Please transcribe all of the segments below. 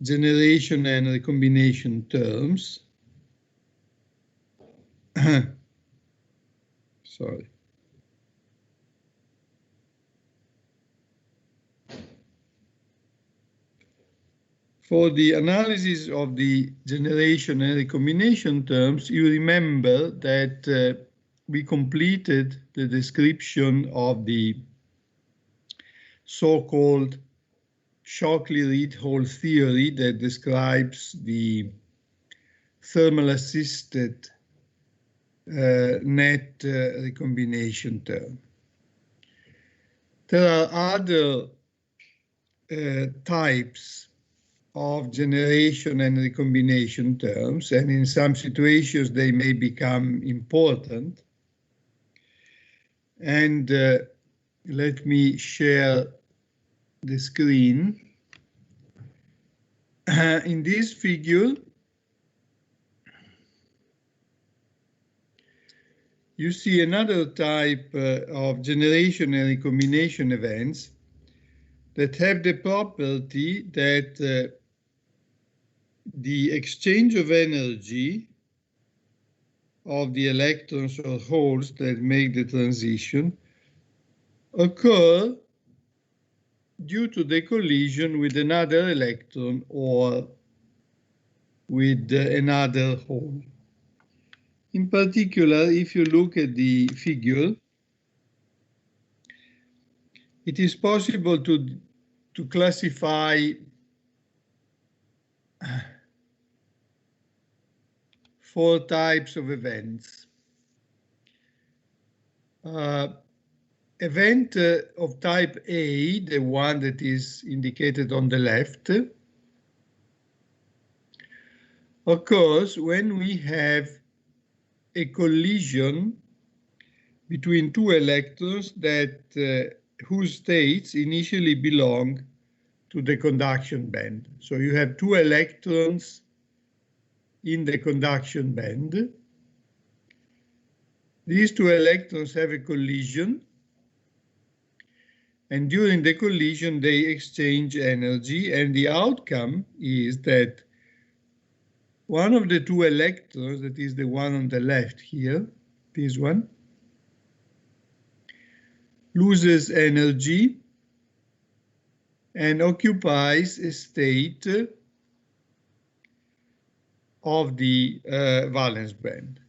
generation and recombination terms. Sorry. For the analysis of the generation and recombination terms, you remember that we completed the description of the so-called Shockley-Reed Hall theory that describes the thermal assisted net recombination term. There are other types of generation and recombination terms, and in some situations they may become important. And let me share the screen. In this figure, you see another type of generation and recombination events that have the property that the exchange of energy of the electrons or holes that make the transition occur due to the collision with another electron or with another hole. In particular, if you look at the figure, it is possible to classify four types of events. Event of type A, the one that is indicated on the left, occurs when we have a collision between two electrons that whose states initially belong to the conduction band. So you have two electrons in the conduction band. These two electrons have a collision, and during the collision they exchange energy, and the outcome is that one of the two electrons, that is the one on the left here, this one, loses energy and occupies a state of the valence band.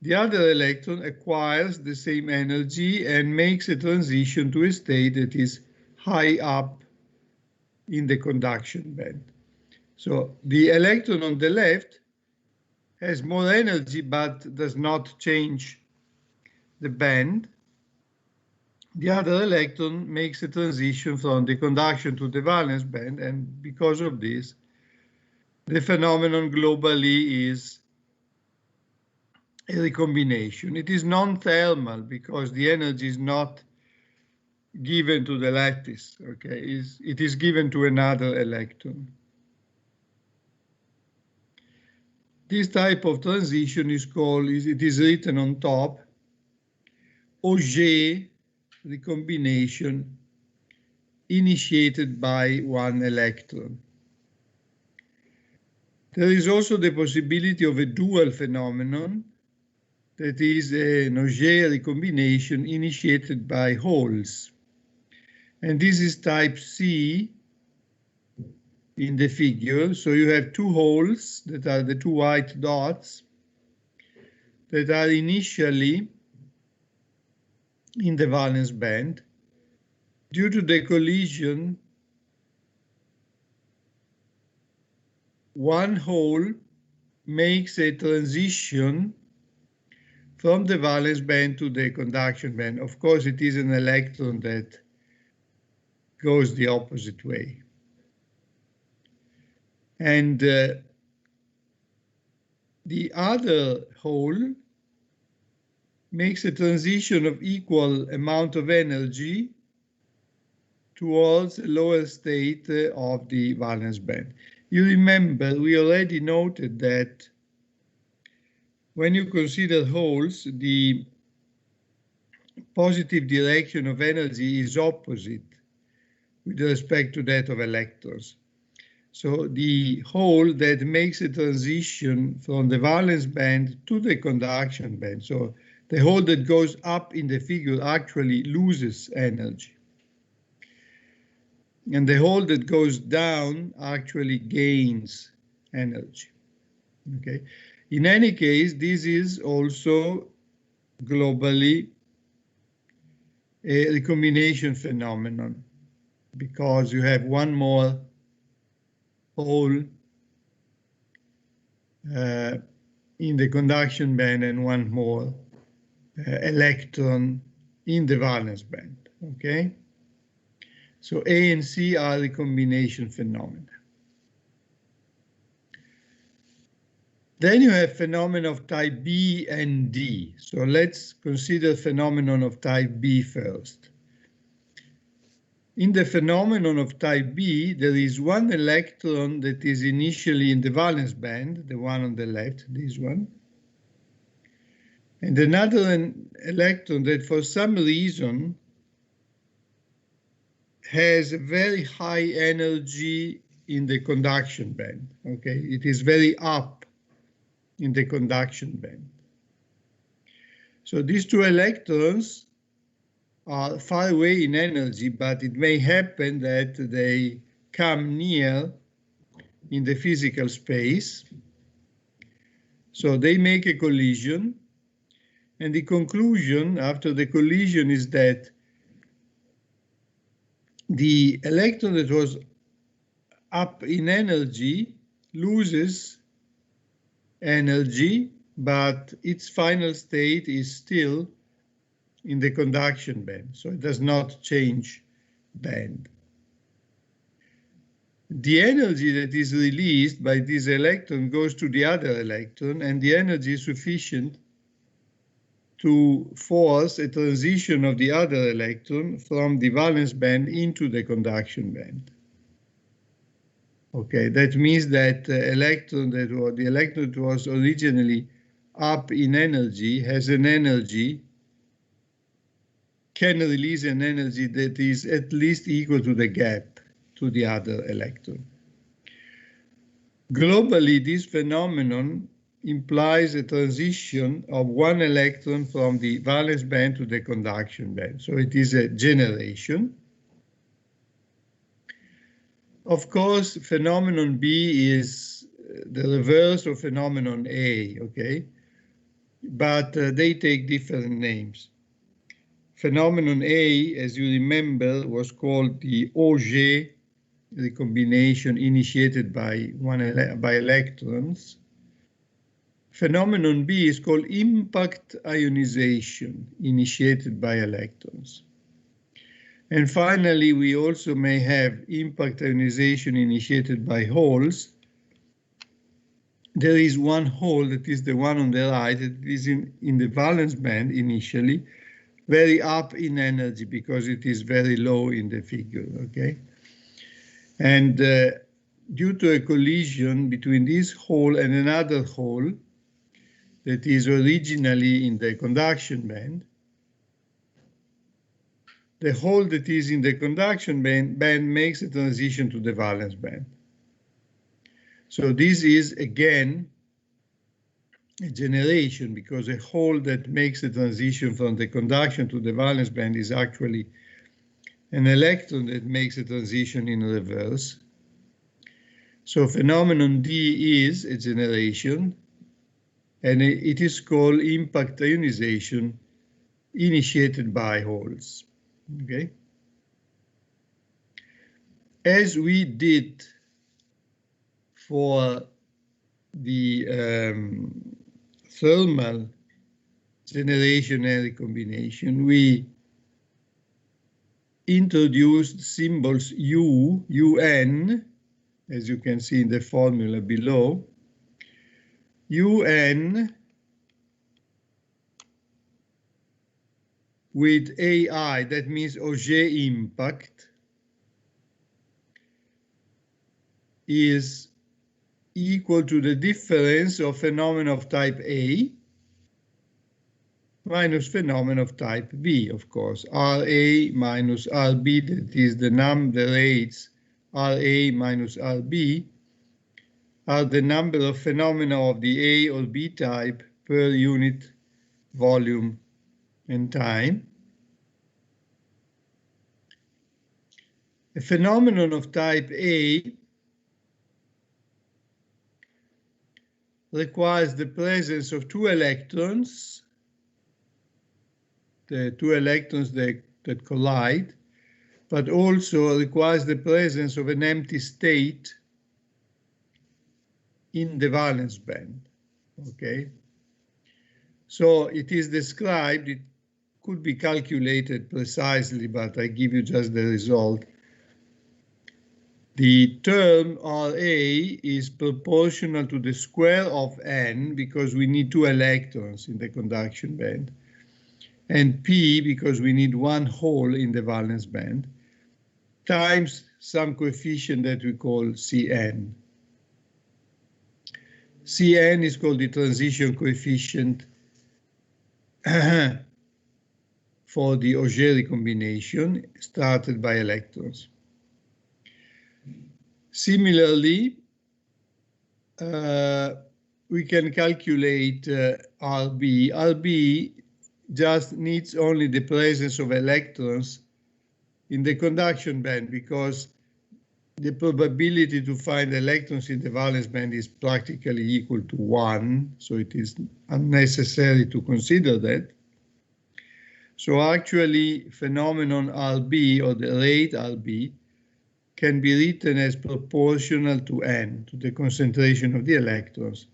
The other electron acquires the same energy and makes a transition to a state that is high up in the conduction band. So the electron on the left has more energy but does not change the band. The other electron makes a transition from the conduction to the valence band, and because of this, the phenomenon globally is a recombination. It is non-thermal because the energy is not given to the lattice, okay? It is given to another electron. This type of transition is called, it is written on top, Auger recombination initiated by one electron. There is also the possibility of a dual phenomenon, that is an Auger recombination initiated by holes. And this is type C in the figure. So you have two holes that are the two white dots that are initially in the valence band. Due to the collision, one hole makes a transition from the valence band to the conduction band. Of course, it is an electron that goes the opposite way. And the other hole makes a transition of equal amount of energy towards a lower state of the valence band. You remember, we already noted that when you consider holes, the positive direction of energy is opposite with respect to that of electrons. So the hole that makes a transition from the valence band to the conduction band, so the hole that goes up in the figure actually loses energy. And the hole that goes down actually gains energy. Okay. In any case, this is also globally a recombination phenomenon, because you have one more hole in the conduction band and one more electron in the valence band. Okay. So A and C are recombination phenomena. Then you have phenomena of type B and D. So let's consider phenomenon of type B first. In the phenomenon of type B, there is one electron that is initially in the valence band, the one on the left, this one, and another electron that for some reason has a very high energy in the conduction band. Okay, it is very up in the conduction band. So these two electrons are far away in energy, but it may happen that they come near in the physical space. So they make a collision, and the conclusion after the collision is that the electron that was up in energy loses energy, but its final state is still in the conduction band, so it does not change band. The energy that is released by this electron goes to the other electron, and the energy is sufficient to force a transition of the other electron from the valence band into the conduction band. Okay, that means that the electron that was originally up in energy has an energy, can release an energy that is at least equal to the gap to the other electron. Globally, this phenomenon implies a transition of one electron from the valence band to the conduction band. So it is a generation. Of course, phenomenon B is the reverse of phenomenon A, okay? But they take different names. Phenomenon A, as you remember, was called the Auger recombination initiated by electrons. Phenomenon B is called impact ionization initiated by electrons. And finally, we also may have impact ionization initiated by holes. There is one hole that is the one on the right, that is in the valence band initially, very up in energy because it is very low in the figure, okay? And due to a collision between this hole and another hole that is originally in the conduction band, the hole that is in the conduction band makes a transition to the valence band. So this is, again, a generation, because a hole that makes a transition from the conduction to the valence band is actually an electron that makes a transition in reverse. So phenomenon D is a generation, and it is called impact ionization initiated by holes. Okay. As we did for the thermal generation and recombination, we introduced symbols UN, as you can see in the formula below. UN with AI, that means Auger impact, is equal to the difference of phenomena of type A minus phenomenon of type B, of course. RA minus RB, that is the rates RA minus RB, are the number of phenomena of the A or B type per unit volume and time. A phenomenon of type A requires the presence of two electrons, the two electrons that collide, but also requires the presence of an empty state in the valence band, okay? So it is described, it could be calculated precisely, but I give you just the result. The term Ra is proportional to the square of n, because we need two electrons in the conduction band, and P, because we need one hole in the valence band, times some coefficient that we call Cn. Cn is called the transition coefficient for the Auger recombination started by electrons. Similarly, we can calculate Rb. Rb just needs only the presence of electrons in the conduction band, because the probability to find electrons in the valence band is practically equal to 1, so it is unnecessary to consider that. So actually, phenomenon Rb, or the rate Rb, can be written as proportional to n, to the concentration of the electrons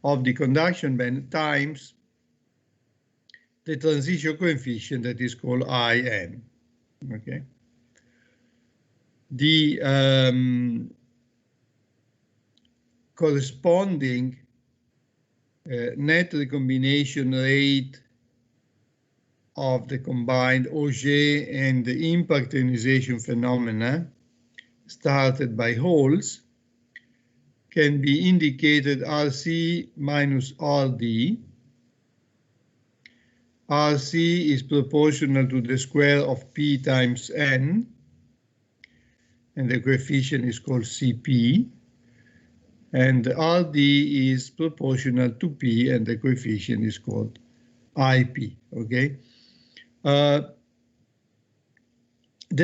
of the conduction band, times the transition coefficient that is called In. Okay. The corresponding net recombination rate of the combined Auger and the impact ionization phenomena started by holes can be indicated Rc minus Rd. Rc is proportional to the square of P times N, and the coefficient is called Cp. And Rd is proportional to P, and the coefficient is called Ip, okay? There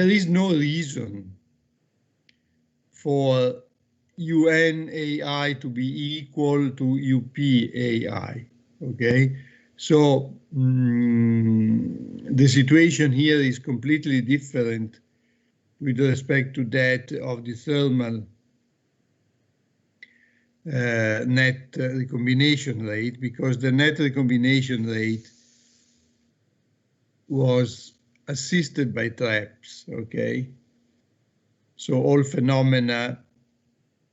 is no reason for UNAI to be equal to UPAI, okay? So the situation here is completely different with respect to that of the thermal net recombination rate, because the net recombination rate was assisted by traps, okay? So all phenomena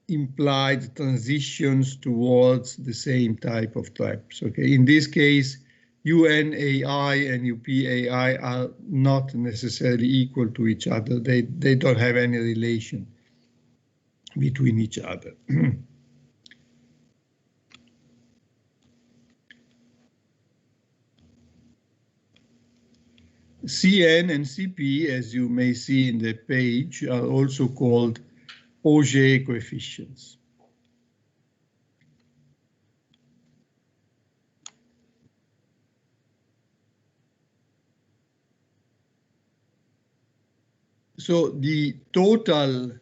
implied transitions towards the same type of traps, okay? In this case, UNAI and UPAI are not necessarily equal to each other. They don't have any relation between each other. Cn and Cp, as you may see in the page, are also called Auger coefficients. So the total,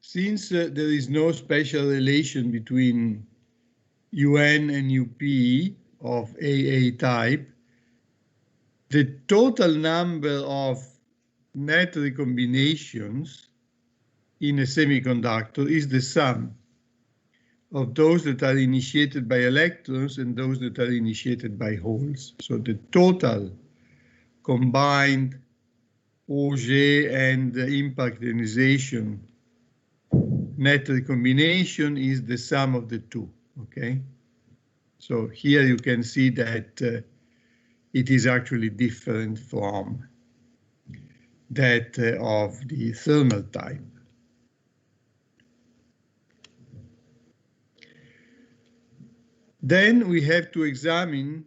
since there is no special relation between UN and UP of AA type, the total number of net recombinations in a semiconductor is the sum of those that are initiated by electrons and those that are initiated by holes. So the total combined Auger and impact ionization net recombination is the sum of the two, okay? So here you can see that it is actually different from that of the thermal type. Then we have to examine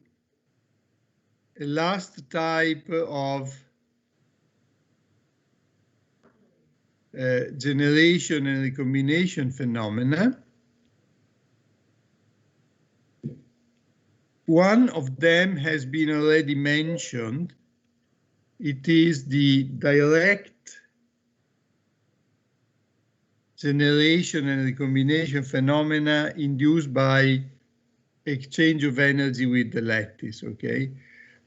a last type of generation and recombination phenomena. One of them has been already mentioned. It is the direct generation and recombination phenomena induced by exchange of energy with the lattice, okay?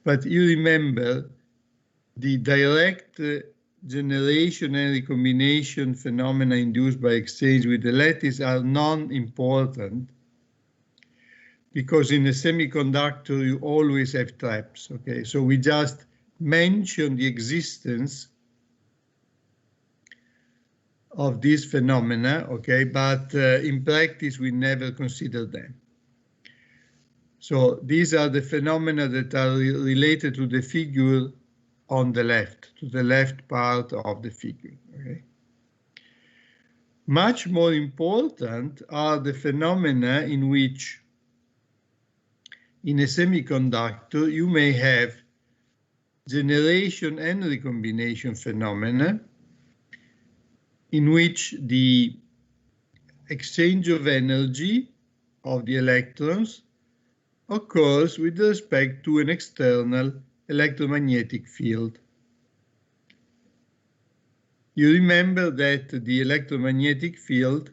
But you remember the direct generation and recombination phenomena induced by exchange with the lattice are non-important because in a semiconductor you always have traps, okay? So we just mention the existence of these phenomena, okay? But in practice we never consider them. So these are the phenomena that are related to the figure on the left, to the left part of the figure, okay? Much more important are the phenomena in which in a semiconductor you may have generation and recombination phenomena in which the exchange of energy of the electrons occurs with respect to an external electromagnetic field. You remember that the electromagnetic field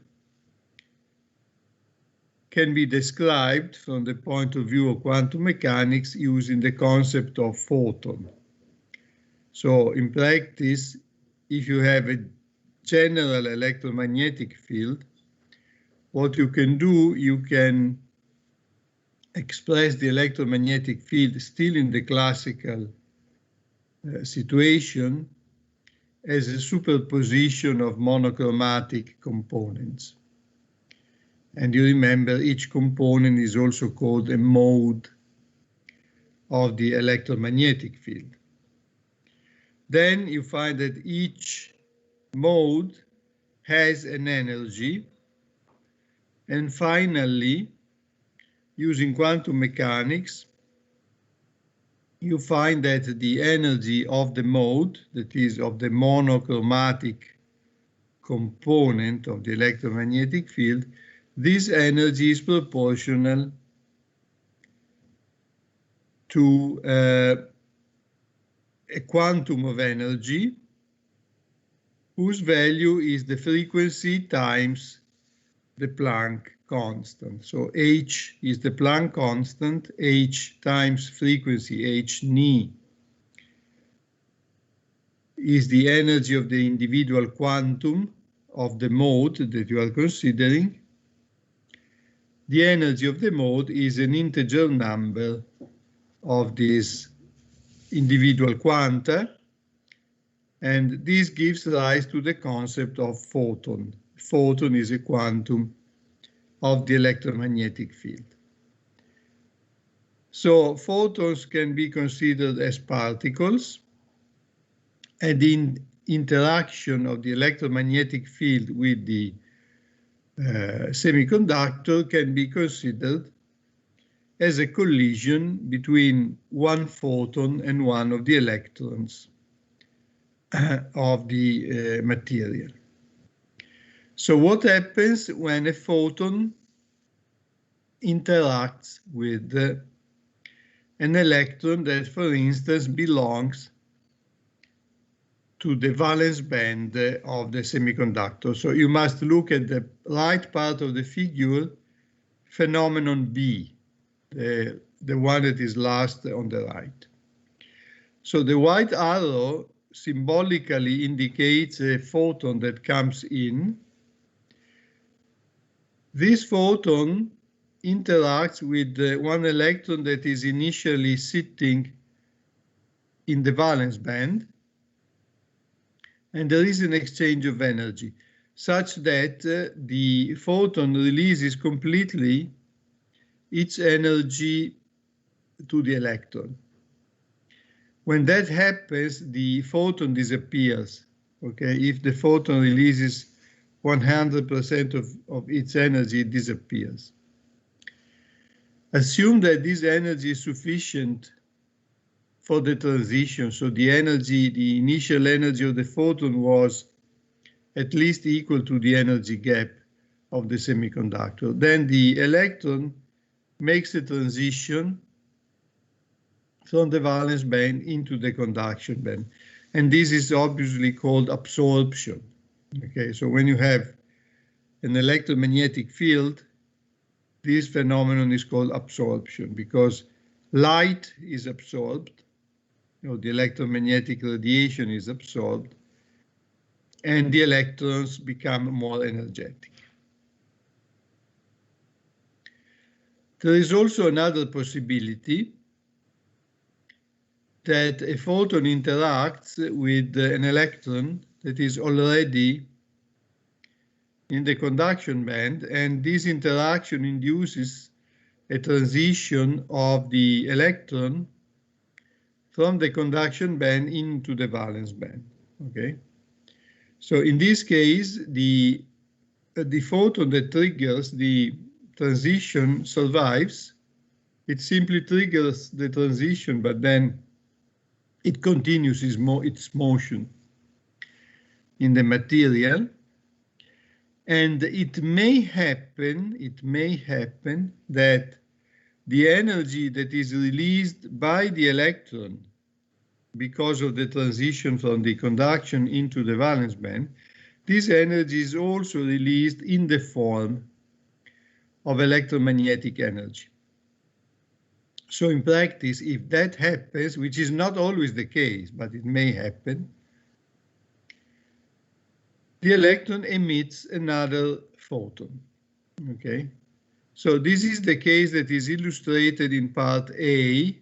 can be described from the point of view of quantum mechanics using the concept of photon. So in practice, if you have a general electromagnetic field, what you can do, you can express the electromagnetic field still in the classical situation as a superposition of monochromatic components. And you remember each component is also called a mode of the electromagnetic field. Then you find that each mode has an energy. And finally, using quantum mechanics, you find that the energy of the mode, that is of the monochromatic component of the electromagnetic field, this energy is proportional to a quantum of energy whose value is the frequency times the Planck constant. So h is the Planck constant, h times frequency, h ni, is the energy of the individual quantum of the mode that you are considering. The energy of the mode is an integer number of this individual quanta, and this gives rise to the concept of photon. Photon is a quantum of the electromagnetic field. So photons can be considered as particles, and the interaction of the electromagnetic field with the semiconductor can be considered as a collision between one photon and one of the electrons of the material. So what happens when a photon interacts with an electron that, for instance, belongs to the valence band of the semiconductor? So you must look at the right part of the figure, phenomenon B, the one that is last on the right. So the white arrow symbolically indicates a photon that comes in. This photon interacts with one electron that is initially sitting in the valence band, and there is an exchange of energy such that the photon releases completely its energy to the electron. When that happens, the photon disappears, okay? If the photon releases 100% of its energy, it disappears. Assume that this energy is sufficient for the transition. So the energy, the initial energy of the photon was at least equal to the energy gap of the semiconductor. Then the electron makes a transition from the valence band into the conduction band. And this is obviously called absorption. Okay, so when you have an electromagnetic field, this phenomenon is called absorption because light is absorbed, the electromagnetic radiation is absorbed, and the electrons become more energetic. There is also another possibility that a photon interacts with an electron that is already in the conduction band, and this interaction induces a transition of the electron from the conduction band into the valence band. Okay, so in this case, the photon that triggers the transition survives. It simply triggers the transition, but then it continues its motion in the material. And it may happen that the energy that is released by the electron because of the transition from the conduction into the valence band, this energy is also released in the form of electromagnetic energy. So in practice, if that happens, which is not always the case, but it may happen, the electron emits another photon. Okay, so this is the case that is illustrated in part A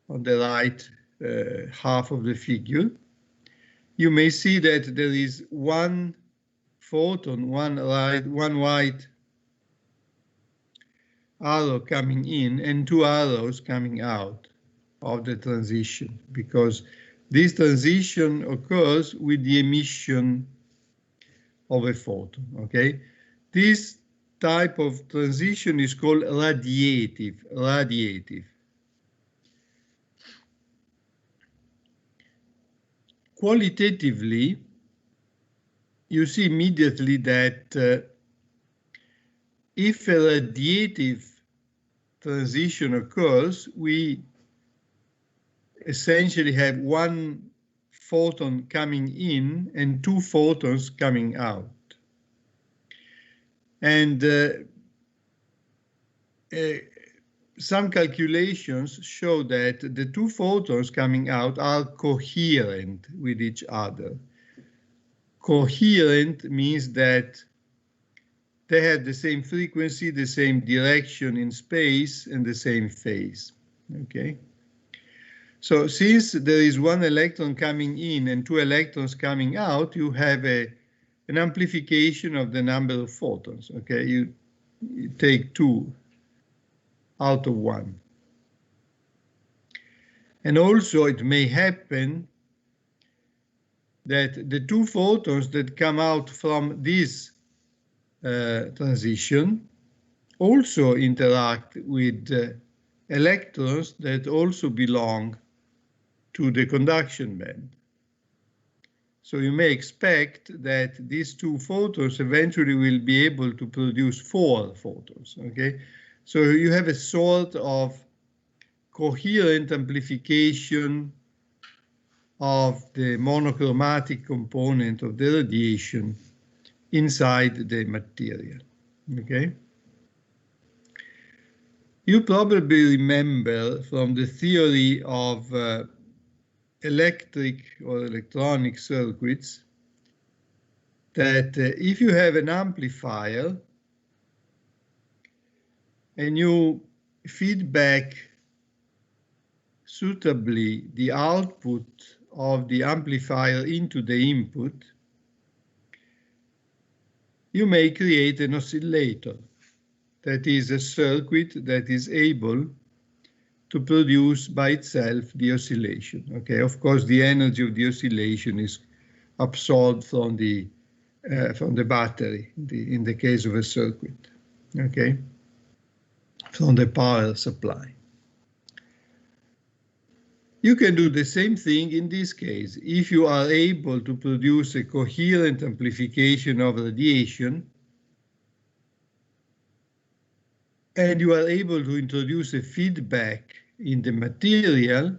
on the right half of the figure. You may see that there is one photon, one white arrow coming in and two arrows coming out of the transition, because this transition occurs with the emission of a photon. Okay, this type of transition is called radiative. Qualitatively, you see immediately that if a radiative transition occurs, we essentially have one photon coming in and two photons coming out. And some calculations show that the two photons coming out are coherent with each other. Coherent means that they have the same frequency, the same direction in space, and the same phase. Okay. So since there is one electron coming in and two electrons coming out, you have an amplification of the number of photons. Okay, you take two out of one. And also it may happen that the two photons that come out from this transition also interact with electrons that also belong to the conduction band. So you may expect that these two photons eventually will be able to produce four photons. Okay, so you have a sort of coherent amplification of the monochromatic component of the radiation inside the material. Okay. You probably remember from the theory of electric or electronic circuits that if you have an amplifier and you feed back suitably the output of the amplifier into the input, you may create an oscillator. That is a circuit that is able to produce by itself the oscillation. Okay, of course, the energy of the oscillation is absorbed from the battery in the case of a circuit. Okay, from the power supply. You can do the same thing in this case. If you are able to produce a coherent amplification of radiation, and you are able to introduce a feedback in the material,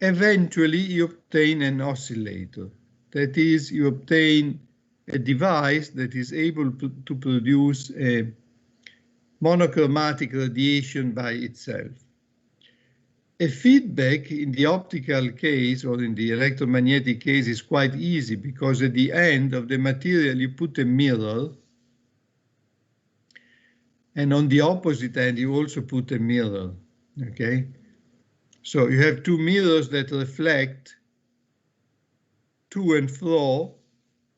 eventually you obtain an oscillator. That is, you obtain a device that is able to produce a monochromatic radiation by itself. A feedback in the optical case or in the electromagnetic case is quite easy, because at the end of the material you put a mirror, and on the opposite end you also put a mirror, okay? So you have two mirrors that reflect to and fro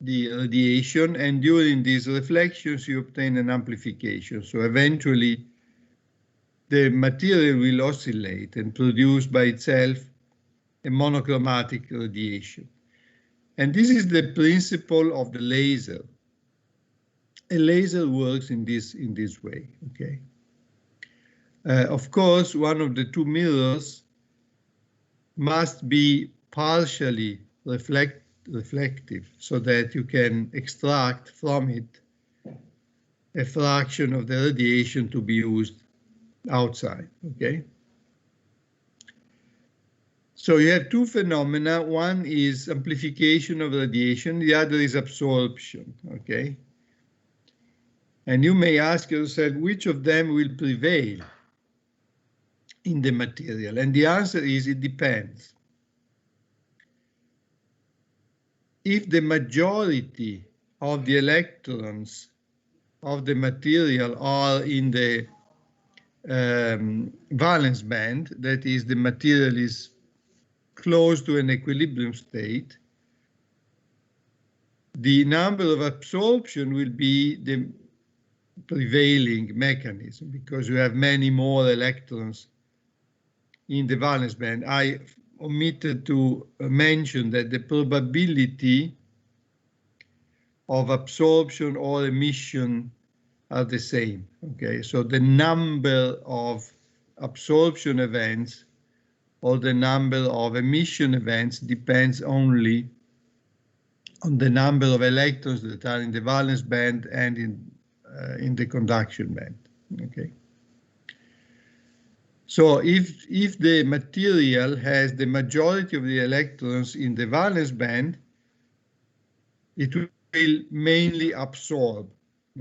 the radiation, and during these reflections you obtain an amplification. So eventually the material will oscillate and produce by itself a monochromatic radiation. And this is the principle of the laser. A laser works in this way, okay? Of course, one of the two mirrors must be partially reflective, so that you can extract from it a fraction of the radiation to be used outside, okay? So you have two phenomena. One is amplification of radiation, the other is absorption, okay? And you may ask yourself, which of them will prevail in the material? And the answer is, it depends. If the majority of the electrons of the material are in the valence band, that is, the material is close to an equilibrium state, the number of absorption will be the prevailing mechanism, because you have many more electrons in the valence band. I omitted to mention that the probability of absorption or emission are the same, okay? So the number of absorption events or the number of emission events depends only on the number of electrons that are in the valence band and in the conduction band, okay? So if the material has the majority of the electrons in the valence band, it will mainly absorb,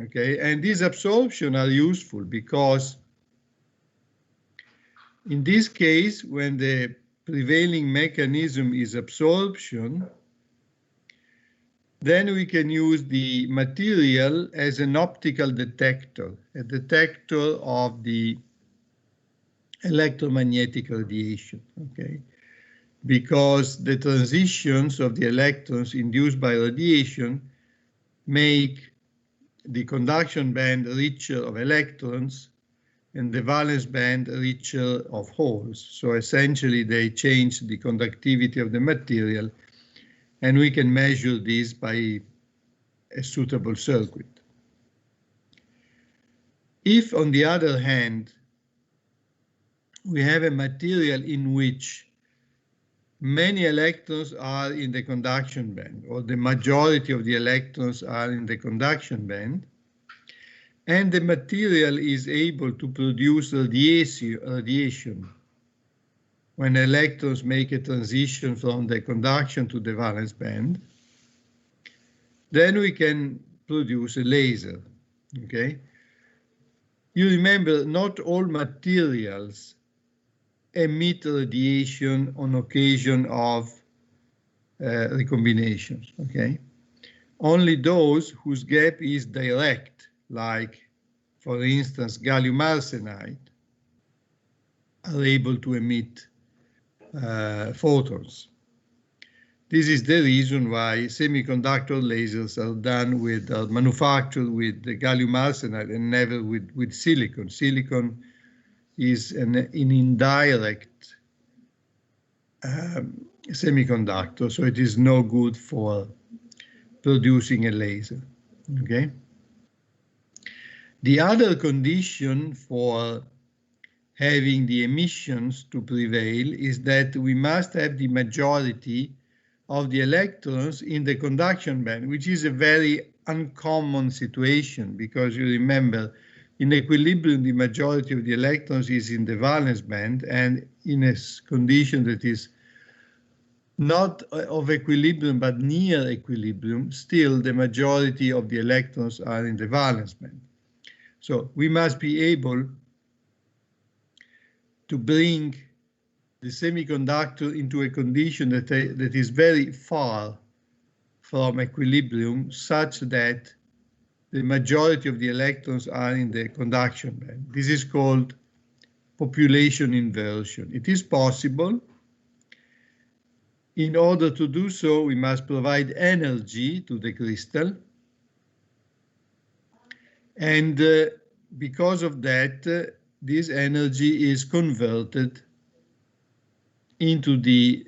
okay? And these absorption are useful because in this case, when the prevailing mechanism is absorption, then we can use the material as an optical detector, a detector of the electromagnetic radiation, okay? Because the transitions of the electrons induced by radiation make the conduction band richer of electrons and the valence band richer of holes. So essentially they change the conductivity of the material, and we can measure this by a suitable circuit. If, on the other hand, we have a material in which many electrons are in the conduction band, or the majority of the electrons are in the conduction band, and the material is able to produce radiation when electrons make a transition from the conduction to the valence band, then we can produce a laser, okay? You remember, not all materials emit radiation on occasion of recombinations, okay? Only those whose gap is direct, like, for instance, gallium arsenide, are able to emit photons. This is the reason why semiconductor lasers are manufactured with the gallium arsenide and never with silicon. Silicon is an indirect semiconductor, so it is no good for producing a laser, okay? The other condition for having the emissions to prevail is that we must have the majority of the electrons in the conduction band, which is a very uncommon situation because you remember in equilibrium the majority of the electrons is in the valence band, and in a condition that is not of equilibrium but near equilibrium, still the majority of the electrons are in the valence band. So we must be able to bring the semiconductor into a condition that is very far from equilibrium, such that the majority of the electrons are in the conduction band. This is called population inversion. It is possible. In order to do so, we must provide energy to the crystal. And because of that, this energy is converted into the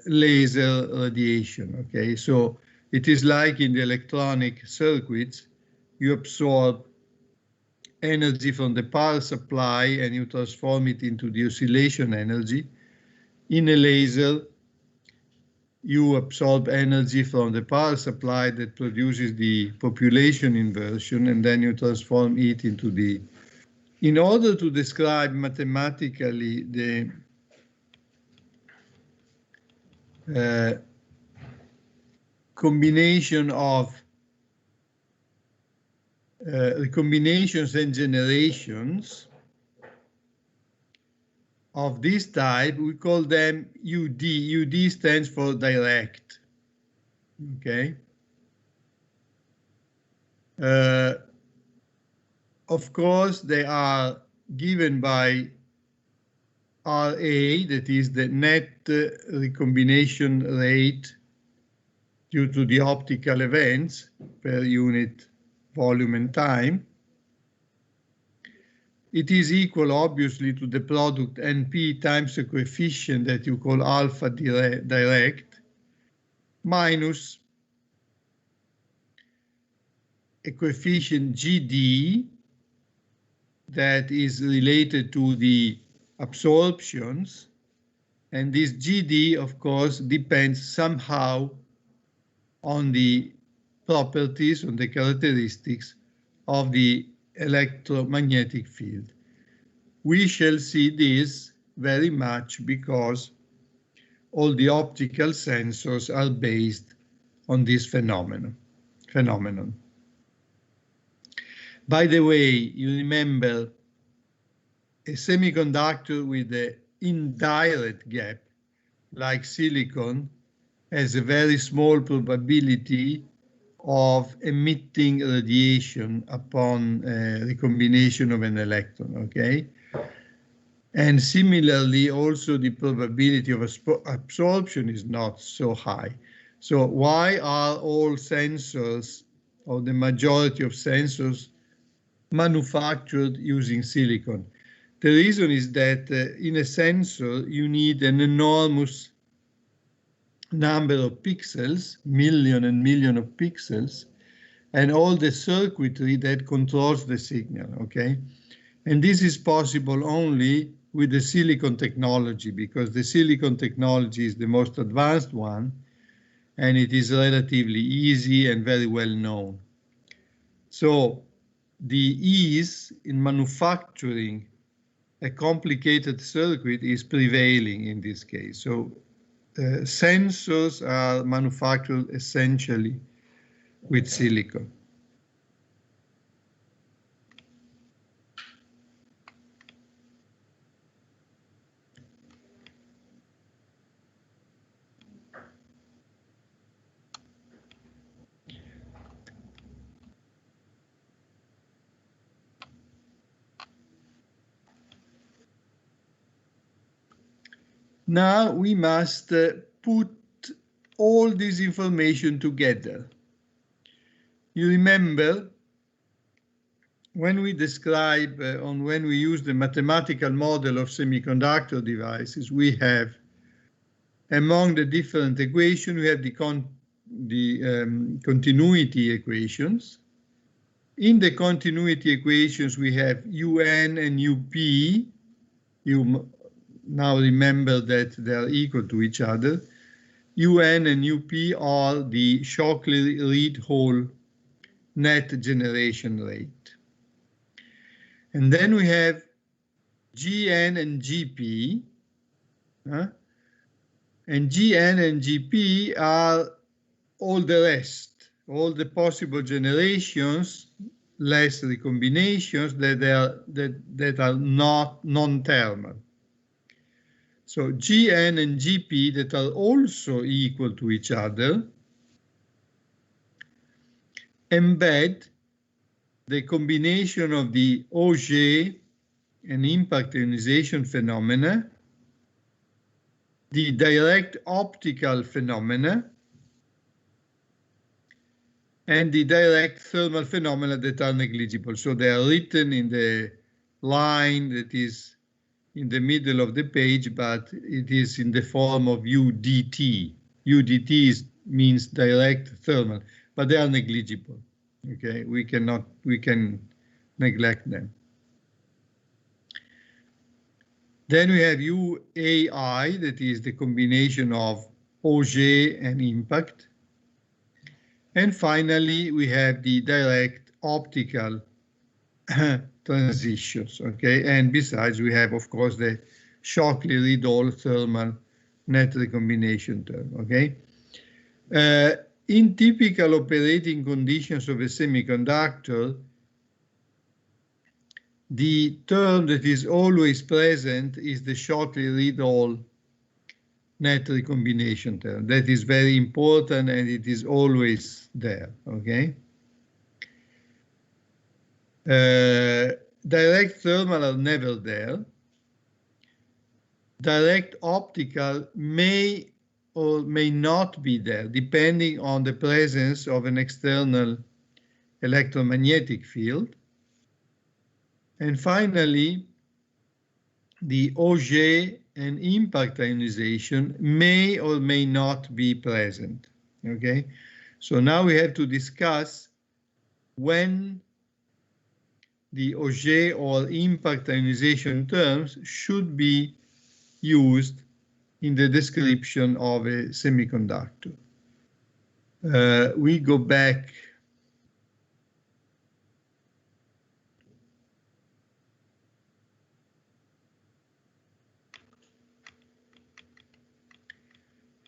laser radiation, okay? So it is like in the electronic circuits, you absorb energy from the power supply and you transform it into the oscillation energy. In a laser, you absorb energy from the power supply that produces the population inversion, and then you transform it into the... In order to describe mathematically the combination of combinations and generations of this type, we call them UD. UD stands for direct, okay? Of course, they are given by RA, that is the net recombination rate due to the optical events per unit volume and time. It is equal, obviously, to the product NP times a coefficient that you call alpha direct, minus a coefficient GD that is related to the absorptions. And this GD, of course, depends somehow on the properties, on the characteristics of the electromagnetic field. We shall see this very much because all the optical sensors are based on this phenomenon. By the way, you remember a semiconductor with an indirect gap, like silicon, has a very small probability of emitting radiation upon recombination of an electron, okay? And similarly, also the probability of absorption is not so high. So why are all sensors, or the majority of sensors, manufactured using silicon? The reason is that in a sensor, you need an enormous number of pixels, million and million of pixels, and all the circuitry that controls the signal, okay? And this is possible only with the silicon technology, because the silicon technology is the most advanced one, and it is relatively easy and very well known. So the ease in manufacturing a complicated circuit is prevailing in this case. So sensors are manufactured essentially with silicon. Now we must put all this information together. You remember when we describe when we use the mathematical model of semiconductor devices, we have among the different equations, we have the continuity equations. In the continuity equations, we have UN and UP. You now remember that they are equal to each other. UN and UP are the Shockley-Reed-Hall net generation rate. And then we have GN and GP. And GN and GP are all the rest, all the possible generations, less recombinations that are not non-thermal. So GN and GP that are also equal to each other embed the combination of the Auger and impact ionization phenomena, the direct optical phenomena, and the direct thermal phenomena that are negligible. So they are written in the line that is in the middle of the page, but it is in the form of UDT. UDT means direct thermal, but they are negligible. Okay, we can neglect them. Then we have UAI, that is the combination of Auger and impact. And finally, we have the direct optical transitions, okay? And besides, we have, of course, the Shockley-Reed-Hall thermal net recombination term, okay? In typical operating conditions of a semiconductor, the term that is always present is the Shockley-Reed-Hall net recombination term. That is very important, and it is always there, okay? Direct thermal are never there. Direct optical may or may not be there, depending on the presence of an external electromagnetic field. And finally, the Auger and impact ionization may or may not be present, okay? So now we have to discuss when the Auger or impact ionization terms should be used in the description of a semiconductor. We go back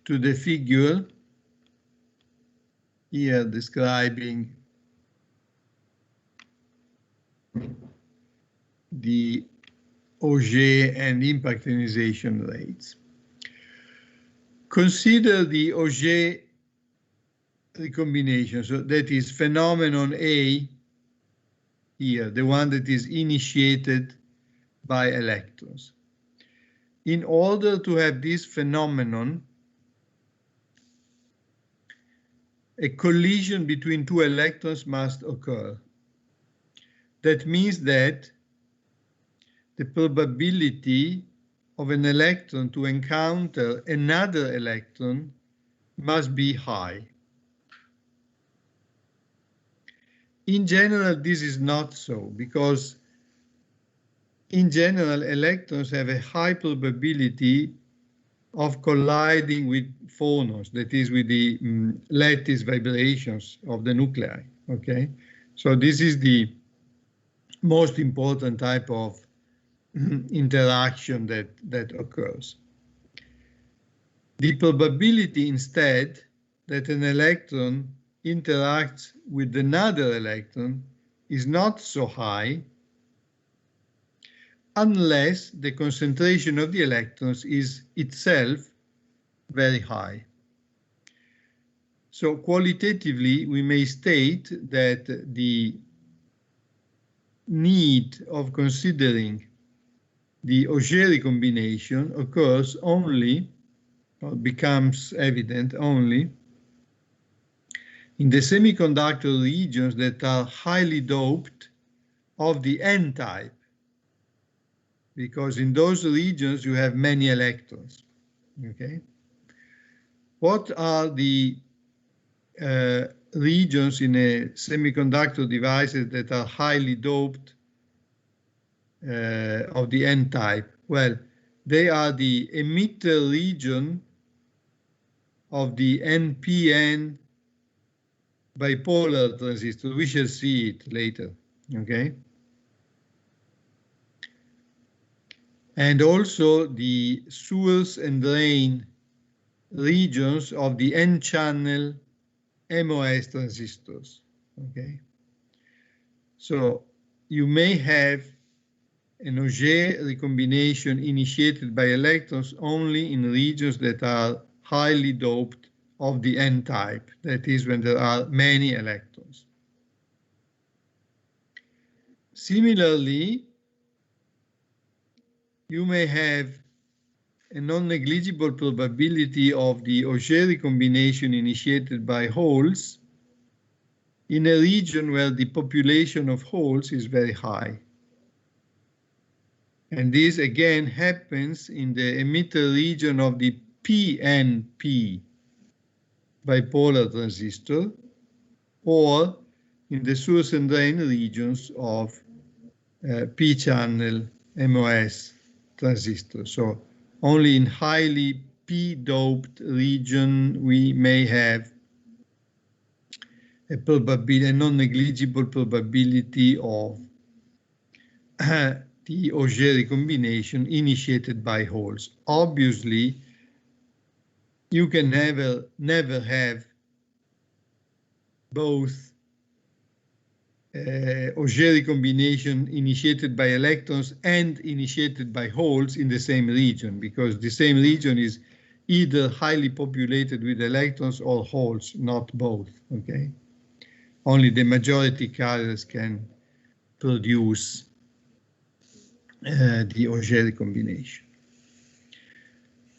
to the figure here describing the Auger and impact ionization rates. Consider the Auger recombination, so that is phenomenon A here, the one that is initiated by electrons. In order to have this phenomenon, a collision between two electrons must occur. That means that the probability of an electron to encounter another electron must be high. In general, this is not so, because in general, electrons have a high probability of colliding with phonons, that is with the lattice vibrations of the nuclei, okay? So this is the most important type of interaction that occurs. The probability instead that an electron interacts with another electron is not so high unless the concentration of the electrons is itself very high. So qualitatively, we may state that the need of considering the Auger recombination occurs only, or becomes evident only, in the semiconductor regions that are highly doped of the N-type, because in those regions you have many electrons, okay? What are the regions in a semiconductor devices that are highly doped of the N-type? Well, they are the emitter region of the NPN bipolar transistor. We shall see it later, okay? And also the source and drain regions of the N-channel MOS transistors, okay? So you may have an Auger recombination initiated by electrons only in regions that are highly doped of the N-type, that is when there are many electrons. Similarly, you may have a non-negligible probability of the Auger recombination initiated by holes in a region where the population of holes is very high. And this again happens in the emitter region of the PNP bipolar transistor, or in the source and drain regions of P-channel MOS transistor. So only in highly P-doped region we may have a non-negligible probability of the Auger recombination initiated by holes. Obviously, you can never have both Auger recombination initiated by electrons and initiated by holes in the same region, because the same region is either highly populated with electrons or holes, not both, okay? Only the majority carriers can produce the Auger recombination.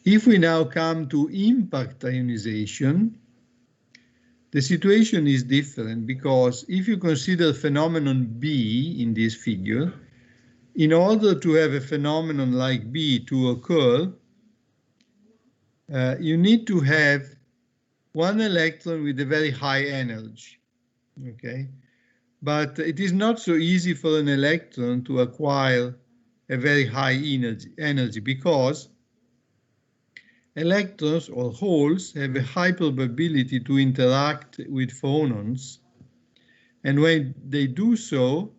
If we now come to impact ionization, the situation is different, because if you consider phenomenon B in this figure, in order to have a phenomenon like B to occur, you need to have one electron with a very high energy, okay? But it is not so easy for an electron to acquire a very high energy because electrons or holes have a high probability to interact with phonons, and when they do so,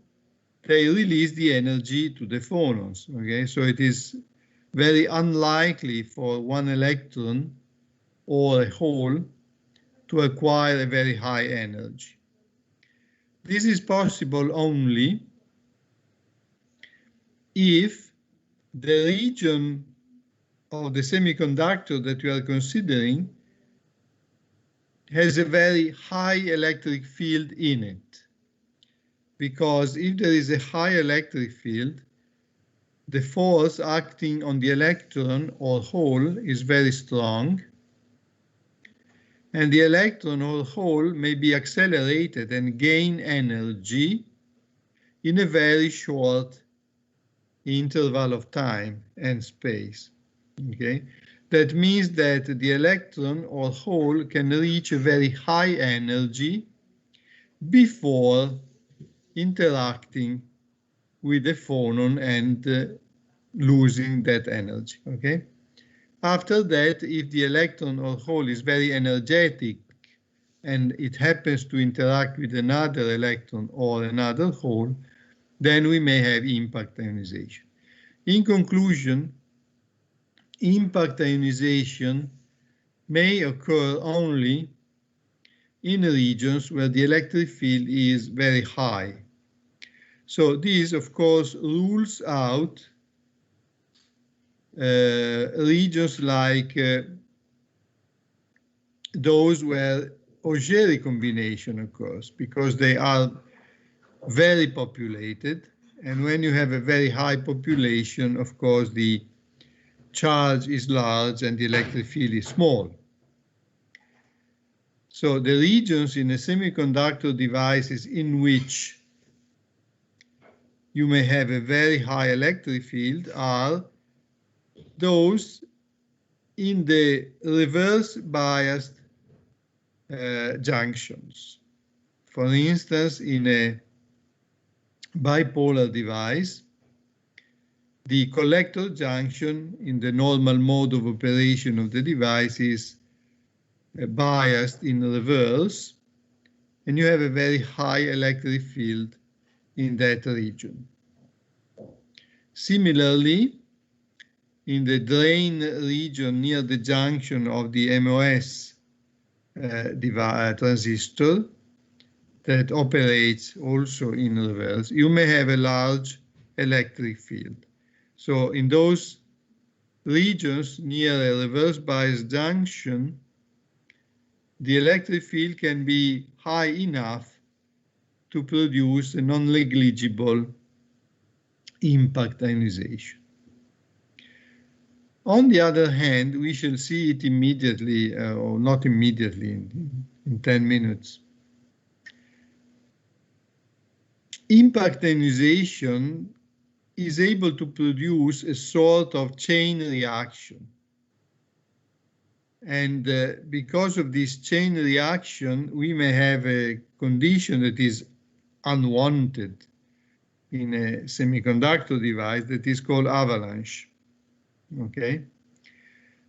they release the energy to the phonons, okay? So it is very unlikely for one electron or a hole to acquire a very high energy. This is possible only if the region of the semiconductor that we are considering has a very high electric field in it. Because if there is a high electric field, the force acting on the electron or hole is very strong, and the electron or hole may be accelerated and gain energy in a very short interval of time and space, okay? That means that the electron or hole can reach a very high energy before interacting with the phonon and losing that energy, okay? After that, if the electron or hole is very energetic and it happens to interact with another electron or another hole, then we may have impact ionization. In conclusion, impact ionization may occur only in regions where the electric field is very high. So this, of course, rules out regions like those where Auger recombination occurs, because they are very populated, and when you have a very high population, of course, the charge is large and the electric field is small. So the regions in a semiconductor devices in which you may have a very high electric field are those in the reverse biased junctions. For instance, in a bipolar device, the collector junction in the normal mode of operation of the device is biased in reverse, and you have a very high electric field in that region. Similarly, in the drain region near the junction of the MOS transistor that operates also in reverse, you may have a large electric field. So in those regions near a reverse bias junction, the electric field can be high enough to produce a non-negligible impact ionization. On the other hand, we shall see it immediately, or not immediately, in 10 minutes. Impact ionization is able to produce a sort of chain reaction. And because of this chain reaction, we may have a condition that is unwanted in a semiconductor device that is called avalanche. Okay?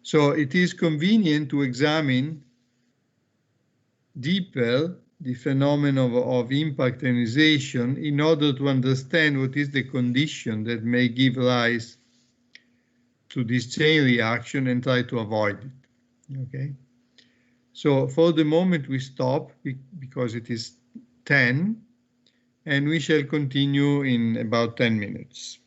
So it is convenient to examine deeper the phenomenon of impact ionization in order to understand what is the condition that may give rise to this chain reaction and try to avoid it. Okay? So for the moment we stop because it is 10, and we shall continue in about 10 minutes.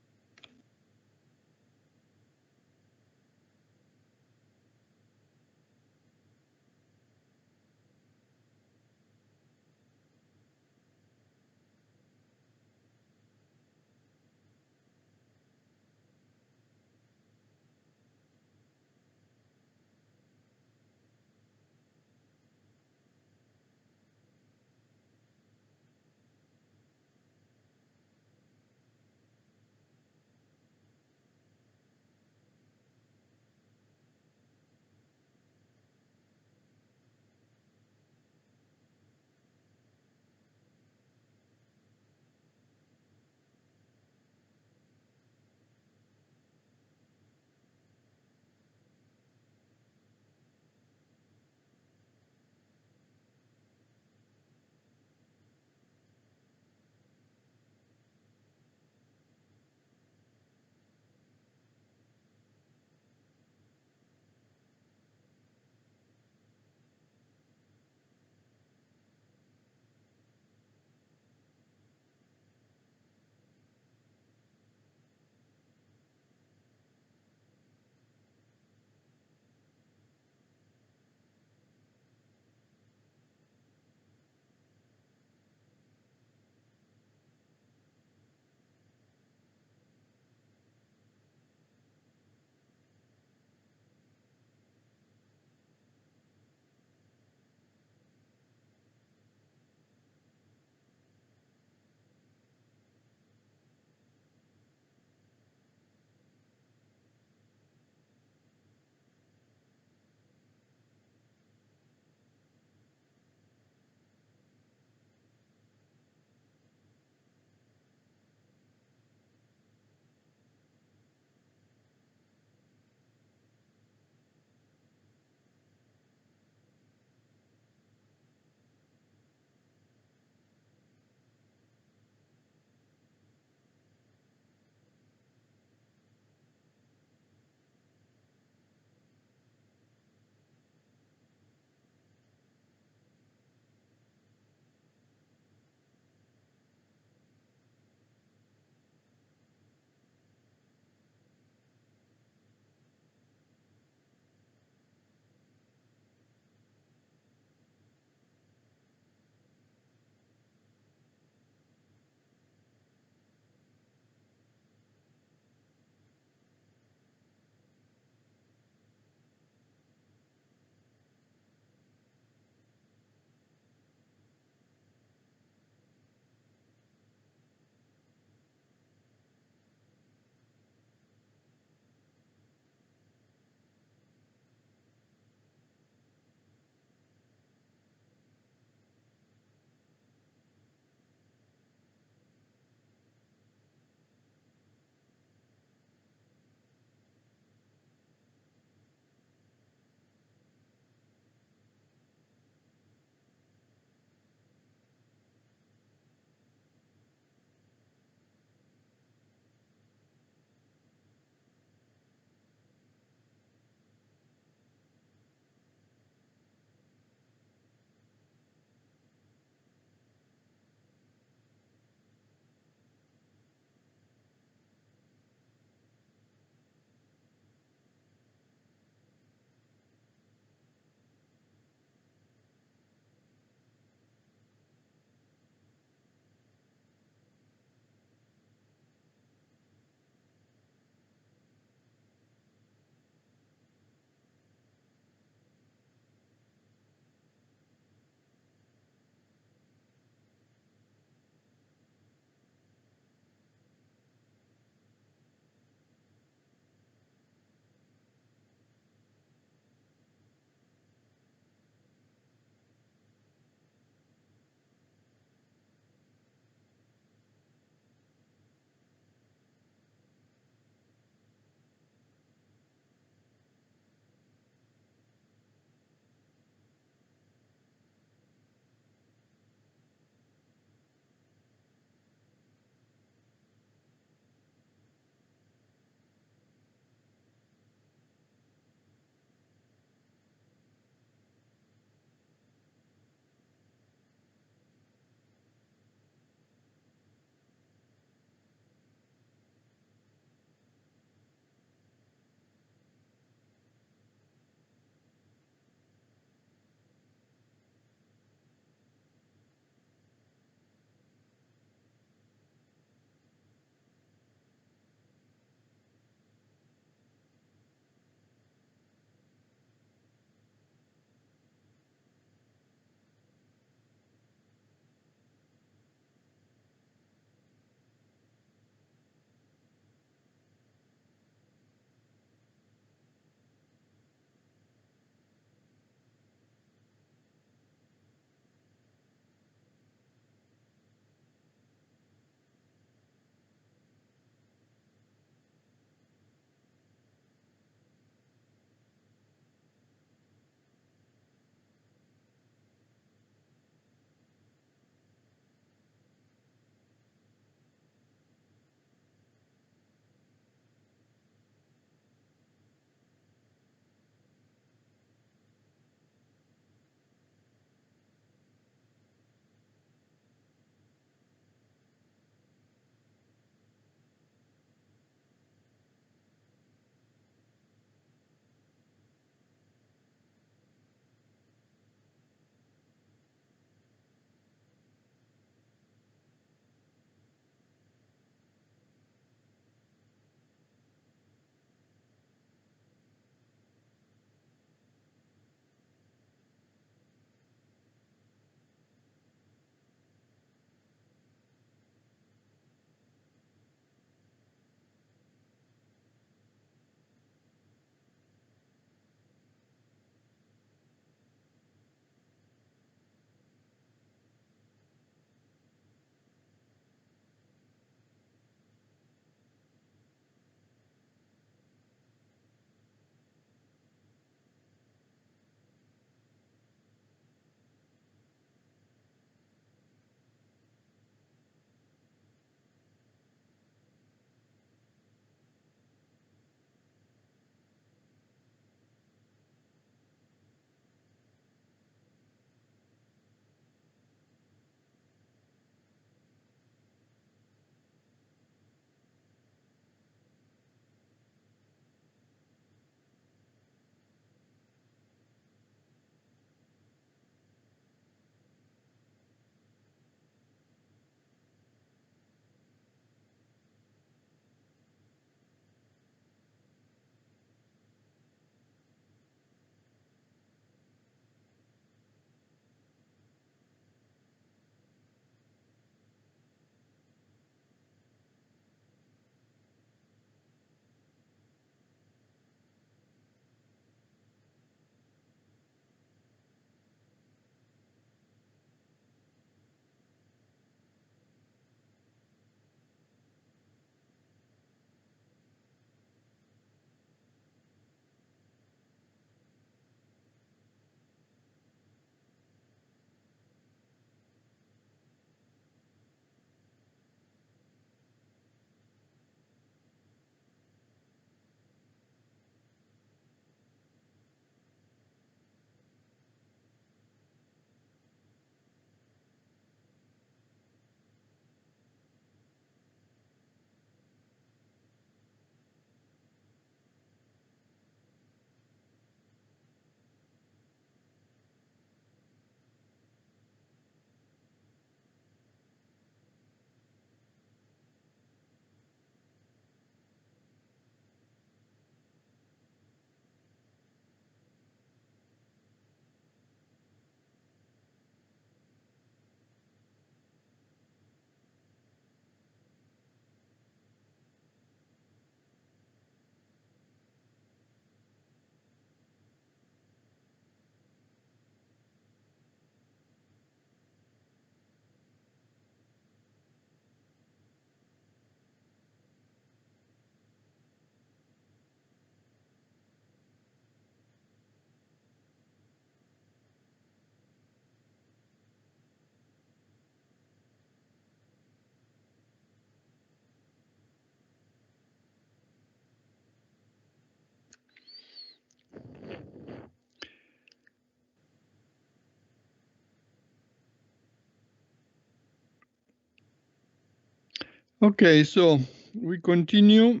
Okay, so we continue.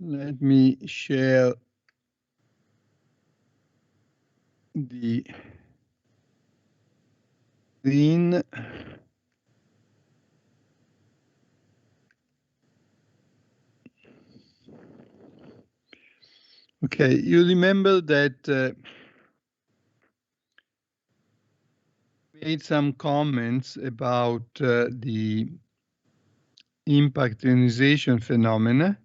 Let me share the screen. Okay, you remember that made some comments about the impact ionization phenomena.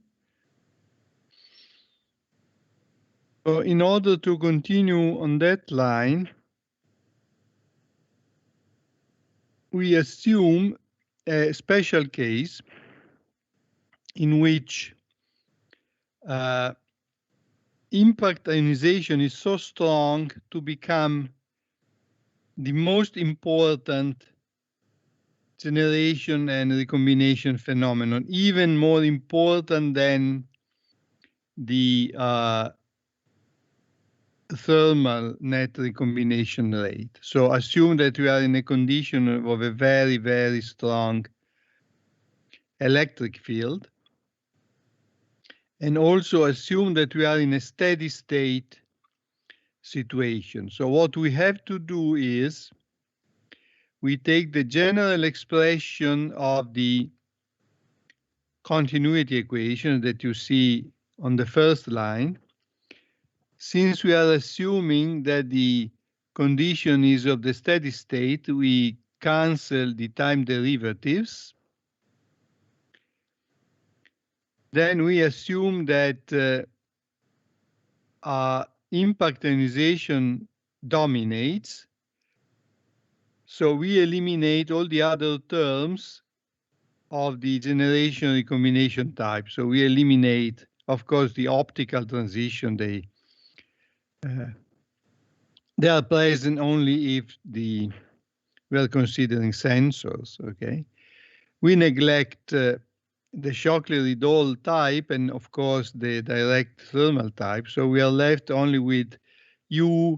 So in order to continue on that line, we assume a special case in which impact ionization is so strong to become the most important generation and recombination phenomenon, even more important than the thermal net recombination rate. So assume that we are in a condition of a very, very strong electric field, and also assume that we are in a steady state situation. So what we have to do is we take the general expression of the continuity equation that you see on the first line. Since we are assuming that the condition is of the steady state, we cancel the time derivatives. Then we assume that impact ionization dominates. So we eliminate all the other terms of the generation recombination type. So we eliminate, of course, the optical transition. They are present only if we are considering sensors, okay? We neglect the Shockley-Rideau type and, of course, the direct thermal type. So we are left only with UAI,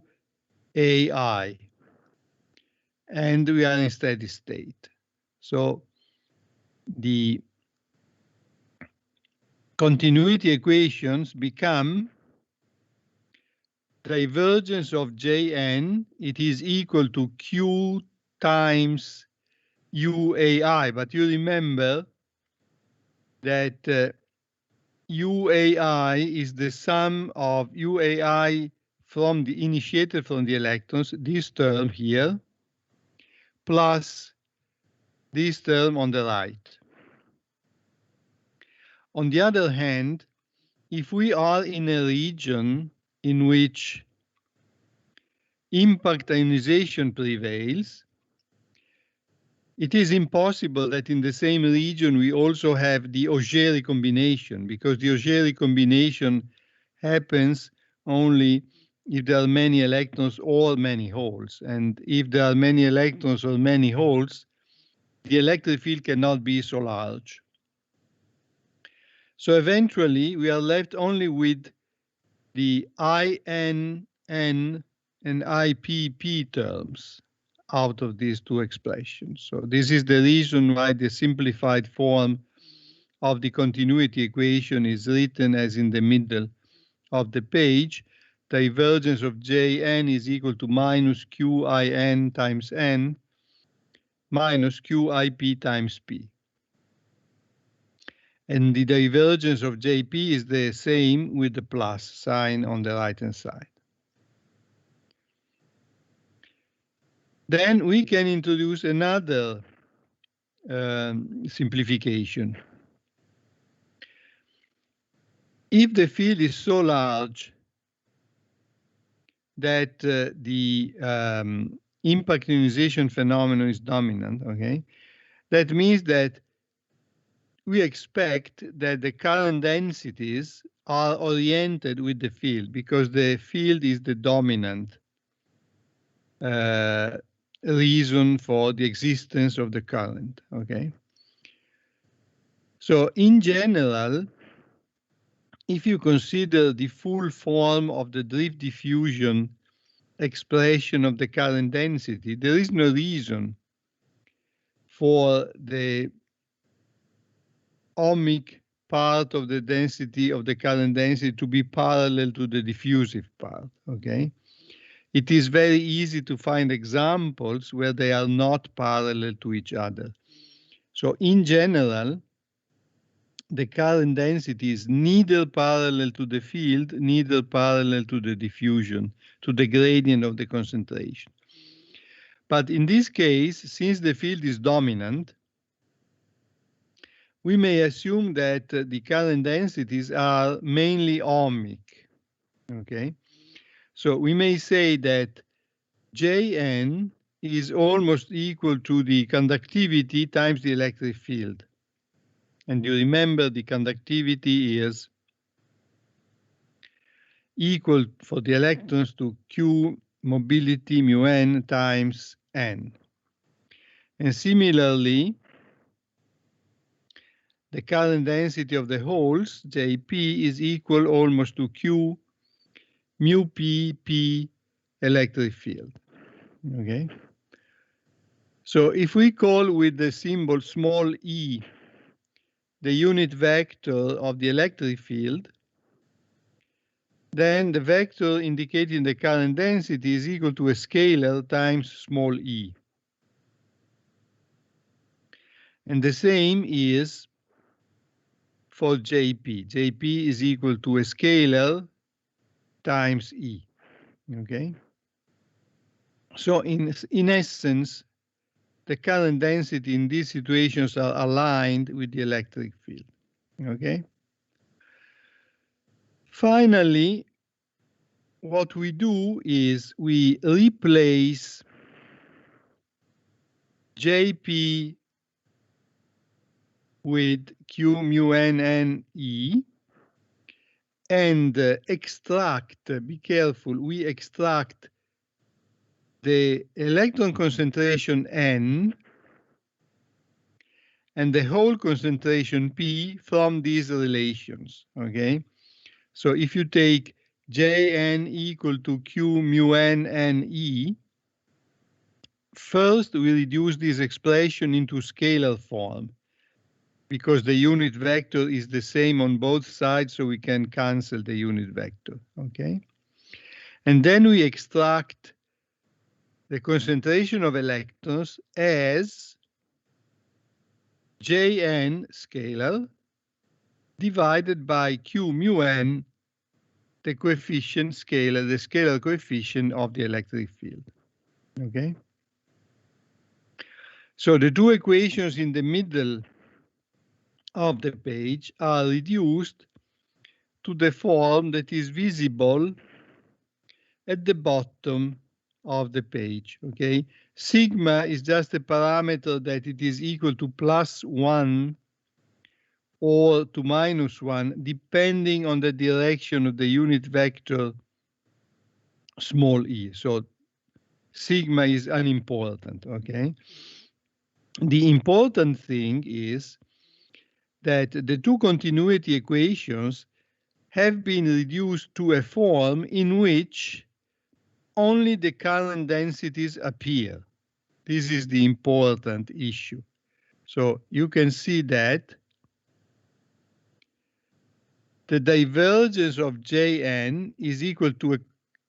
and we are in steady state. So the continuity equations become divergence of Jn, it is equal to Q times UAI. But you remember that UAI is the sum of UAI from the initiated from the electrons, this term here, plus this term on the right. On the other hand, if we are in a region in which impact ionization prevails, it is impossible that in the same region we also have the Auger recombination, because the Auger recombination happens only if there are many electrons or many holes. And if there are many electrons or many holes, the electric field cannot be so large. So eventually we are left only with the INN and IPP terms out of these two expressions. So this is the reason why the simplified form of the continuity equation is written as in the middle of the page. Divergence of Jn is equal to minus Qin times n minus Qip times p. And the divergence of Jp is the same with the plus sign on the right-hand side. Then we can introduce another simplification. If the field is so large that the impact ionization phenomenon is dominant, okay, that means that we expect that the current densities are oriented with the field, because the field is the dominant reason for the existence of the current, okay? So in general, if you consider the full form of the drift diffusion expression of the current density, there is no reason for the ohmic part of the density of the current density to be parallel to the diffusive part, okay? It is very easy to find examples where they are not parallel to each other. So in general, the current density is neither parallel to the field, neither parallel to the diffusion, to the gradient of the concentration. But in this case, since the field is dominant, we may assume that the current densities are mainly ohmic, okay? So we may say that Jn is almost equal to the conductivity times the electric field. And you remember the conductivity is equal for the electrons to Q mobility mu n times n. And similarly, the current density of the holes, Jp, is equal almost to Q mu p electric field, okay? So if we call with the symbol small e the unit vector of the electric field, then the vector indicating the current density is equal to a scalar times small e. And the same is for Jp. Jp is equal to a scalar times e, okay? So in essence, the current density in these situations are aligned with the electric field, okay? Finally, what we do is we replace Jp with Q mu n n e and extract, be careful, we extract the electron concentration n and the hole concentration p from these relations, okay? So if you take Jn equal to Q mu n n e, first we reduce this expression into scalar form because the unit vector is the same on both sides, so we can cancel the unit vector, okay? And then we extract the concentration of electrons as Jn scalar divided by Q mu n, the coefficient scalar, the scalar coefficient of the electric field, okay? So the two equations in the middle of the page are reduced to the form that is visible at the bottom of the page, okay? Sigma is just a parameter that it is equal to +1 or to -1, depending on the direction of the unit vector small e. So sigma is unimportant, okay? The important thing is that the two continuity equations have been reduced to a form in which only the current densities appear. This is the important issue. So you can see that the divergence of Jn is equal to a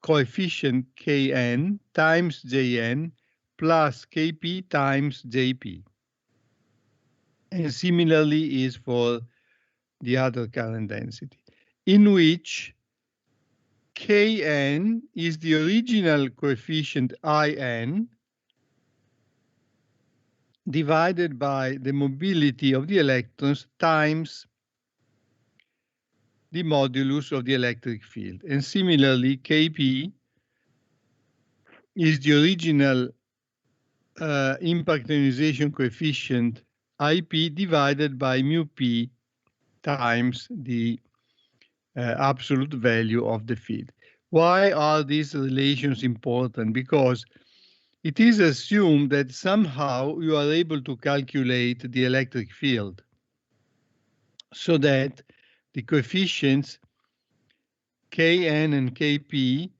coefficient Kn times Jn plus Kp times Jp. And similarly is for the other current density, in which Kn is the original coefficient In divided by the mobility of the electrons times the modulus of the electric field. And similarly, Kp is the original impact ionization coefficient Ip divided by mu p times the absolute value of the field. Why are these relations important? Because it is assumed that somehow you are able to calculate the electric field so that the coefficients Kn and Kp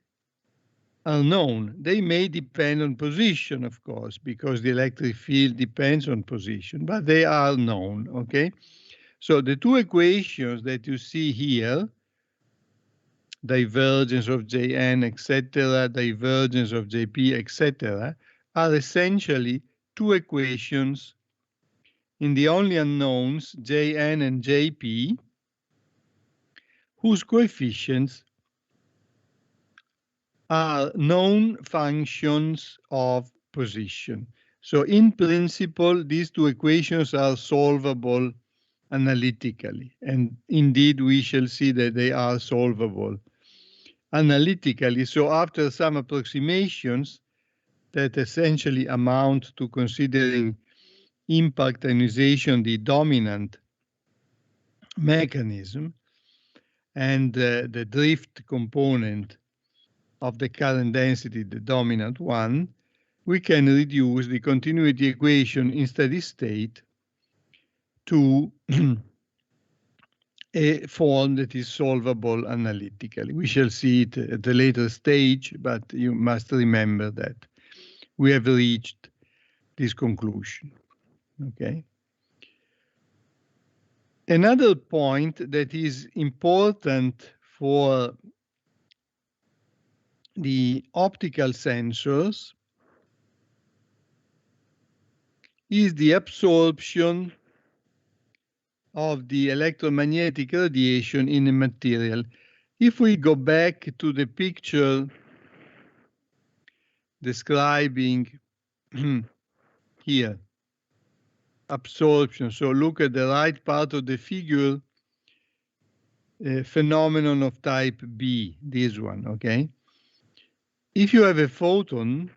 are known. They may depend on position, of course, because the electric field depends on position, but they are known, okay? So the two equations that you see here, divergence of Jn, etc., divergence of Jp, etc., are essentially two equations in the only unknowns, Jn and Jp, whose coefficients are known functions of position. So in principle, these two equations are solvable analytically. And indeed, we shall see that they are solvable analytically. So after some approximations that essentially amount to considering impact ionization the dominant mechanism and the drift component of the current density, the dominant one, we can reduce the continuity equation in steady state to a form that is solvable analytically. We shall see it at a later stage, but you must remember that we have reached this conclusion, okay? Another point that is important for the optical sensors is the absorption of the electromagnetic radiation in a material. If we go back to the picture describing here absorption, so look at the right part of the figure, phenomenon of type B, this one, okay? If you have a photon,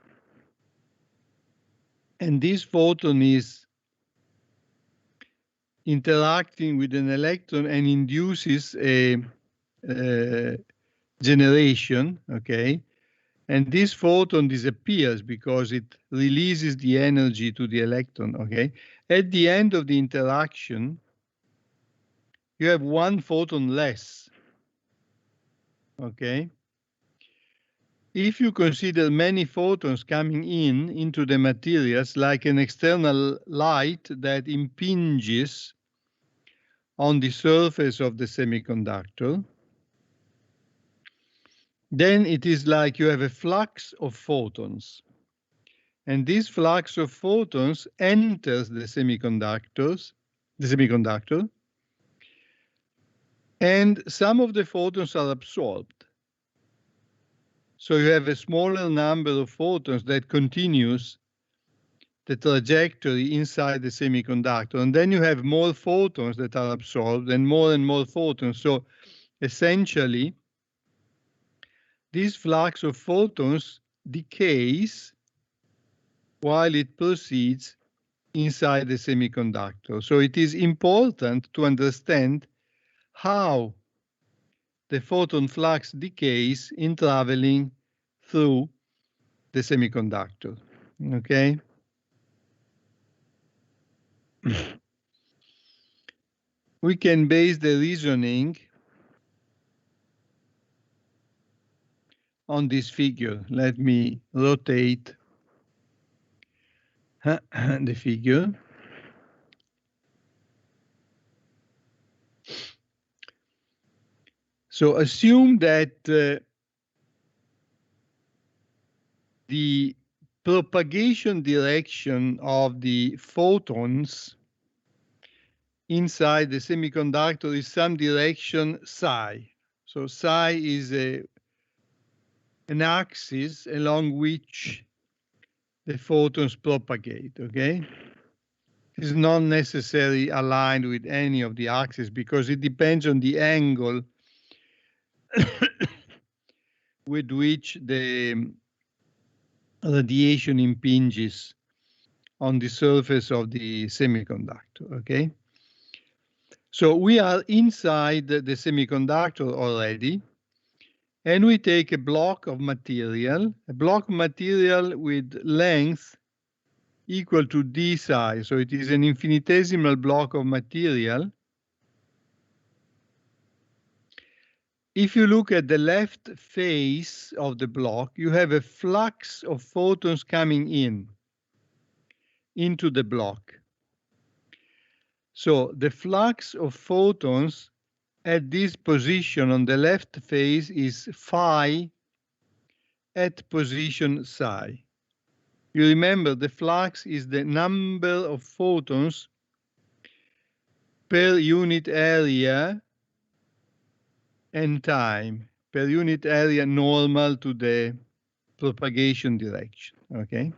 and this photon is interacting with an electron and induces a generation, okay? And this photon disappears because it releases the energy to the electron, okay? At the end of the interaction, you have one photon less, okay? If you consider many photons coming into the materials like an external light that impinges on the surface of the semiconductor, then it is like you have a flux of photons. And this flux of photons enters the semiconductor, and some of the photons are absorbed. So you have a smaller number of photons that continues the trajectory inside the semiconductor. And then you have more photons that are absorbed and more photons. So essentially, this flux of photons decays while it proceeds inside the semiconductor. So it is important to understand how the photon flux decays in traveling through the semiconductor, okay? We can base the reasoning on this figure. Let me rotate the figure. So assume that the propagation direction of the photons inside the semiconductor is some direction psi. So psi is an axis along which the photons propagate, okay? It is not necessarily aligned with any of the axes because it depends on the angle with which the radiation impinges on the surface of the semiconductor, okay? So we are inside the semiconductor already, and we take a block of material with length equal to d psi. So it is an infinitesimal block of material if you look at the left face of the block, you have a flux of photons coming into the block. So the flux of photons at this position on the left face is phi at position psi. You remember the flux is the number of photons per unit area and time, per unit area normal to the propagation direction, okay?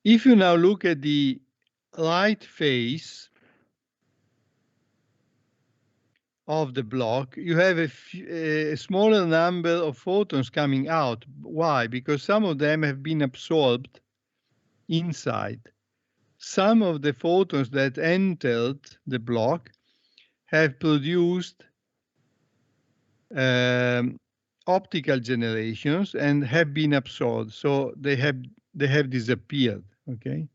If you now look at the right face of the block, you have a smaller number of photons coming out. Why? Because some of them have been absorbed inside. Some of the photons that entered the block have produced optical generations and have been absorbed, so they have disappeared, okay?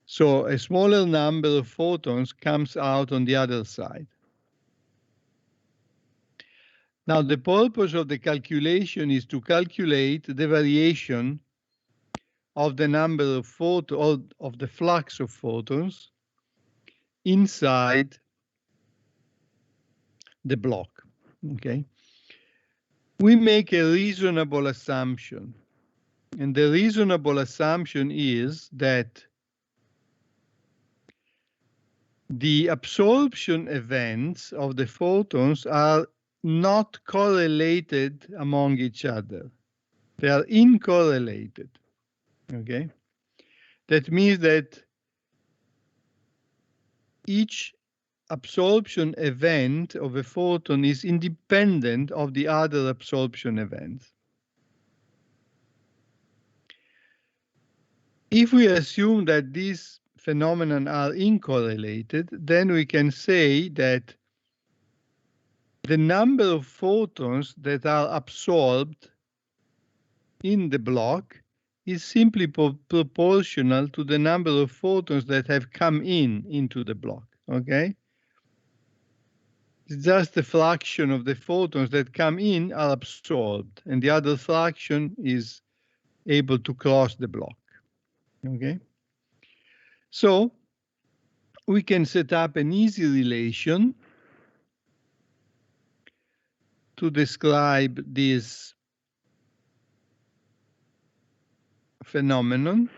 So a smaller number of photons comes out on the other side. Now, the purpose of the calculation is to calculate the variation of the number of photons, of the flux of photons inside the block, okay? We make a reasonable assumption, and the reasonable assumption is that the absorption events of the photons are not correlated among each other. They are uncorrelated, okay? That means that each absorption event of a photon is independent of the other absorption events. If we assume that these phenomena are uncorrelated, then we can say that the number of photons that are absorbed in the block is simply proportional to the number of photons that have come into the block, okay? It's just a fraction of the photons that come in are absorbed, and the other fraction is able to cross the block, okay? So we can set up an easy relation to describe this phenomenon.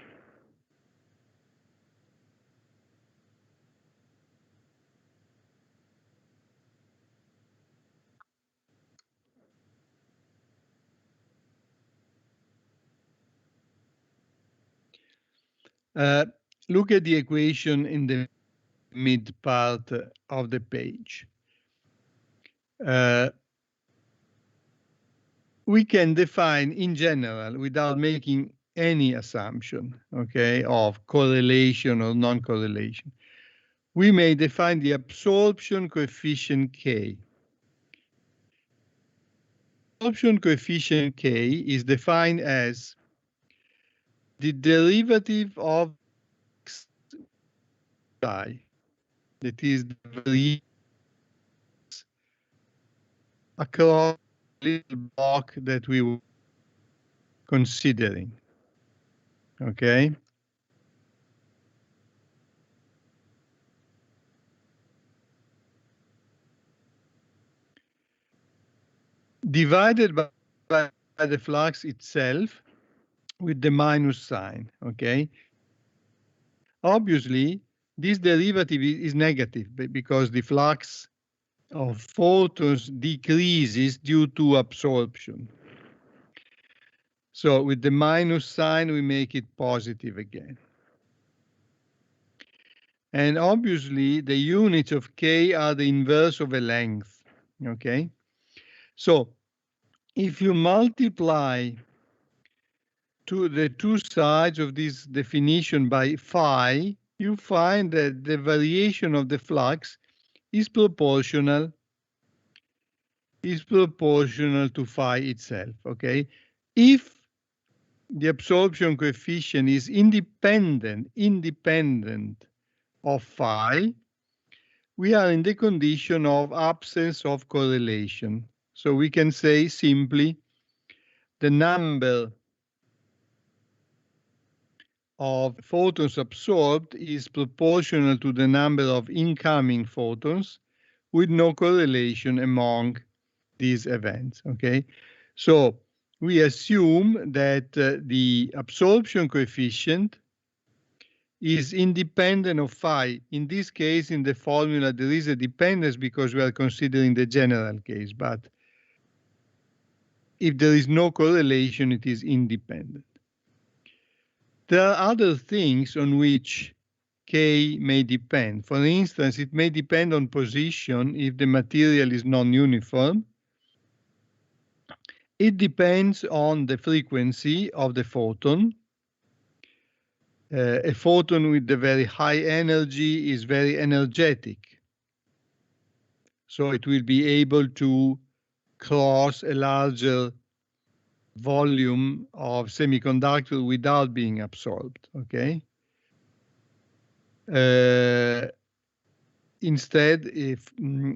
Look at the equation in the mid part of the page. We can define in general, without making any assumption, okay, of correlation or non-correlation. We may define the absorption coefficient K. Absorption coefficient K is defined as the derivative of psi, that is the variance across the little block that we were considering, okay? Divided by the flux itself with the minus sign, okay? Obviously, this derivative is negative because the flux of photons decreases due to absorption. So with the minus sign, we make it positive again. And obviously, the units of K are the inverse of a length, okay? So if you multiply to the two sides of this definition by phi, you find that the variation of the flux is proportional to phi itself, okay? If the absorption coefficient is independent of phi, we are in the condition of absence of correlation. So we can say simply the number of photons absorbed is proportional to the number of incoming photons with no correlation among these events, okay? So we assume that the absorption coefficient is independent of phi. In this case, in the formula, there is a dependence because we are considering the general case, but if there is no correlation, it is independent. There are other things on which K may depend. For instance, it may depend on position if the material is non-uniform. It depends on the frequency of the photon. A photon with a very high energy is very energetic. So it will be able to cross a larger volume of semiconductor without being absorbed, okay? Instead, if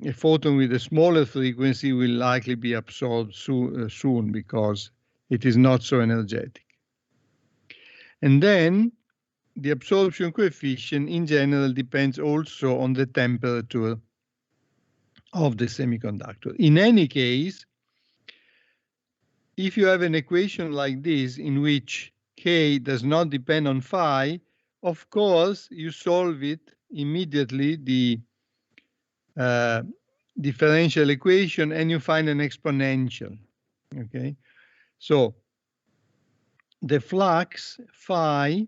a photon with a smaller frequency will likely be absorbed soon because it is not so energetic. And then the absorption coefficient in general depends also on the temperature of the semiconductor. In any case, if you have an equation like this in which K does not depend on phi, of course, you solve it immediately, the differential equation, and you find an exponential, okay? So the flux phi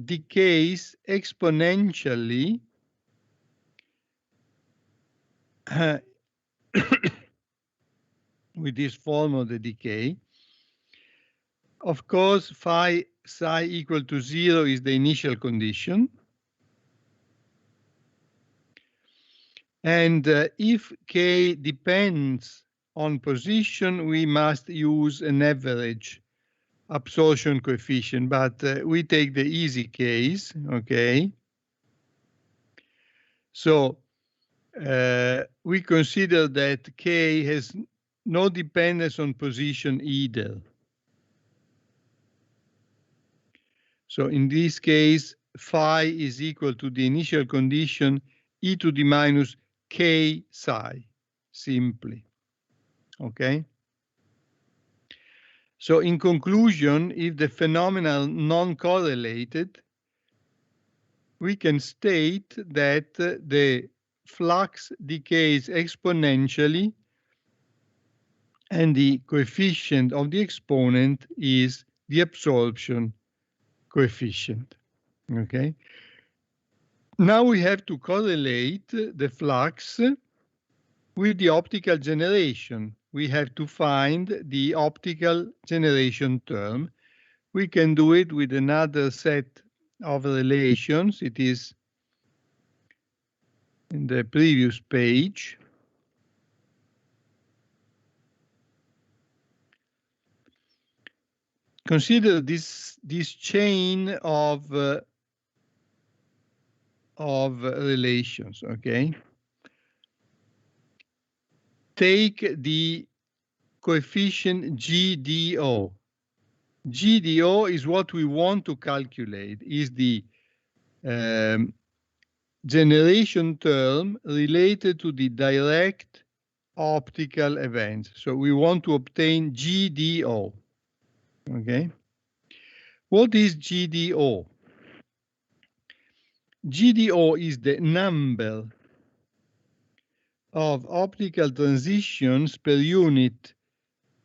decays exponentially with this form of the decay. Of course, phi psi equal to 0 is the initial condition. And if K depends on position, we must use an average absorption coefficient, but we take the easy case, okay? So we consider that K has no dependence on position either. So in this case, phi is equal to the initial condition e to the minus K psi, simply, okay? So in conclusion, if the phenomena are non-correlated, we can state that the flux decays exponentially and the coefficient of the exponent is the absorption coefficient, okay? Now we have to correlate the flux with the optical generation. We have to find the optical generation term. We can do it with another set of relations. It is in the previous page. Consider this chain of relations, okay? Take the coefficient GDO. GDO is what we want to calculate, is the generation term related to the direct optical events. So we want to obtain GDO, okay? What is GDO? GDO is the number of optical transitions per unit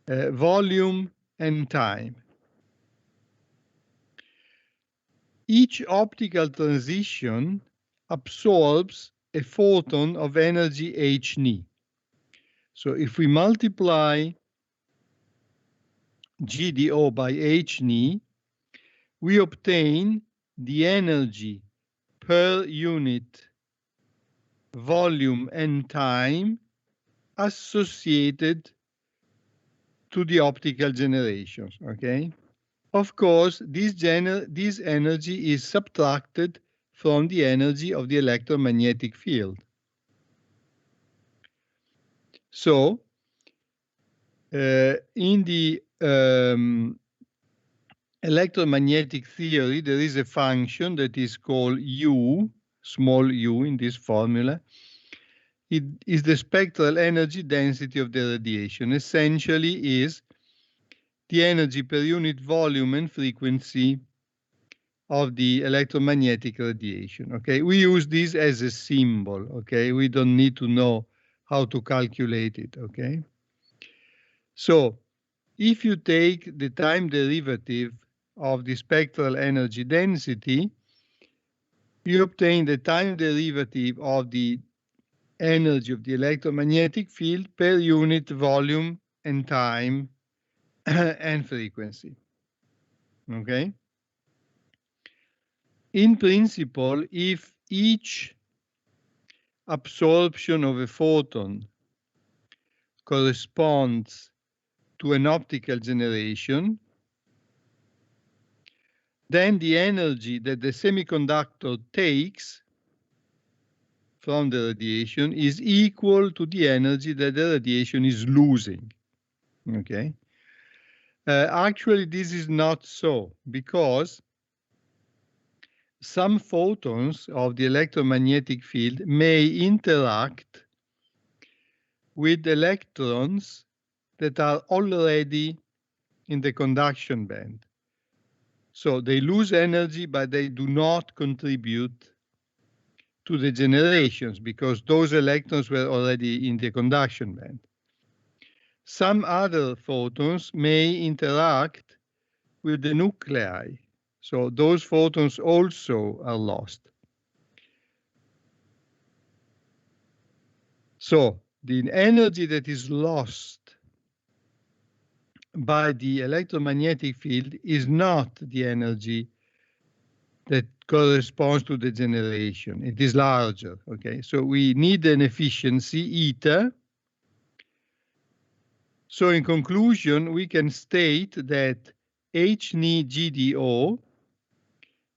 volume and time. Each optical transition absorbs a photon of energy hν. So if we multiply GDO by hν, we obtain the energy per unit volume and time associated to the optical generations, okay? Of course, this energy is subtracted from the energy of the electromagnetic field. So, in the electromagnetic theory, there is a function that is called U, small u in this formula. It is the spectral energy density of the radiation. Essentially is the energy per unit volume and frequency of the electromagnetic radiation. Okay, we use this as a symbol. Okay, we don't need to know how to calculate it. Okay, so if you take the time derivative of the spectral energy density, you obtain the time derivative of the energy of the electromagnetic field per unit volume and time and frequency. Okay? In principle, if each absorption of a photon corresponds to an optical generation, then the energy that the semiconductor takes from the radiation is equal to the energy that the radiation is losing. Okay? Actually, this is not so, because some photons of the electromagnetic field may interact with electrons that are already in the conduction band. So they lose energy, but they do not contribute to the generations because those electrons were already in the conduction band. Some other photons may interact with the nuclei. So those photons also are lost. So the energy that is lost by the electromagnetic field is not the energy that corresponds to the generation. It is larger. Okay, so we need an efficiency eta. So in conclusion, we can state that h ni GDO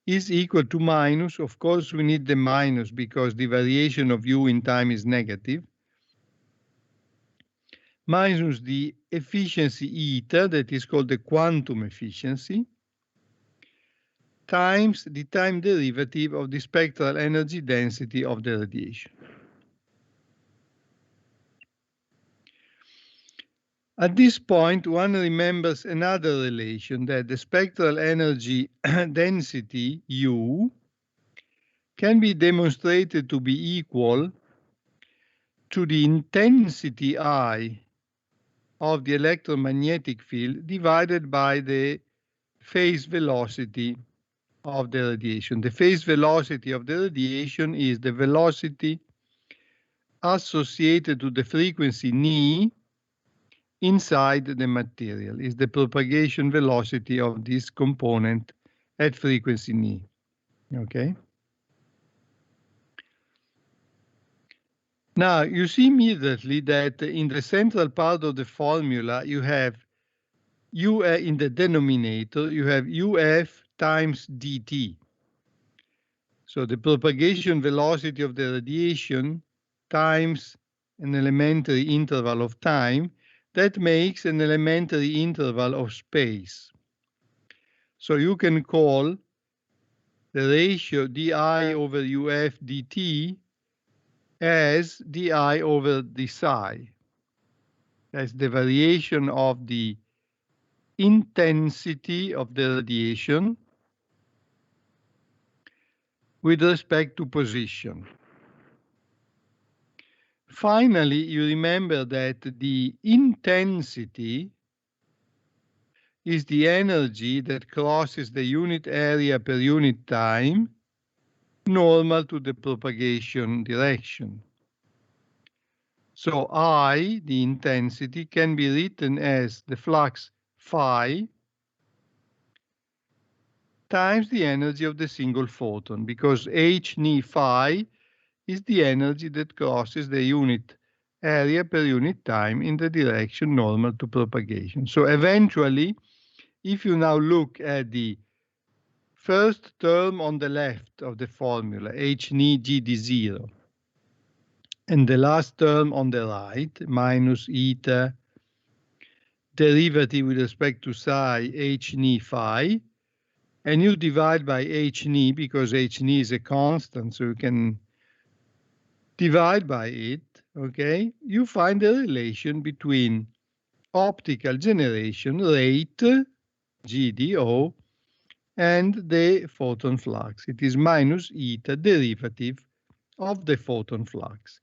is equal to minus. Of course, we need the minus because the variation of u in time is negative. Minus the efficiency eta, that is called the quantum efficiency, times the time derivative of the spectral energy density of the radiation. At this point, one remembers another relation, that the spectral energy density, U, can be demonstrated to be equal to the intensity I of the electromagnetic field divided by the phase velocity of the radiation. The phase velocity of the radiation is the velocity associated to the frequency ni inside the material, is the propagation velocity of this component at frequency ni. Okay. Now you see immediately that in the central part of the formula you have U in the denominator, you have UF times dt. So the propagation velocity of the radiation times an elementary interval of time, that makes an elementary interval of space. So you can call the ratio di over UF dt as di over the psi. That's the variation of the intensity of the radiation with respect to position. Finally, you remember that the intensity is the energy that crosses the unit area per unit time normal to the propagation direction. So I, the intensity, can be written as the flux phi times the energy of the single photon, because h ni phi is the energy that crosses the unit area per unit time in the direction normal to propagation. So eventually, if you now look at the first term on the left of the formula, h ni g d0, and the last term on the right, minus eta derivative with respect to psi h ni phi, and you divide by h ni because h ni is a constant, so you can divide by it, okay? You find a relation between optical generation rate, GDO, and the photon flux. It is minus eta derivative of the photon flux.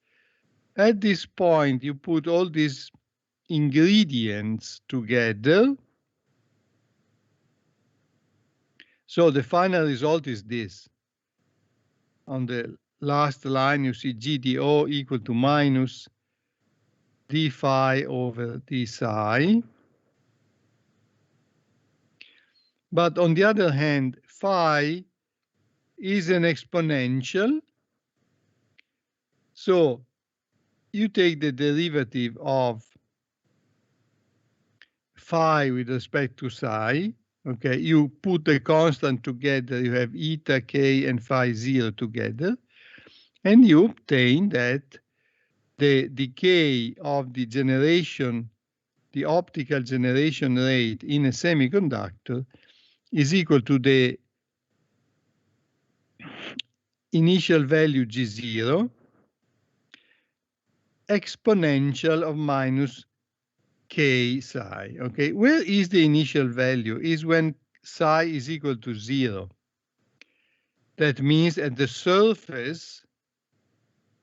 At this point, you put all these ingredients together. So the final result is this. On the last line, you see GDO equal to minus d phi over d psi. But on the other hand, phi is an exponential. So you take the derivative of phi with respect to psi. Okay, you put the constant together, you have eta, k, and phi 0 together, and you obtain that the decay of the generation, the optical generation rate in a semiconductor is equal to the initial value G0 exponential of minus k psi. Okay, where is the initial value? Is when psi is equal to 0. That means at the surface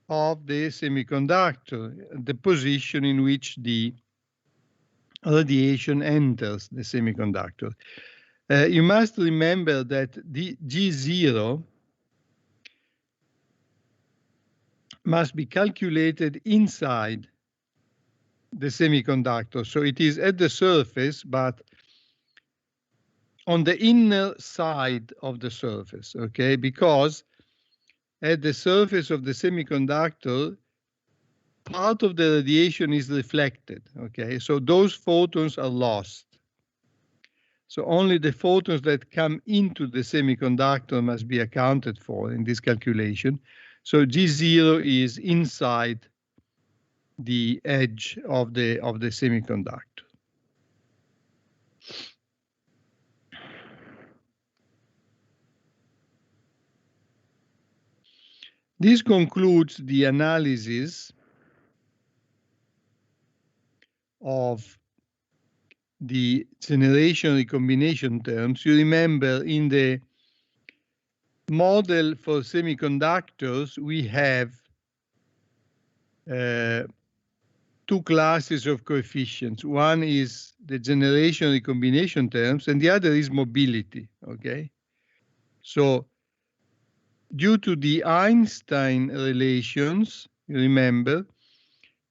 of the semiconductor, the position in which the radiation enters the semiconductor. You must remember that the G0 must be calculated inside the semiconductor. So it is at the surface, but on the inner side of the surface, okay? Because at the surface of the semiconductor, part of the radiation is reflected, okay? So those photons are lost. So only the photons that come into the semiconductor must be accounted for in this calculation. So G0 is inside the edge of the semiconductor. This concludes the analysis of the generation recombination terms. You remember in the model for semiconductors, we have two classes of coefficients. One is the generation recombination terms, and the other is mobility, okay? So due to the Einstein relations, you remember,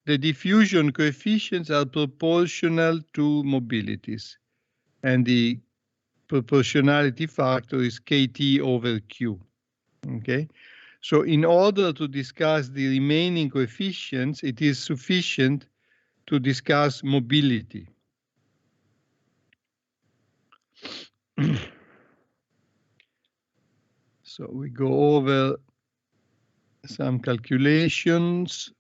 the diffusion coefficients are proportional to mobilities, and the proportionality factor is kT over Q, okay? So in order to discuss the remaining coefficients, it is sufficient to discuss mobility. So we go over some calculations.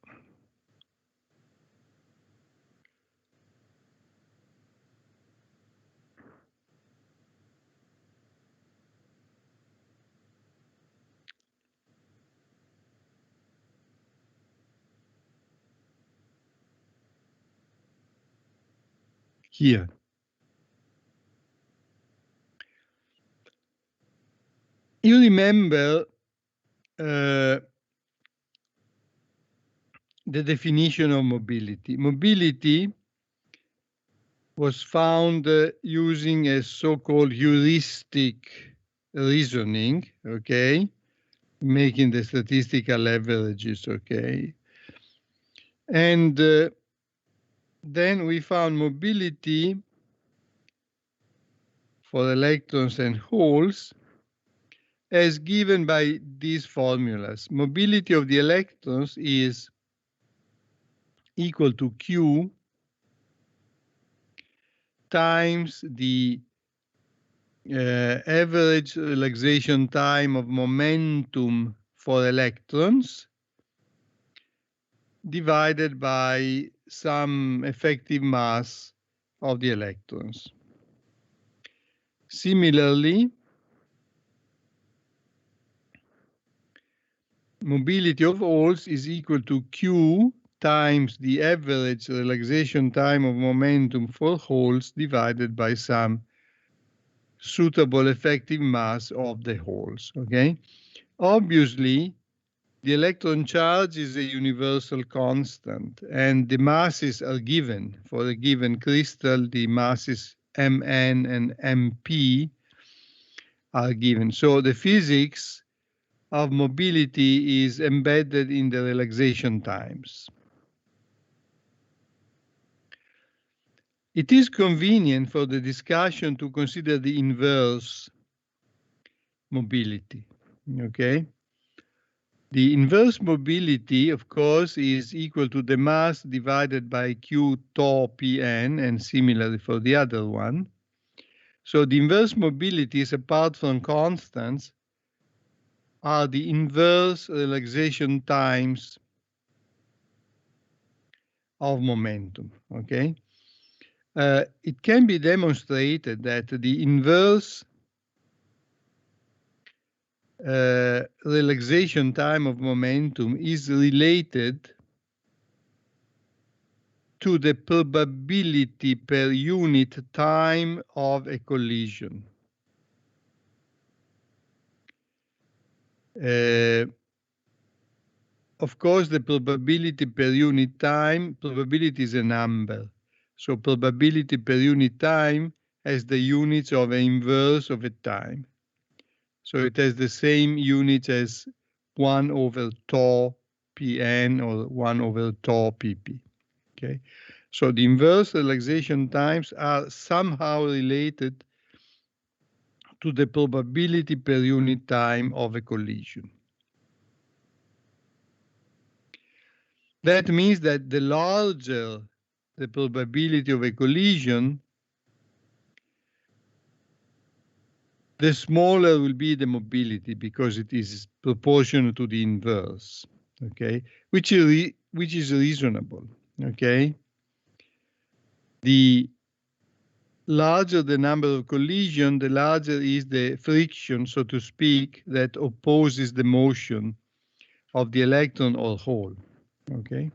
Here. You remember the definition of mobility. Mobility was found using a so-called heuristic reasoning, okay, making the statistical averages, okay. And then we found mobility for electrons and holes as given by these formulas. Mobility of the electrons is equal to Q times the average relaxation time of momentum for electrons divided by some effective mass of the electrons. Similarly, mobility of holes is equal to Q times the average relaxation time of momentum for holes divided by some suitable effective mass of the holes, okay? Obviously, the electron charge is a universal constant, and the masses are given. For a given crystal, the masses Mn and Mp are given. So the physics of mobility is embedded in the relaxation times. It is convenient for the discussion to consider the inverse mobility, okay? The inverse mobility, of course, is equal to the mass divided by Q tau Pn, and similarly for the other one. So the inverse mobilities, apart from constants, are the inverse relaxation times of momentum, okay? It can be demonstrated that the inverse relaxation time of momentum is related to the probability per unit time of a collision. Of course, the probability per unit time, probability is a number. So probability per unit time has the units of an inverse of a time. So it has the same units as 1 over tau Pn or 1 over tau Pp. Okay, so the inverse relaxation times are somehow related to the probability per unit time of a collision. That means that the larger the probability of a collision, the smaller will be the mobility because it is proportional to the inverse, okay, which is reasonable, okay. The larger the number of collisions, the larger is the friction, so to speak, that opposes the motion of the electron or hole, okay.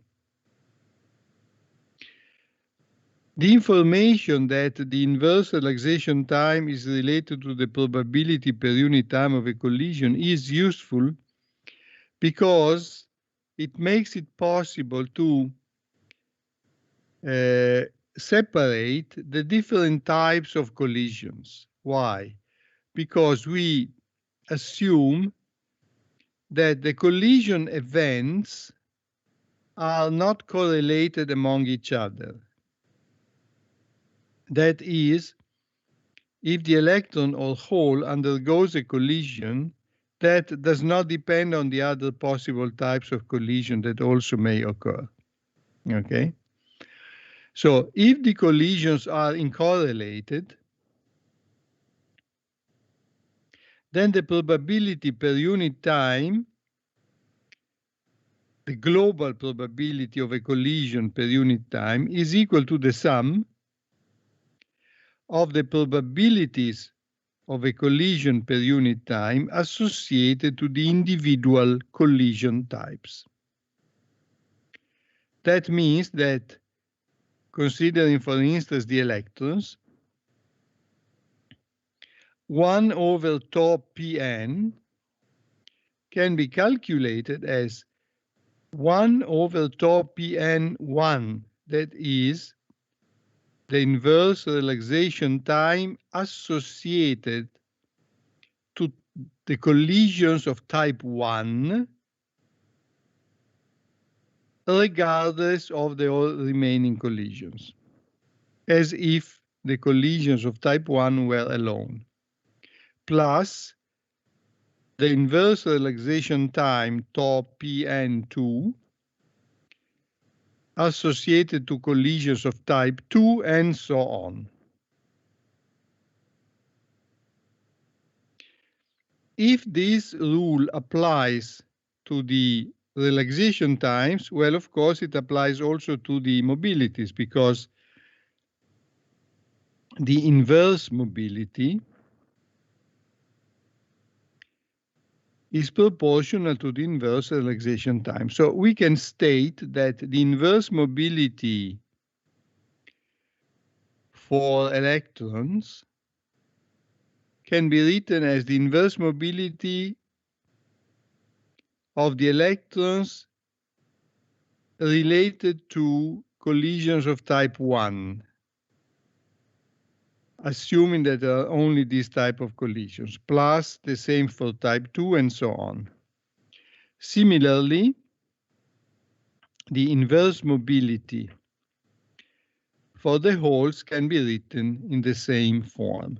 The information that the inverse relaxation time is related to the probability per unit time of a collision is useful because it makes it possible to separate the different types of collisions. Why? Because we assume that the collision events are not correlated among each other. That is, if the electron or hole undergoes a collision, that does not depend on the other possible types of collision that also may occur. Okay? So if the collisions are uncorrelated, then the probability per unit time, the global probability of a collision per unit time, is equal to the sum of the probabilities of a collision per unit time associated to the individual collision types. That means that, considering, for instance, the electrons, 1 over tau Pn can be calculated as 1 over tau Pn1, that is the inverse relaxation time associated to the collisions of type 1, regardless of the all remaining collisions, as if the collisions of type 1 were alone, plus the inverse relaxation time tau Pn2 associated to collisions of type 2, and so on. if this rule applies to the relaxation times, well, of course, it applies also to the mobilities, because the inverse mobility is proportional to the inverse relaxation time. So we can state that the inverse mobility for electrons can be written as the inverse mobility of the electrons related to collisions of type 1, assuming that there are only this type of collisions, plus the same for type 2 and so on. Similarly, the inverse mobility for the holes can be written in the same form.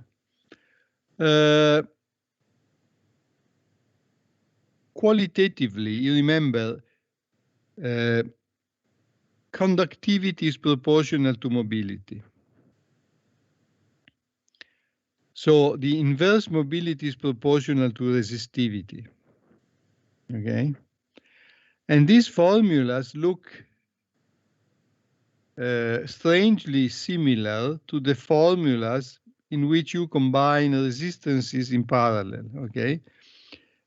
Qualitatively, you remember, conductivity is proportional to mobility. So the inverse mobility is proportional to resistivity. Okay? And these formulas look strangely similar to the formulas in which you combine resistances in parallel. Okay?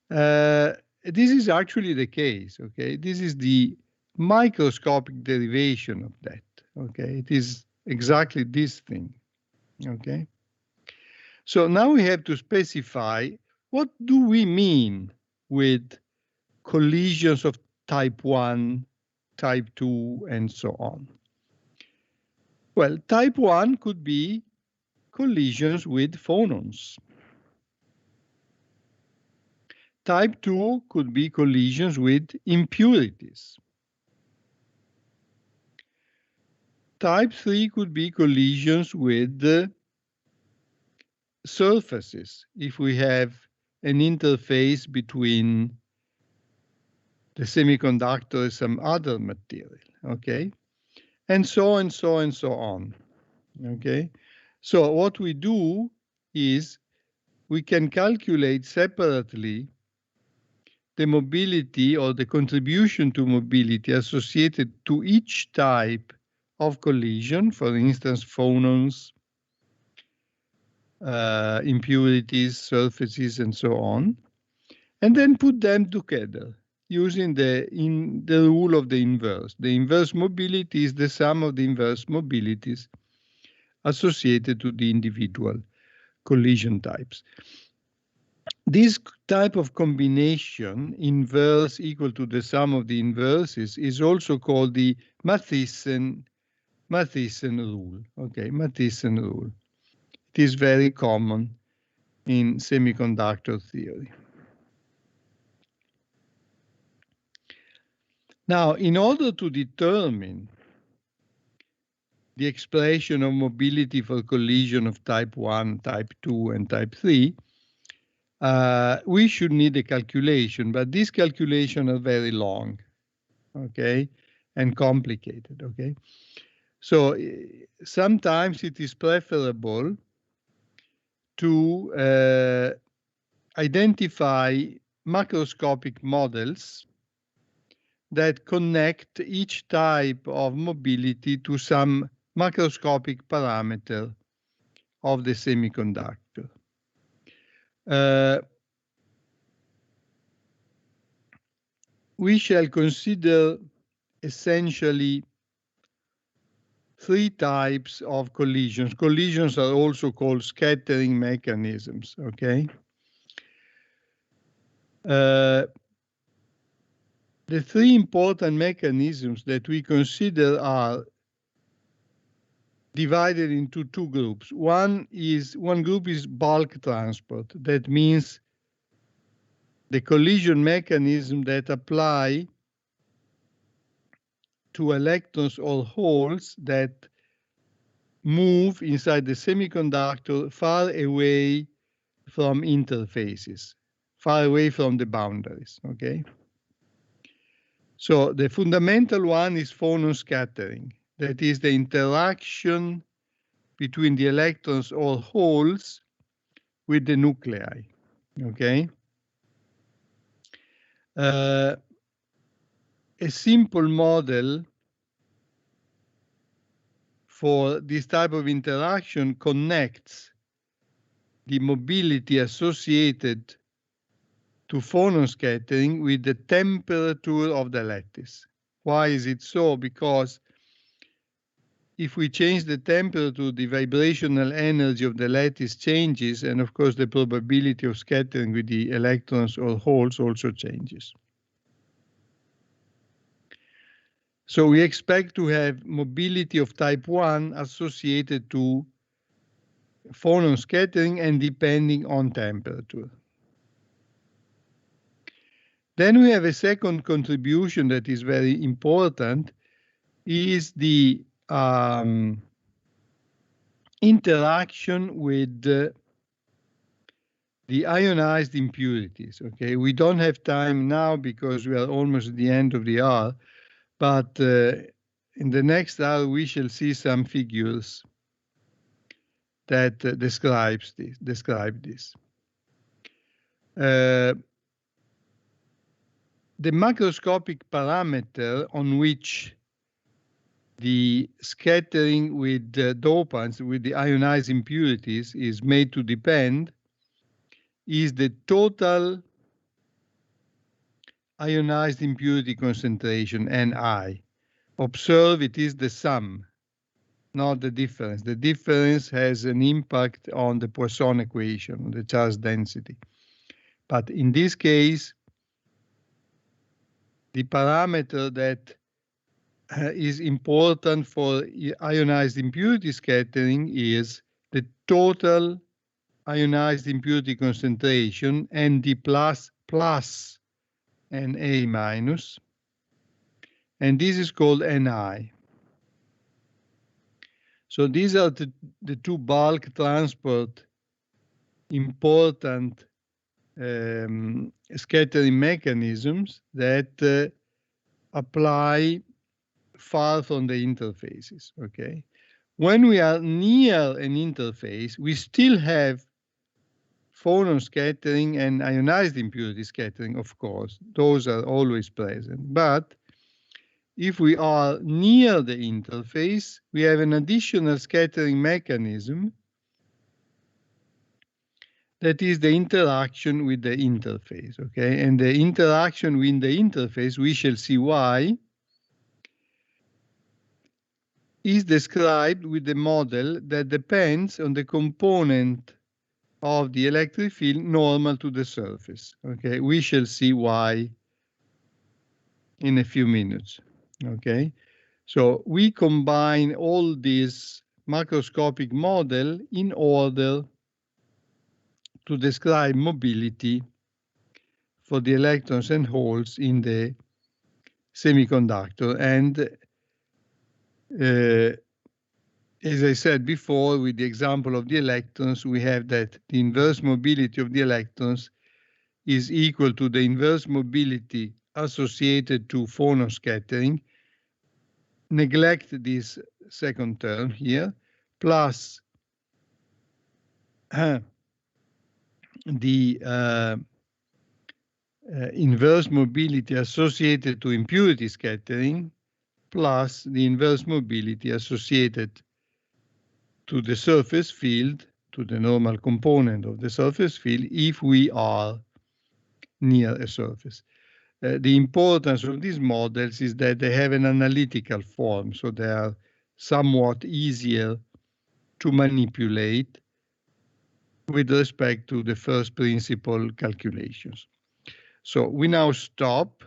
This is actually the case. Okay? This is the microscopic derivation of that. Okay? It is exactly this thing. Okay? So now we have to specify, what do we mean with collisions of type 1, type 2, and so on? Well, type 1 could be collisions with phonons. Type 2 could be collisions with impurities. Type 3 could be collisions with surfaces, if we have an interface between the semiconductor and some other material, okay? And so and so and so on, okay? So what we do is we can calculate separately the mobility or the contribution to mobility associated to each type of collision, for instance, phonons, impurities, surfaces, and so on, and then put them together using the rule of the inverse. The inverse mobility is the sum of the inverse mobilities associated to the individual collision types. This type of combination, inverse equal to the sum of the inverses, is also called the Mathiesen rule. Okay, Mathiesen rule. It is very common in semiconductor theory. Now, in order to determine the expression of mobility for collision of type 1, type 2, and type 3, we should need a calculation, but these calculations are very long, okay, and complicated, okay? So sometimes it is preferable to identify macroscopic models that connect each type of mobility to some macroscopic parameter of the semiconductor. We shall consider essentially three types of collisions. Collisions are also called scattering mechanisms, okay? The three important mechanisms that we consider are divided into two groups. One group is bulk transport. That means the collision mechanism that apply to electrons or holes that move inside the semiconductor far away from interfaces, far away from the boundaries, okay? So the fundamental one is phonon scattering. That is the interaction between the electrons or holes with the nuclei, okay? A simple model for this type of interaction connects the mobility associated to phonon scattering with the temperature of the lattice. Why is it so? Because if we change the temperature, the vibrational energy of the lattice changes, and of course the probability of scattering with the electrons or holes also changes. So we expect to have mobility of type 1 associated to phonon scattering and depending on temperature. Then we have a second contribution that is very important, is the interaction with the ionized impurities. Okay, we don't have time now because we are almost at the end of the hour, but in the next hour we shall see some figures that describe this. The macroscopic parameter on which the scattering with dopants, with the ionized impurities, is made to depend is the total ionized impurity concentration, Ni. Observe it is the sum, not the difference. The difference has an impact on the Poisson equation, the charge density. But in this case, the parameter that is important for ionized impurity scattering is the total ionized impurity concentration, Nd plus Na minus, and this is called Ni. So these are the two bulk transport important scattering mechanisms that apply far from the interfaces, okay? When we are near an interface, we still have phonon scattering and ionized impurity scattering, of course. Those are always present. But if we are near the interface, we have an additional scattering mechanism that is the interaction with the interface, okay? And the interaction with the interface, we shall see why, is described with a model that depends on the component of the electric field normal to the surface, okay? We shall see why in a few minutes, okay? So we combine all this macroscopic model in order to describe mobility for the electrons and holes in the semiconductor. And as I said before, with the example of the electrons, we have that the inverse mobility of the electrons is equal to the inverse mobility associated to phonon scattering. Neglect this second term here, plus the inverse mobility associated to impurity scattering, plus the inverse mobility associated to the surface field, to the normal component of the surface field, if we are near a surface. The importance of these models is that they have an analytical form, so they are somewhat easier to manipulate with respect to the first principle calculations. So we now stop.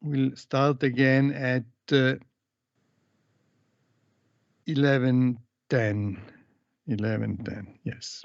We'll start again at 11:10. 11:10, yes.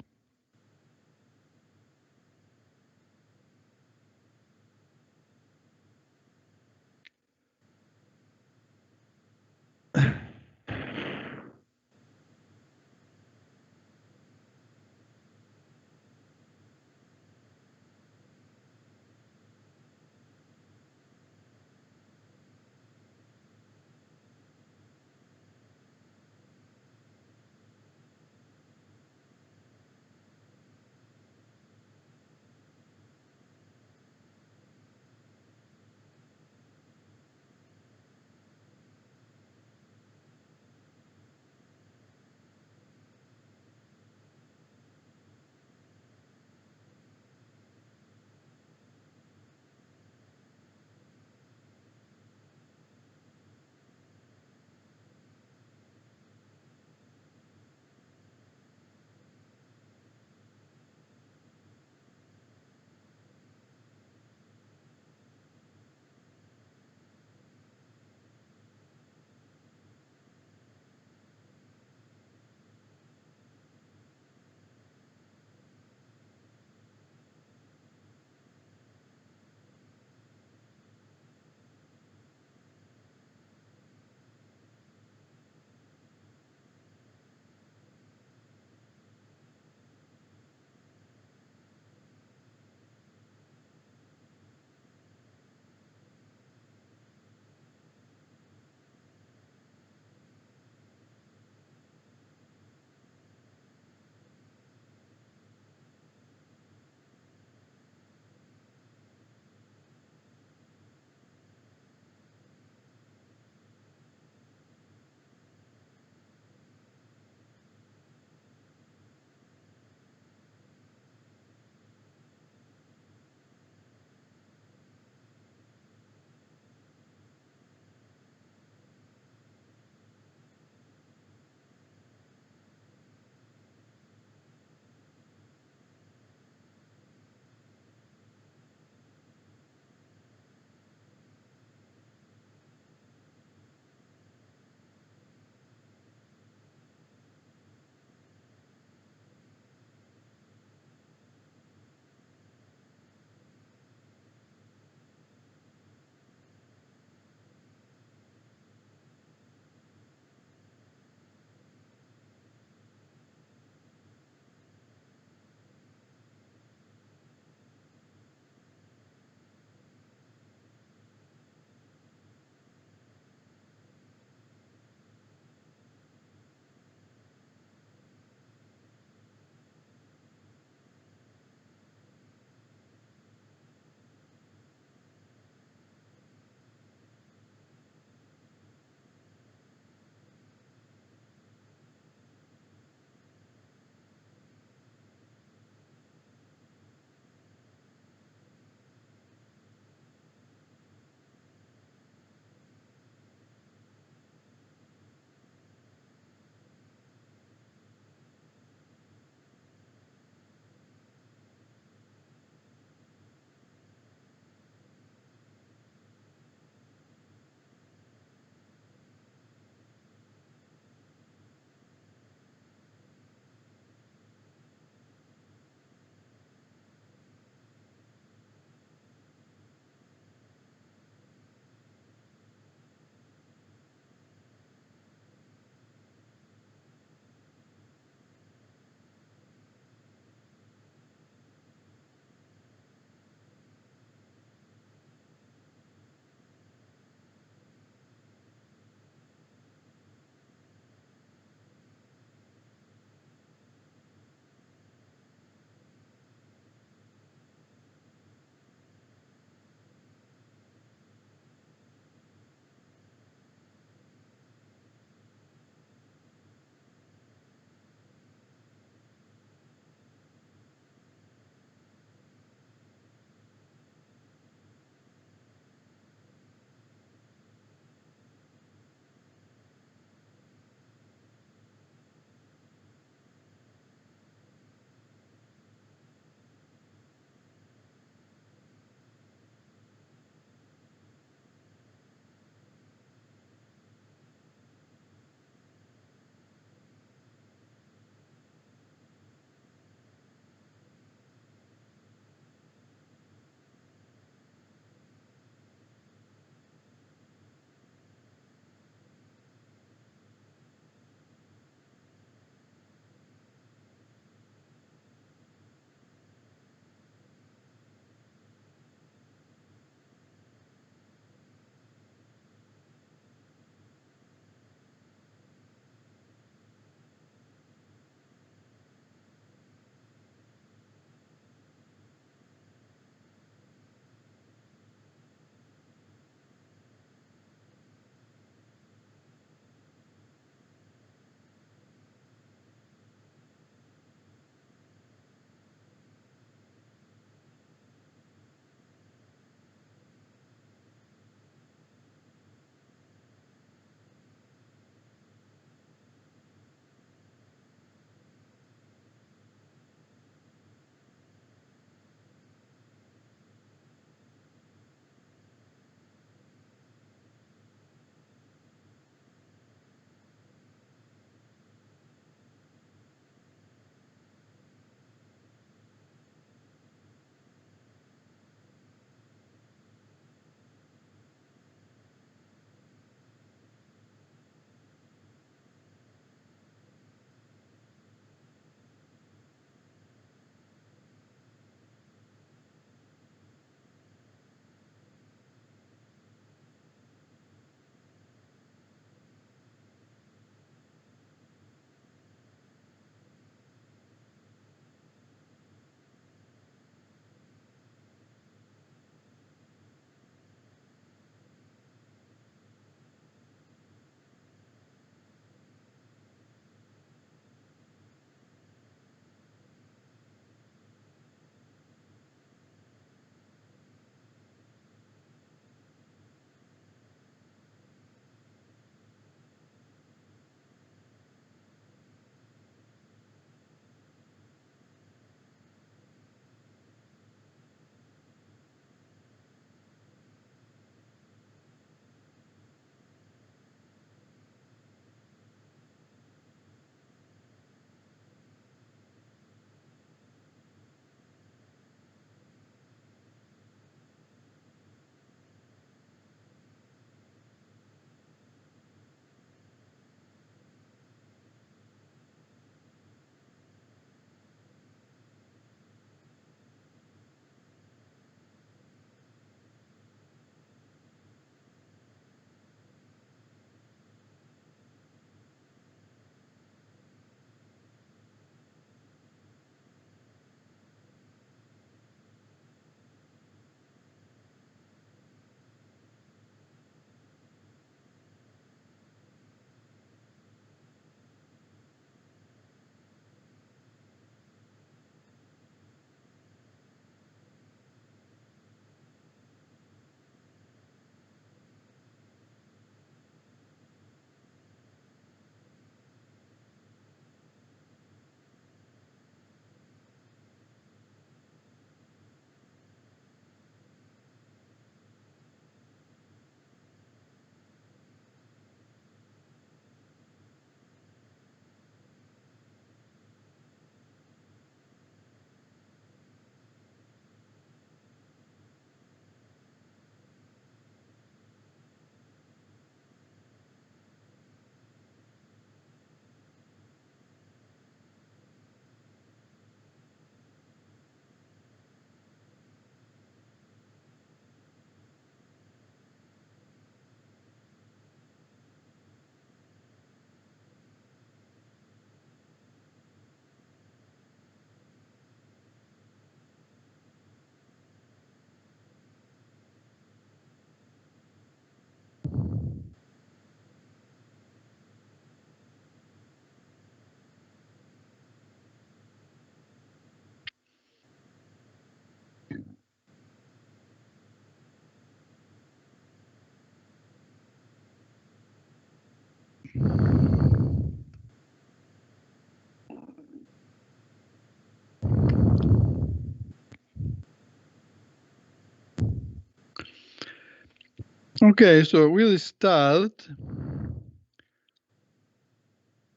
Okay, so we'll start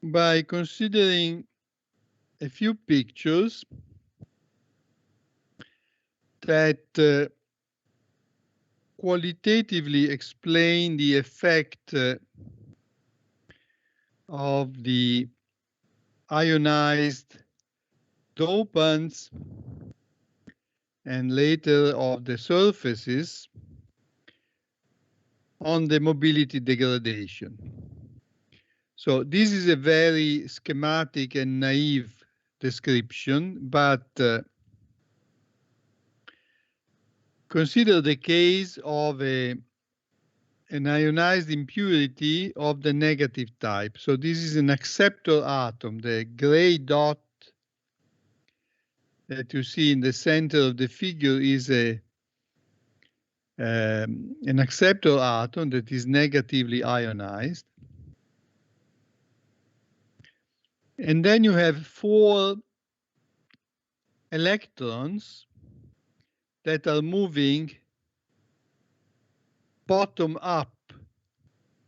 by considering a few pictures that qualitatively explain the effect of the ionized dopants and later of the surfaces on the mobility degradation. So this is a very schematic and naive description, but consider the case of an ionized impurity of the negative type. So this is an acceptor atom. The gray dot that you see in the center of the figure is an acceptor atom that is negatively ionized. And then you have 4 electrons that are moving bottom up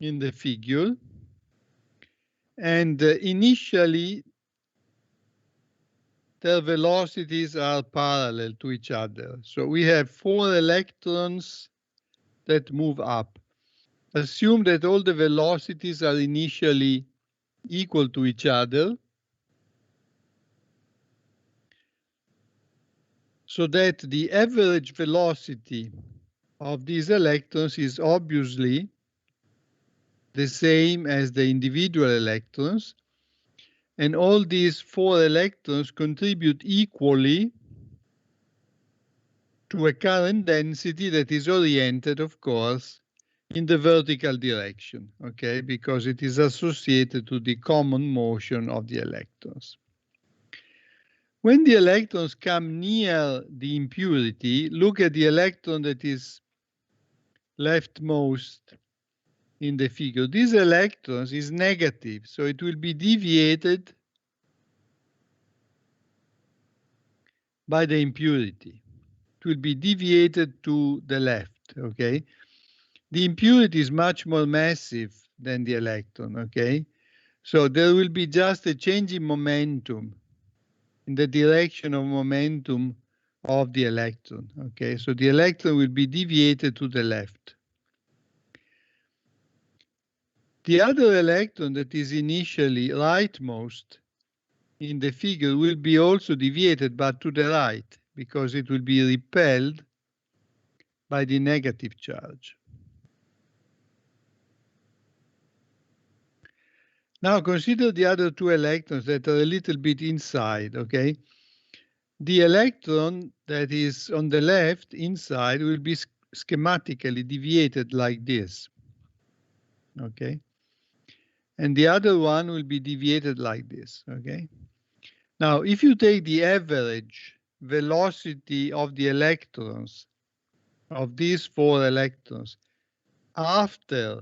in the figure. And initially, their velocities are parallel to each other. So we have 4 electrons that move up. Assume that all the velocities are initially equal to each other, so that the average velocity of these electrons is obviously the same as the individual electrons, and all these 4 electrons contribute equally to a current density that is oriented, of course, in the vertical direction, okay, because it is associated to the common motion of the electrons. When the electrons come near the impurity, look at the electron that is leftmost in the figure. This electron is negative, so it will be deviated by the impurity. It will be deviated to the left, okay? The impurity is much more massive than the electron, okay? So there will be just a change in momentum, in the direction of momentum of the electron, okay? So the electron will be deviated to the left. The other electron that is initially rightmost in the figure will be also deviated, but to the right, because it will be repelled by the negative charge. Now consider the other 2 electrons that are a little bit inside, okay? The electron that is on the left inside will be schematically deviated like this, okay? And the other one will be deviated like this, okay? Now, if you take the average velocity of the electrons, of these 4 electrons, after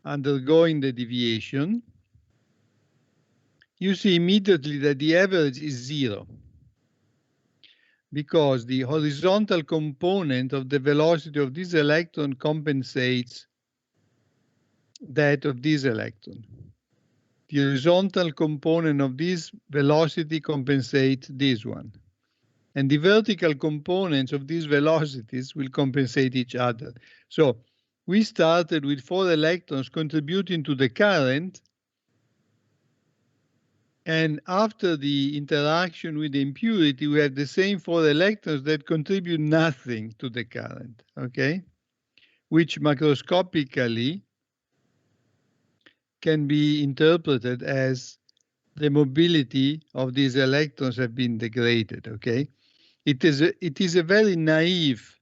undergoing the deviation, you see immediately that the average is 0, because the horizontal component of the velocity of this electron compensates that of this electron. The horizontal component of this velocity compensates this one. And the vertical components of these velocities will compensate each other. So we started with 4 electrons contributing to the current, and after the interaction with the impurity, we have the same 4 electrons that contribute nothing to the current, okay? Which macroscopically can be interpreted as the mobility of these electrons have been degraded, okay? It is a very naive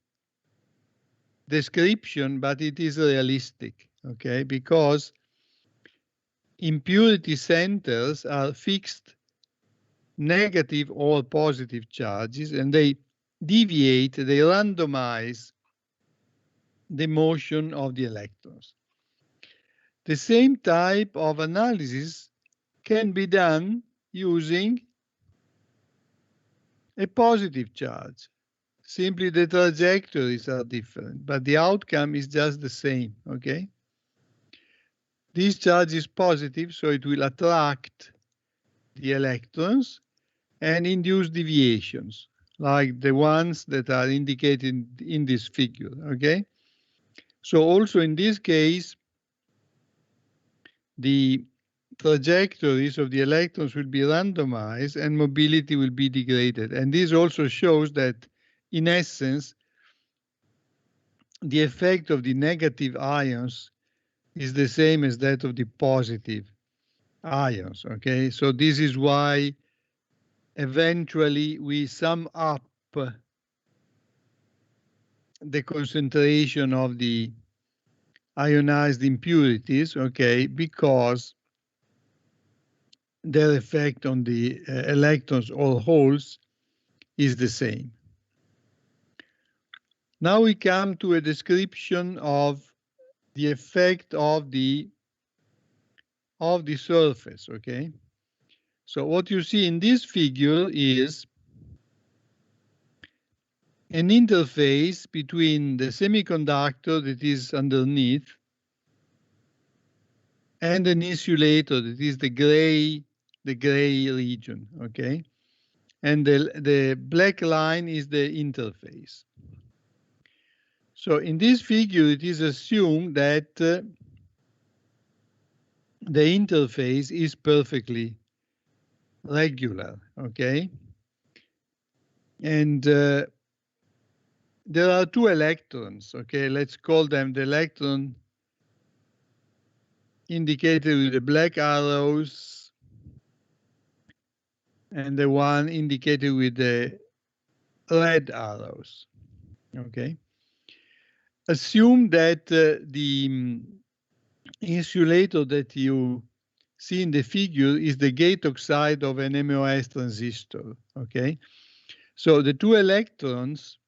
description, but it is realistic, okay? Because impurity centers are fixed negative or positive charges, and they deviate, they randomize the motion of the electrons. The same type of analysis can be done using a positive charge. Simply the trajectories are different, but the outcome is just the same, okay? This charge is positive, so it will attract the electrons and induce deviations, like the ones that are indicated in this figure, okay? So also in this case, the trajectories of the electrons will be randomized and mobility will be degraded. And this also shows that, in essence, the effect of the negative ions is the same as that of the positive ions, okay? So this is why eventually we sum up the concentration of the ionized impurities, okay, because their effect on the electrons or holes is the same. Now we come to a description of the effect of the surface, okay? So what you see in this figure is an interface between the semiconductor that is underneath and an insulator that is the gray region, okay? And the black line is the interface. So in this figure, it is assumed that the interface is perfectly regular, okay? And there are two electrons, okay? Let's call them the electron indicated with the black arrows and the one indicated with the red arrows, okay? Assume that the insulator that you see in the figure is the gate oxide of an MOS transistor, okay? So the two electrons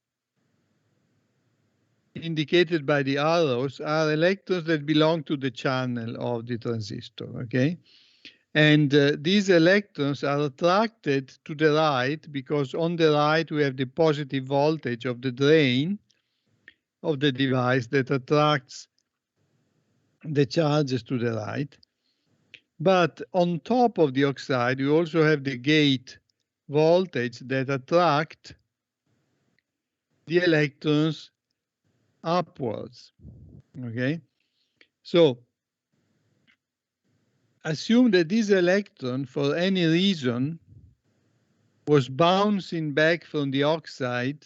indicated by the arrows are electrons that belong to the channel of the transistor, okay? And these electrons are attracted to the right because on the right we have the positive voltage of the drain of the device that attracts the charges to the right. But on top of the oxide, you also have the gate voltage that attract the electrons upwards, okay? So assume that this electron, for any reason, was bouncing back from the oxide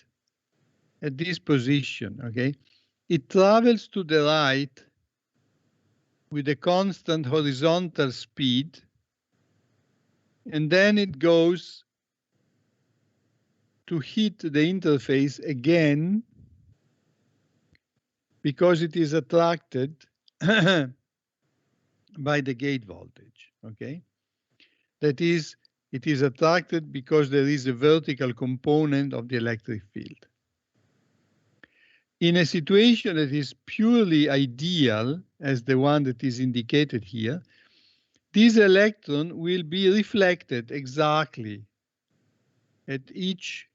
at this position, okay? It travels to the right with a constant horizontal speed, and then it goes to hit the interface again because it is attracted by the gate voltage, okay? That is, it is attracted because there is a vertical component of the electric field. In a situation that is purely ideal, as the one that is indicated here, this electron will be reflected exactly at each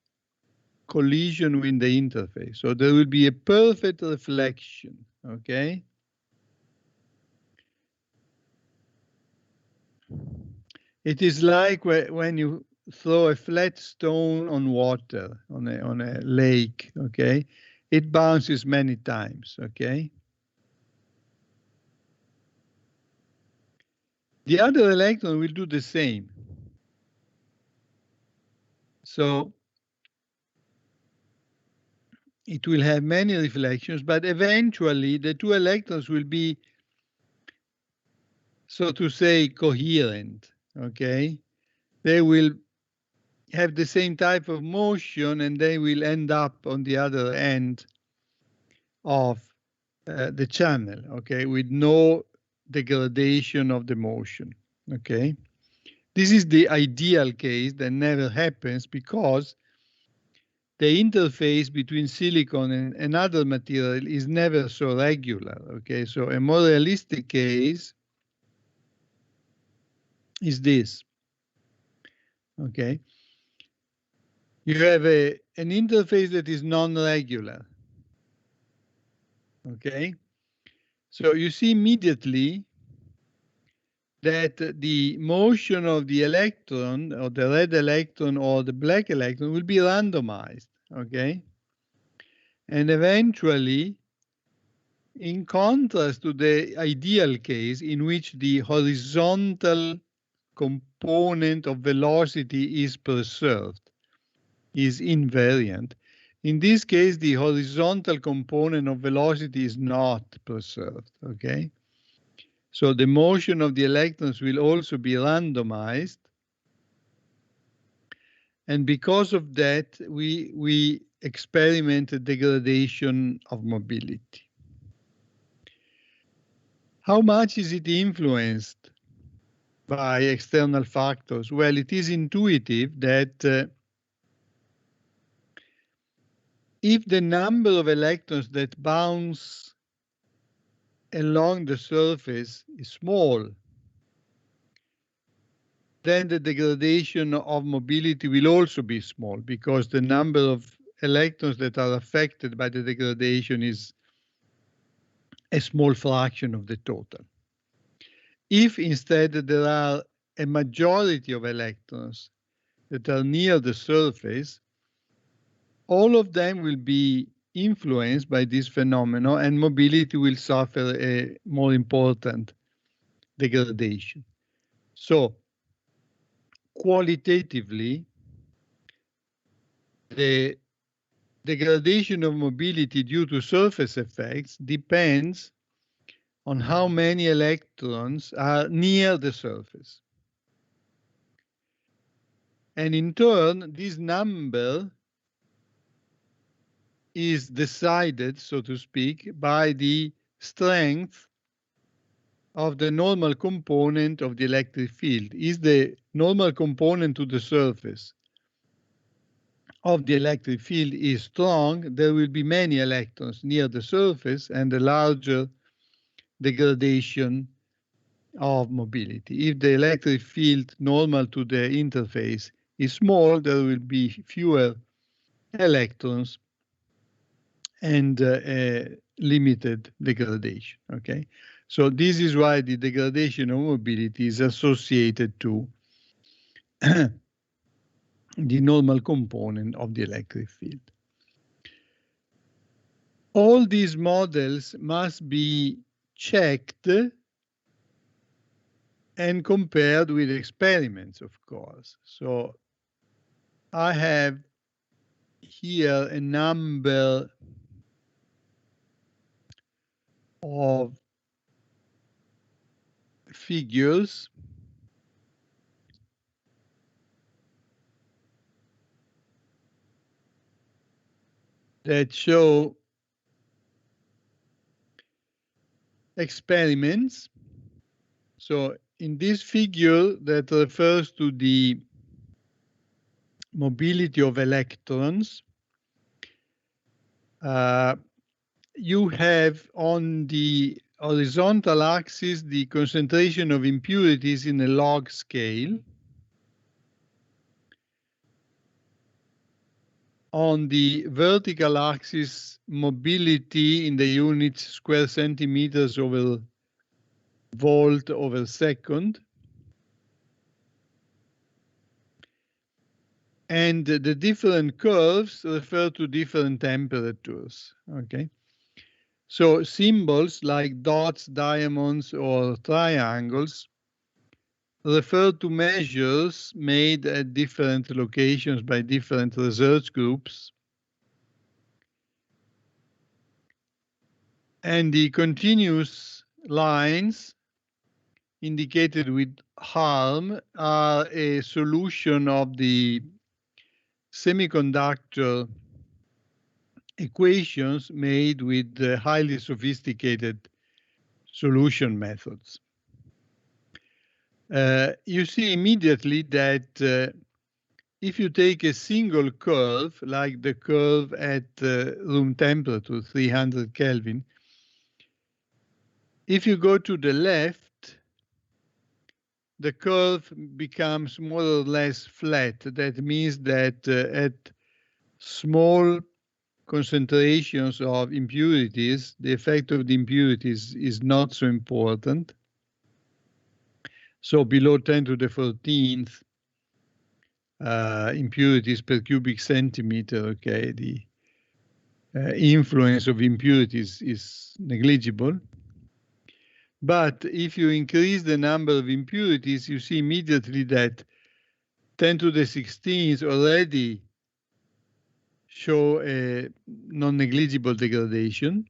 collision with the interface. So there will be a perfect reflection, okay? It is like when you throw a flat stone on water, on a lake, okay? It bounces many times, okay? The other electron will do the same. So it will have many reflections, but eventually the two electrons will be, so to say, coherent, okay? They will have the same type of motion and they will end up on the other end of the channel, okay, with no degradation of the motion, okay? This is the ideal case that never happens because the interface between silicon and another material is never so regular, okay? So a more realistic case is this, okay? You have an interface that is non-regular, okay? So you see immediately that the motion of the electron, or the red electron or the black electron, will be randomized, okay? And eventually, in contrast to the ideal case in which the horizontal component of velocity is preserved, is invariant. In this case, the horizontal component of velocity is not preserved, okay? So the motion of the electrons will also be randomized. And because of that, we experiment a degradation of mobility. How much is it influenced by external factors? Well, it is intuitive that if the number of electrons that bounce along the surface is small, then the degradation of mobility will also be small, because the number of electrons that are affected by the degradation is a small fraction of the total. If instead there are a majority of electrons that are near the surface, all of them will be influenced by this phenomenon, and mobility will suffer a more important degradation. So qualitatively, the degradation of mobility due to surface effects depends on how many electrons are near the surface. And in turn, this number is decided, so to speak, by the strength of the normal component of the electric field. Is the normal component to the surface of the electric field is strong, there will be many electrons near the surface and a larger degradation of mobility. If the electric field normal to the interface is small, there will be fewer electrons and limited degradation, okay? So this is why the degradation of mobility is associated to the normal component of the electric field. All these models must be checked and compared with experiments, of course. So I have here a number of figures that show experiments. So in this figure that refers to the mobility of electrons, you have on the horizontal axis the concentration of impurities in a log scale. On the vertical axis, mobility in the units square centimeters over volt over second. And the different curves refer to different temperatures, okay? So symbols like dots, diamonds, or triangles refer to measures made at different locations by different research groups. And the continuous lines indicated with harm are a solution of the semiconductor equations made with highly sophisticated solution methods. You see immediately that if you take a single curve, like the curve at room temperature, 300 Kelvin, if you go to the left, the curve becomes more or less flat. That means that at small concentrations of impurities, the effect of the impurities is not so important. So below 10 to the 14th impurities per cubic centimeter, okay, the influence of impurities is negligible. But if you increase the number of impurities, you see immediately that 10 to the 16th already show a non-negligible degradation.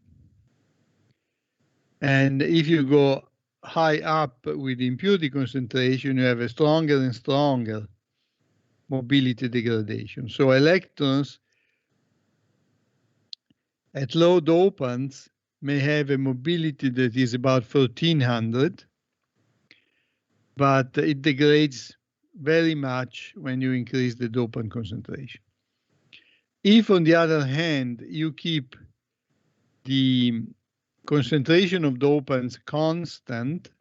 And if you go high up with impurity concentration, you have a stronger and stronger mobility degradation. So electrons at low dopants may have a mobility that is about 1300, but it degrades very much when you increase the dopant concentration. If, on the other hand, you keep the concentration of dopants constant,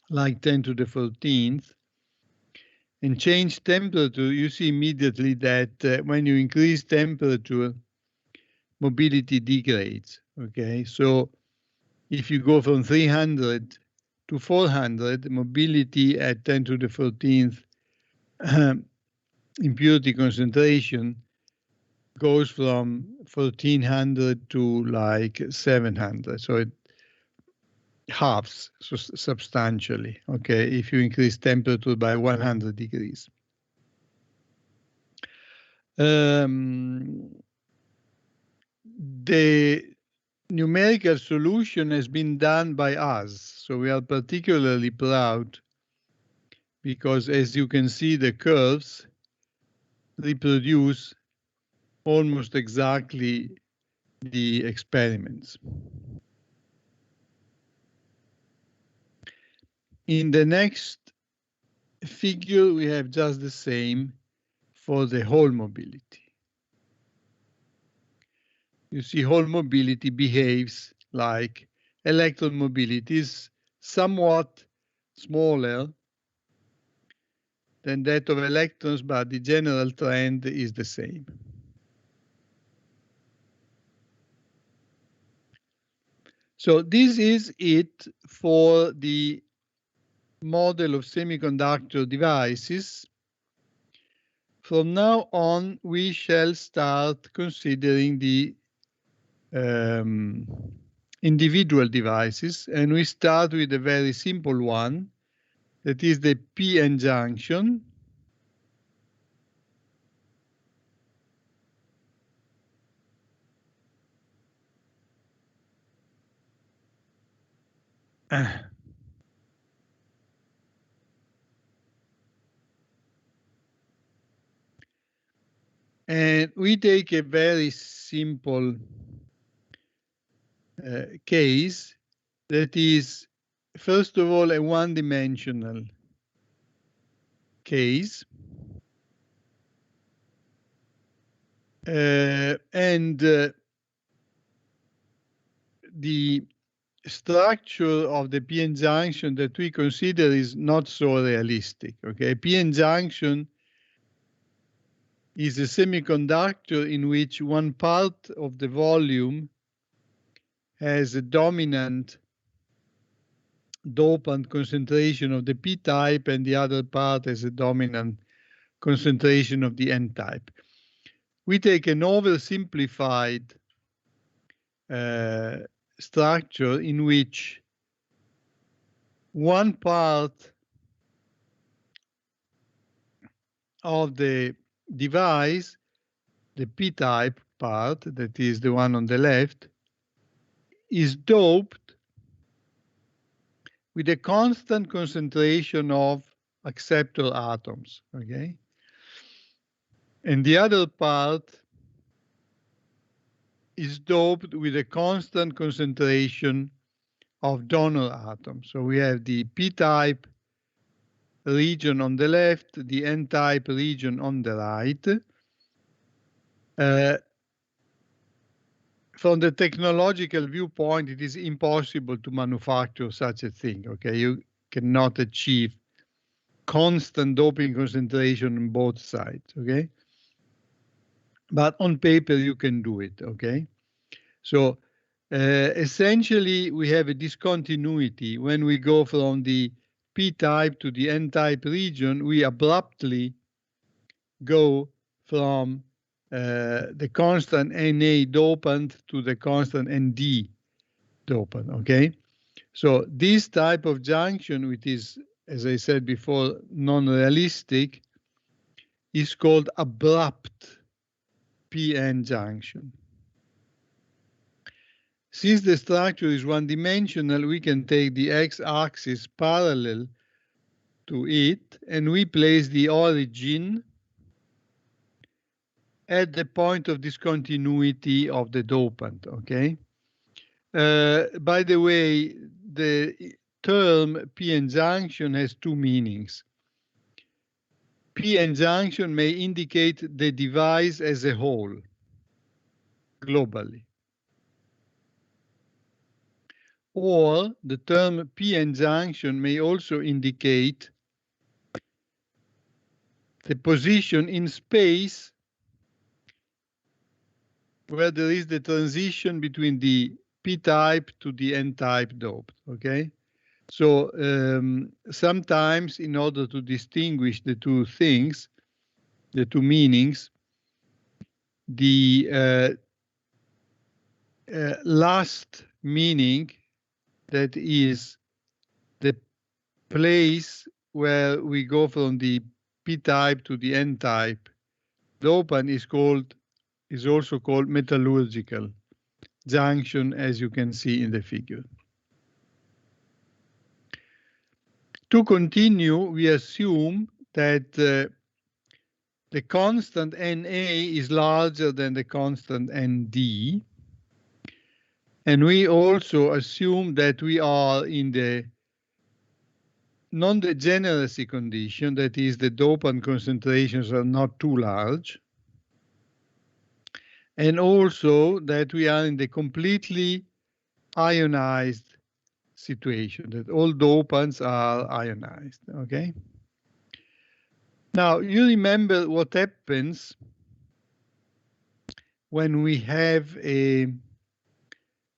like 10 to the 14th, and change temperature, you see immediately that when you increase temperature, mobility degrades, okay? So if you go from 300 to 400, mobility at 10 to the 14th impurity concentration goes from 1400 to like 700. So it halves substantially, okay, if you increase temperature by 100 degrees. The numerical solution has been done by us, so we are particularly proud because, as you can see, the curves reproduce almost exactly the experiments. In the next figure, we have just the same for the Hall mobility. You see, Hall mobility behaves like electron mobility, is somewhat smaller than that of electrons, but the general trend is the same. So this is it for the model of semiconductor devices. From now on, we shall start considering the individual devices, and we start with a very simple one, that is the p-n junction. And we take a very simple case that is, first of all, a one-dimensional case. And the structure of the p-n junction that we consider is not so realistic. Okay, p-n junction is a semiconductor in which one part of the volume has a dominant dopant concentration of the p-type and the other part has a dominant concentration of the n-type. We take an oversimplified structure in which one part of the device, the p-type part, that is the one on the left, is doped with a constant concentration of acceptor atoms, okay? And the other part is doped with a constant concentration of donor atoms. So we have the p-type region on the left, the N-type region on the right. From the technological viewpoint, it is impossible to manufacture such a thing, okay? You cannot achieve constant doping concentration on both sides, okay? But on paper, you can do it, okay? So essentially, we have a discontinuity. When we go from the P-type to the N-type region, we abruptly go from the constant Na dopant to the constant Nd dopant, okay? So this type of junction, which is, as I said before, non-realistic, is called abrupt PN junction. Since the structure is one-dimensional, we can take the x-axis parallel to it, and we place the origin at the point of discontinuity of the dopant, okay? By the way, the term PN junction has two meanings. PN junction may indicate the device as a whole, globally. Or the term PN junction may also indicate the position in space where there is the transition between the P-type to the N-type dope, okay? So sometimes in order to distinguish the two things, the two meanings, the last meaning, that is the place where we go from the P-type to the N-type dopant, is also called metallurgical junction, as you can see in the figure. To continue, we assume that the constant Na is larger than the constant Nd. And we also assume that we are in the non-degeneracy condition, that is, the dopant concentrations are not too large. And also that we are in the completely ionized situation, that all dopants are ionized, okay? Now, you remember what happens when we have a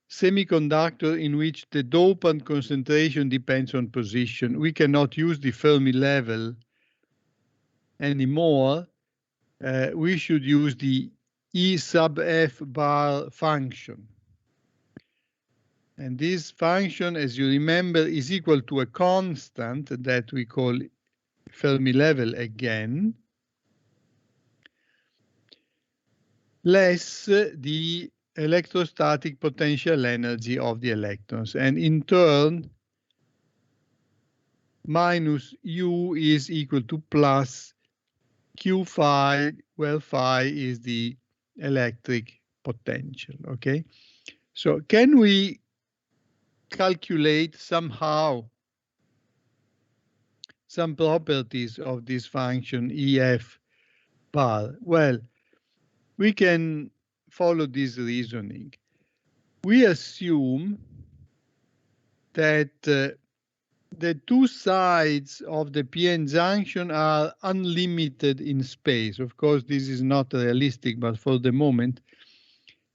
semiconductor in which the dopant concentration depends on position. We cannot use the Fermi level anymore. We should use the E sub f bar function. And this function, as you remember, is equal to a constant that we call Fermi level again, less the electrostatic potential energy of the electrons. And in turn, minus U is equal to plus Q phi, where phi is the electric potential, okay? So can we calculate somehow some properties of this function EF bar? Well, we can follow this reasoning. We assume that the two sides of the PN junction are unlimited in space. Of course, this is not realistic, but for the moment,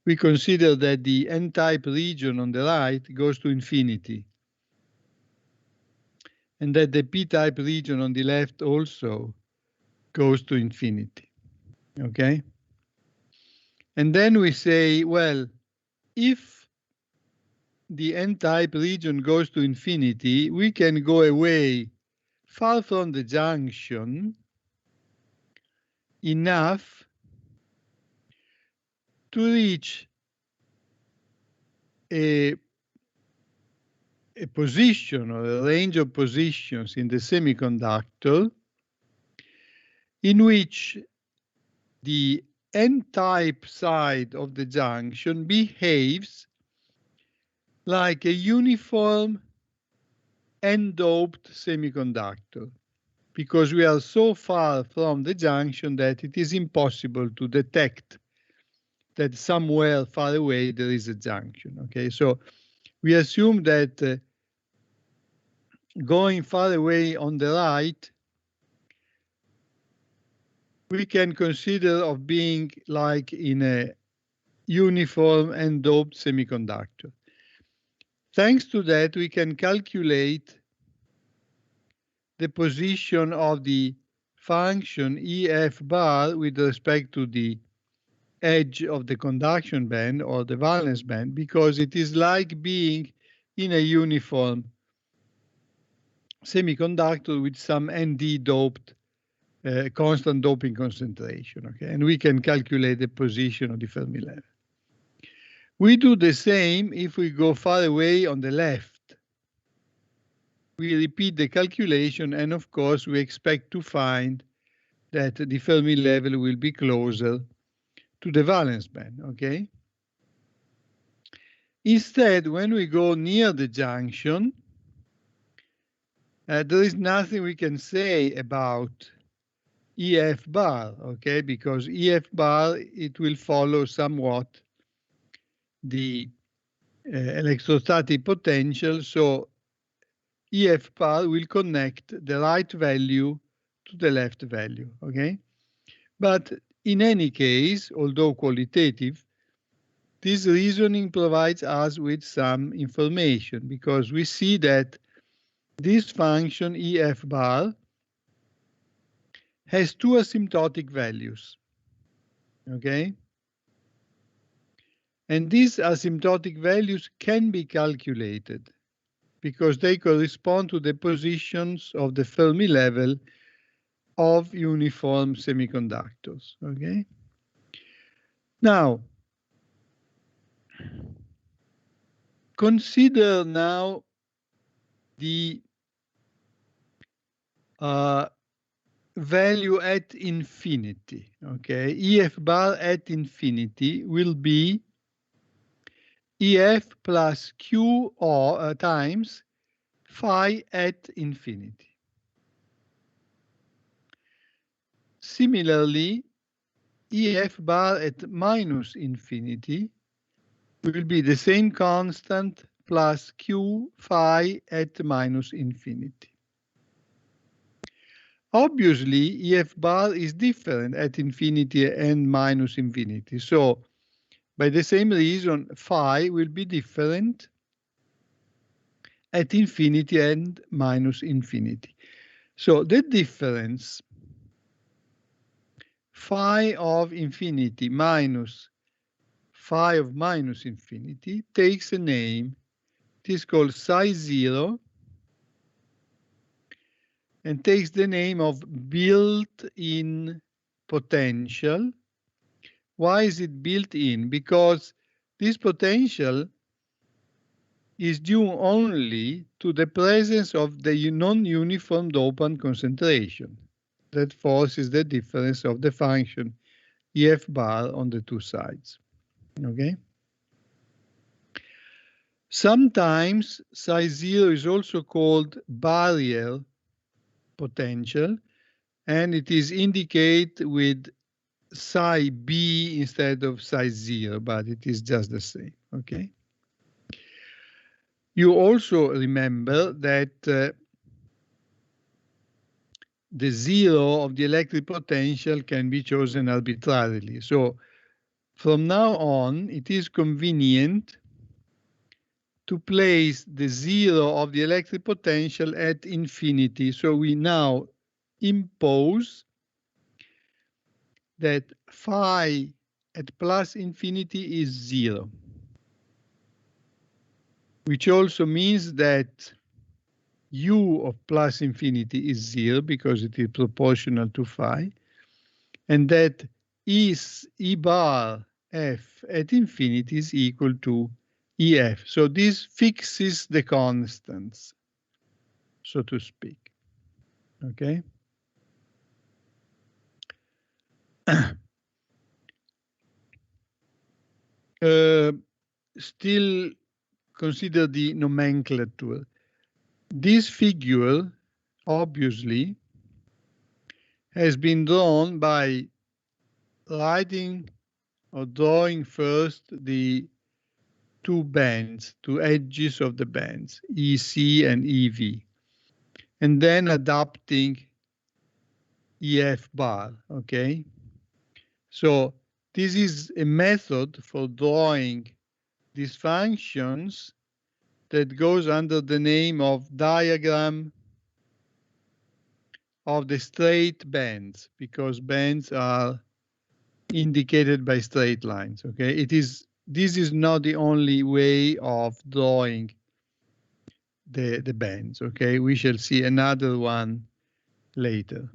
we consider that the N-type region on the right goes to infinity, and that the P-type region on the left also goes to infinity, okay? And then we say, well, if the N-type region goes to infinity, we can go away far from the junction enough to reach a position or a range of positions in the semiconductor in which the N-type side of the junction behaves like a uniform N-doped semiconductor. because we are so far from the junction that it is impossible to detect that somewhere far away there is a junction. Okay, so we assume that going far away on the right, we can consider of being like in a uniform and doped semiconductor. Thanks to that, we can calculate the position of the function EF bar with respect to the edge of the conduction band or the valence band, because it is like being in a uniform semiconductor with some ND doped constant doping concentration. Okay, and we can calculate the position of the Fermi level. We do the same if we go far away on the left. We repeat the calculation, and of course we expect to find that the Fermi level will be closer to the valence band. Okay. Instead, when we go near the junction, there is nothing we can say about EF bar, okay, because EF bar, it will follow somewhat the electrostatic potential, so EF bar will connect the right value to the left value, okay? But in any case, although qualitative, this reasoning provides us with some information, because we see that this function EF bar has two asymptotic values, okay? And these asymptotic values can be calculated because they correspond to the positions of the Fermi level of uniform semiconductors, okay? Now, consider now the value at infinity, okay? EF bar at infinity will be EF plus Q or times phi at infinity. Similarly, EF bar at minus infinity will be the same constant plus Q phi at minus infinity. Obviously, EF bar is different at infinity and minus infinity. So, by the same reason, phi will be different at infinity and minus infinity. So, the difference phi of infinity minus phi of minus infinity takes a name. It is called psi 0 and takes the name of built-in potential. Why is it built in? Because this potential is due only to the presence of the non-uniform dopant concentration. That forces the difference of the function EF bar on the two sides. Okay. Sometimes psi 0 is also called barrier potential, and it is indicated with psi b instead of psi 0, but it is just the same, okay? You also remember that the zero of the electric potential can be chosen arbitrarily. So from now on, it is convenient to place the zero of the electric potential at infinity. So we now impose that phi at plus infinity is 0, which also means that u of plus infinity is 0 because it is proportional to phi, and that is E bar f at infinity is equal to EF. So this fixes the constants, so to speak. Okay. Still consider the nomenclature. This figure, obviously, has been drawn by writing or drawing first the two bands, two edges of the bands, EC and EV, and then adapting EF bar, okay? So this is a method for drawing these functions that goes under the name of diagram of the straight bands, because bands are indicated by straight lines, okay? This is not the only way of drawing the bands, okay? We shall see another one later.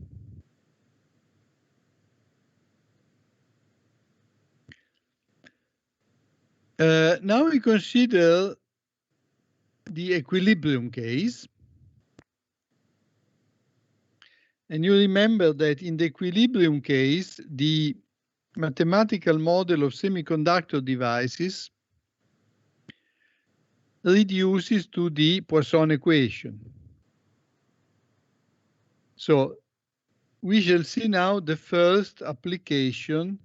Now we consider the equilibrium case. And you remember that in the equilibrium case, the mathematical model of semiconductor devices reduces to the Poisson equation. So we shall see now the first application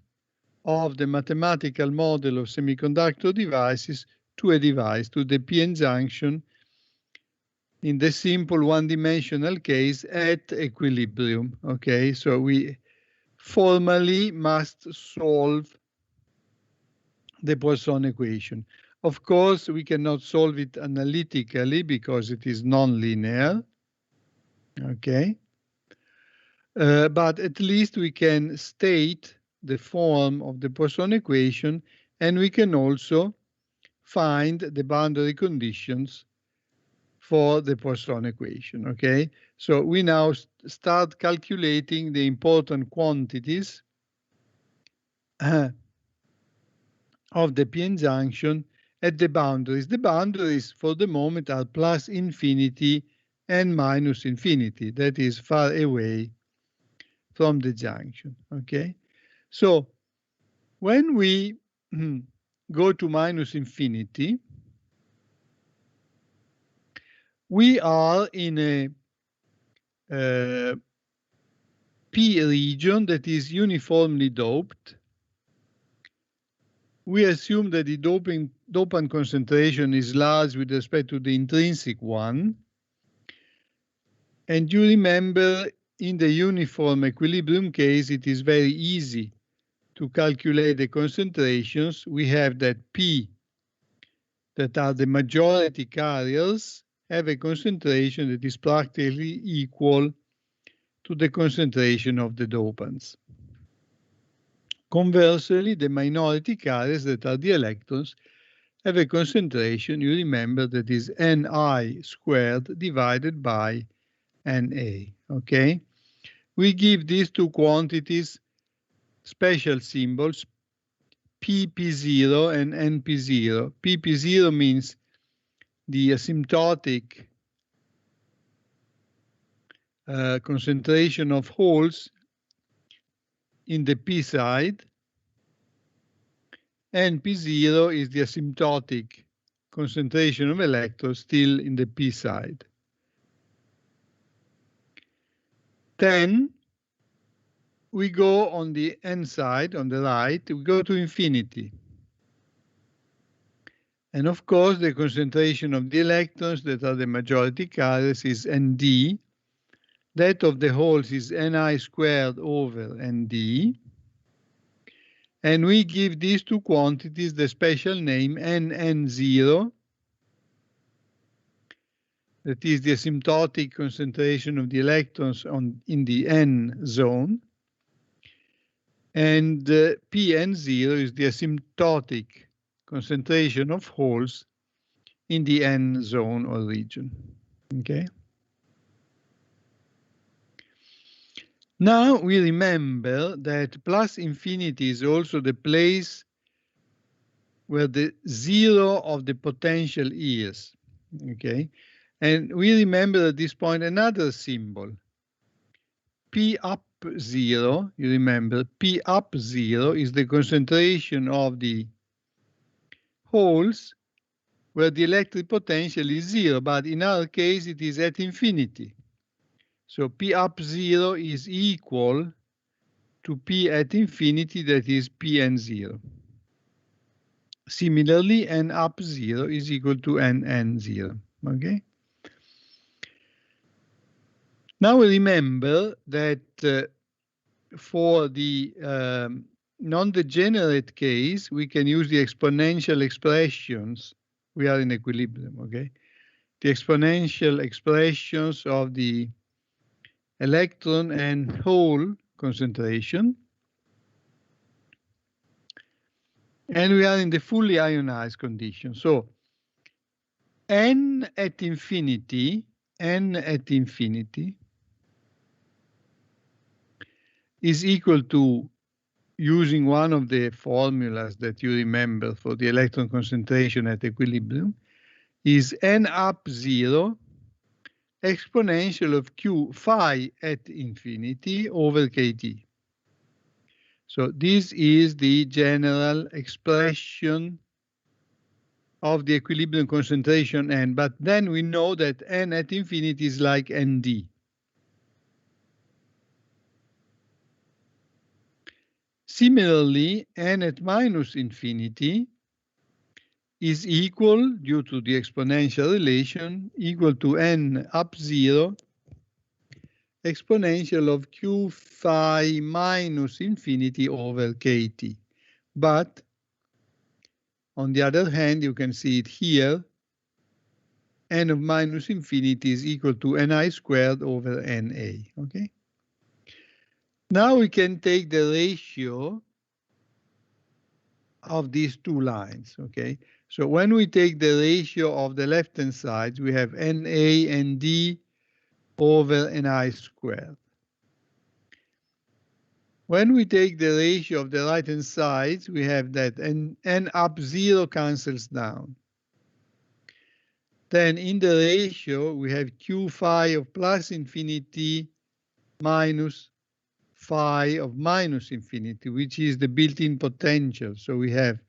of the mathematical model of semiconductor devices to a device, to the p-n junction, in the simple one-dimensional case at equilibrium. Okay, so we formally must solve the Poisson equation. Of course, we cannot solve it analytically because it is non-linear. Okay, but at least we can state the form of the Poisson equation, and we can also find the boundary conditions for the Poisson equation, okay? So we now start calculating the important quantities of the p-n junction at the boundaries. The boundaries for the moment are plus infinity and minus infinity, that is far away from the junction, okay? So when we go to minus infinity, we are in a P region that is uniformly doped. We assume that the dopant concentration is large with respect to the intrinsic one. And you remember in the uniform equilibrium case, it is very easy to calculate the concentrations. We have that P, that are the majority carriers, have a concentration that is practically equal to the concentration of the dopants. Conversely, the minority carriers, that are the electrons, have a concentration, you remember, that is Ni squared divided by Na, okay? We give these two quantities special symbols, PP0 and NP0. PP0 means the asymptotic concentration of holes in the p side, and P0 is the asymptotic concentration of electrons still in the p side. Then we go on the n side, on the right, we go to infinity. And of course, the concentration of the electrons that are the majority carriers is Nd. That of the holes is Ni squared over Nd. And we give these two quantities the special name Nn0. That is the asymptotic concentration of the electrons in the n zone. And Pn0 is the asymptotic concentration of holes in the n zone or region. Okay. Now we remember that plus infinity is also the place where the zero of the potential is. Okay. And we remember at this point another symbol. P up 0, you remember, P up 0 is the concentration of the holes where the electric potential is 0, but in our case it is at infinity. So P up 0 is equal to P at infinity, that is Pn 0. Similarly, N up 0 is equal to Nn 0, okay? Now remember that for the non-degenerate case, we can use the exponential expressions. We are in equilibrium, okay? The exponential expressions of the electron and hole concentration. And we are in the fully ionized condition. So N at infinity is equal to, using one of the formulas that you remember for the electron concentration at equilibrium, is N up 0 exponential of Q phi at infinity over KT. So this is the general expression of the equilibrium concentration N, but then we know that N at infinity is like ND. Similarly, N at minus infinity is equal, due to the exponential relation, equal to N up 0 exponential of Q phi minus infinity over KT. But on the other hand, you can see it here, N of minus infinity is equal to Ni squared over Na, okay? Now we can take the ratio of these two lines, okay? So when we take the ratio of the left-hand side, we have Na and D over Ni squared. When we take the ratio of the right-hand side, we have that N up 0 cancels down. Then in the ratio, we have Q phi of plus infinity minus phi of minus infinity, which is the built-in potential. So we have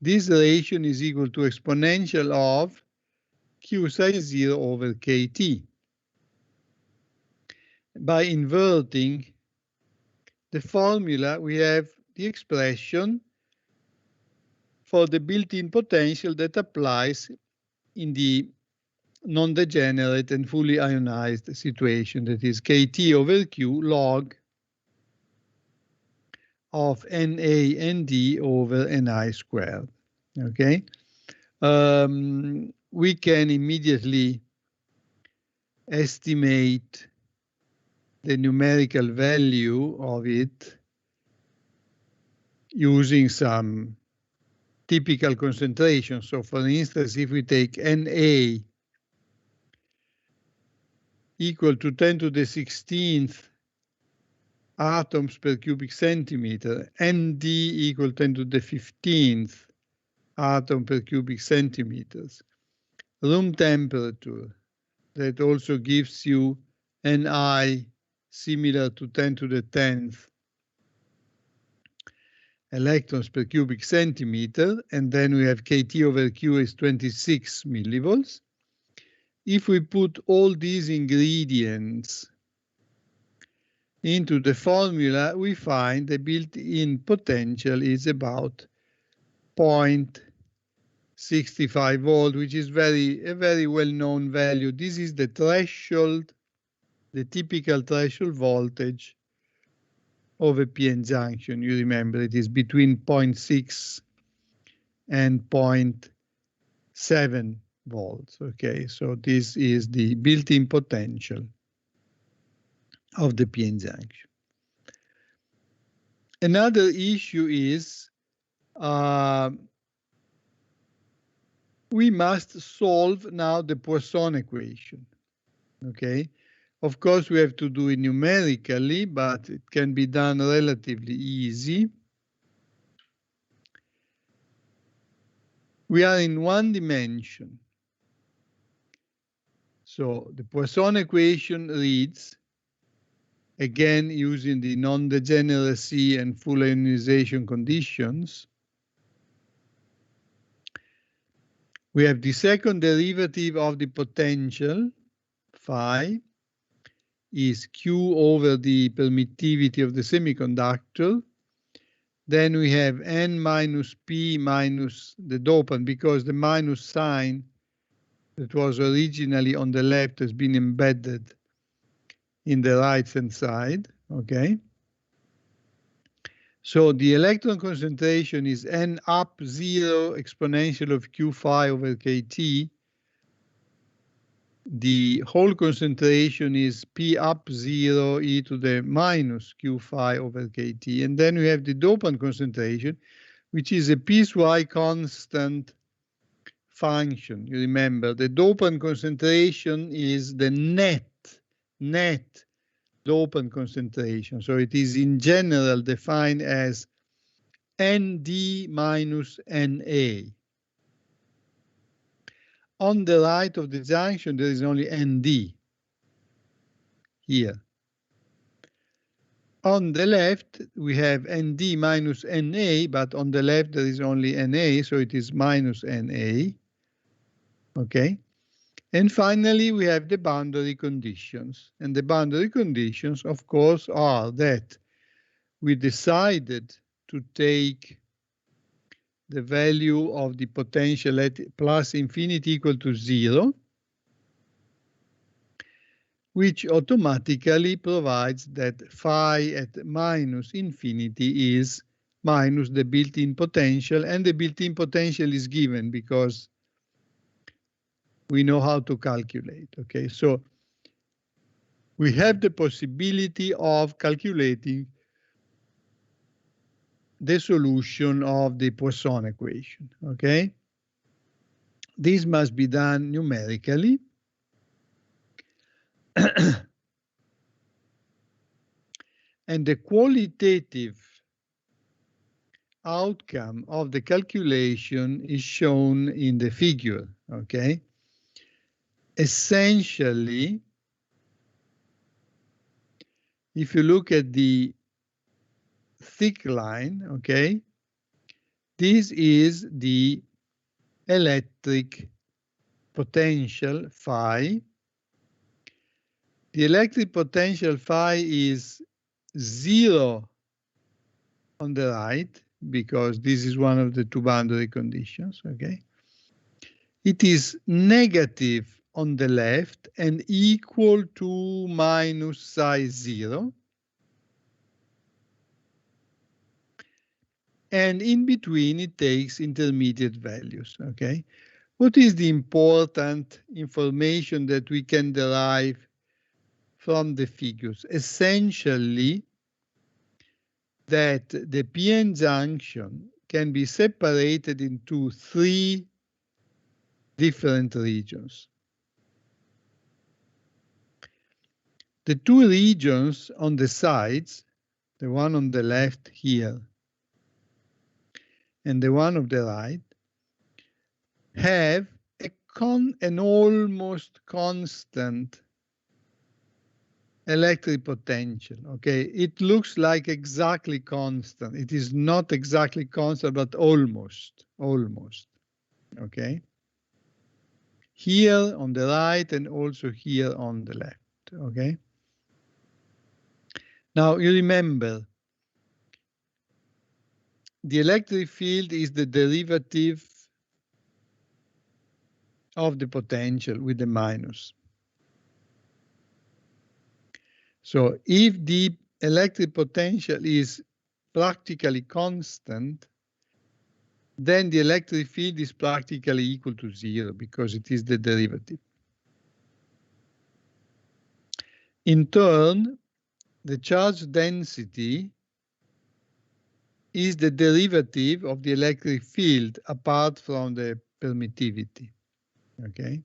this relation is equal to exponential of Q psi 0 over KT. By inverting the formula, we have the expression for the built-in potential that applies in the non-degenerate and fully ionized situation, that is KT over Q log of Na and D over Ni squared, okay? We can immediately estimate the numerical value of it using some typical concentration. So for instance, if we take Na equal to 10 to the 16th atoms per cubic centimeter, Nd equal 10 to the 15th atom per cubic centimeters, room temperature, that also gives you Ni similar to 10 to the 10th electrons per cubic centimeter, and then we have KT over Q is 26 millivolts. If we put all these ingredients into the formula, we find the built-in potential is about 0.65 volt, which is a very well-known value. This is the threshold, the typical threshold voltage of a PN junction. You remember it is between 0.6 and 0.7 volts. Okay, so this is the built-in potential of the PN junction. Another issue is we must solve now the Poisson equation. Okay, of course we have to do it numerically, but it can be done relatively easy. We are in one dimension. So the Poisson equation reads, again using the non-degeneracy and full ionization conditions, we have the second derivative of the potential, phi, is Q over the permittivity of the semiconductor. Then we have N minus P minus the dopant, because the minus sign that was originally on the left has been embedded in the right-hand side, okay? So the electron concentration is N up 0 exponential of Q phi over KT. The whole concentration is P up 0 e to the minus Q phi over KT. And then we have the dopant concentration, which is a piecewise constant function. You remember, the dopant concentration is the net dopant concentration. So it is in general defined as ND minus NA. On the right of the junction, there is only ND here. On the left, we have ND minus NA, but on the left there is only NA, so it is minus NA. Okay. And finally, we have the boundary conditions. And the boundary conditions, of course, are that we decided to take the value of the potential at plus infinity equal to 0, which automatically provides that phi at minus infinity is minus the built-in potential, and the built-in potential is given because we know how to calculate, okay? So we have the possibility of calculating the solution of the Poisson equation, okay? This must be done numerically. And the qualitative outcome of the calculation is shown in the figure, okay? Essentially, if you look at the thick line, okay, this is the electric potential phi. The electric potential phi is 0 on the right, because this is one of the two boundary conditions, okay? It is negative on the left and equal to minus psi 0. And in between, it takes intermediate values, okay? What is the important information that we can derive from the figures? Essentially, that the p-n junction can be separated into 3 different regions. The 2 regions on the sides, the one on the left here and the one on the right, have an almost constant electric potential, okay? It looks like exactly constant. It is not exactly constant, but almost, okay? Here on the right and also here on the left, okay? Now you remember, the electric field is the derivative of the potential with the minus. So if the electric potential is practically constant, then the electric field is practically equal to 0 because it is the derivative. In turn, the charge density is the derivative of the electric field apart from the permittivity, okay?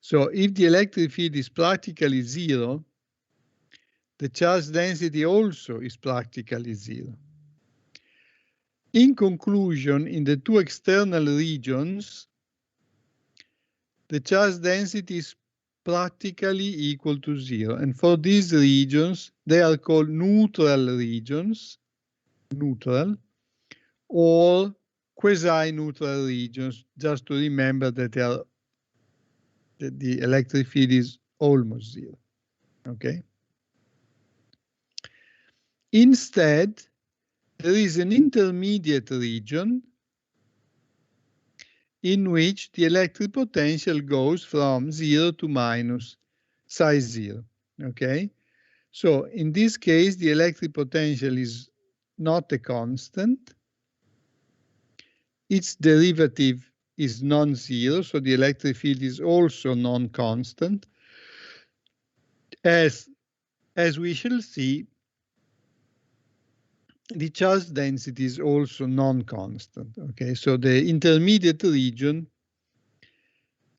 So if the electric field is practically 0, the charge density also is practically 0. In conclusion, in the 2 external regions, the charge density is practically equal to 0. And for these regions, they are called neutral regions, neutral, or quasi-neutral regions, just to remember that the electric field is almost 0, okay? Instead, there is an intermediate region in which the electric potential goes from 0 to minus psi 0, okay? So in this case, the electric potential is not a constant. Its derivative is non-zero, so the electric field is also non-constant. As we shall see, the charge density is also non-constant, okay? So the intermediate region,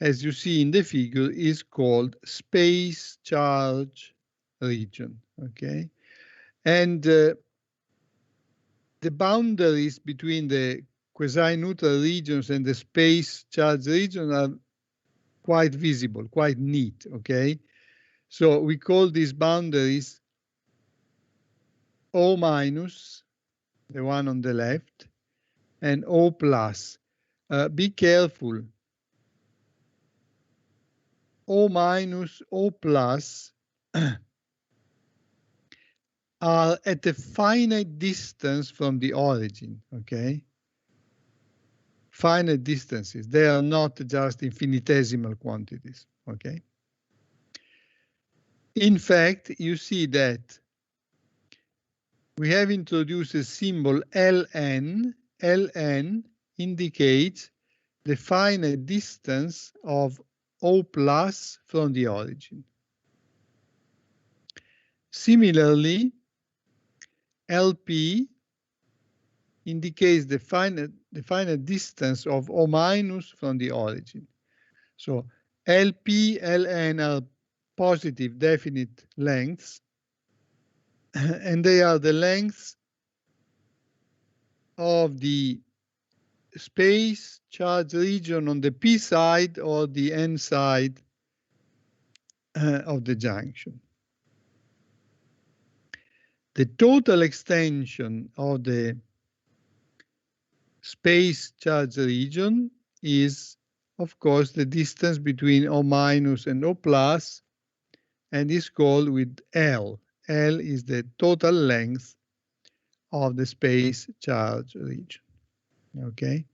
as you see in the figure, is called space charge region, okay? And the boundaries between the quasi-neutral regions and the space charge region are quite visible, quite neat, okay? So we call these boundaries O minus, the one on the left, and O plus. Be careful. O minus, O plus are at a finite distance from the origin, okay? Finite distances. They are not just infinitesimal quantities, okay? In fact, you see that we have introduced a symbol Ln. Ln indicates the finite distance of O plus from the origin. Similarly, Lp indicates the finite distance of O minus from the origin. So Lp, Ln are positive definite lengths, and they are the lengths of the space charge region on the p side or the n side of the junction. The total extension of the space charge region is, of course, the distance between O minus and O plus, and is called with L. L is the total length of the space charge region, okay?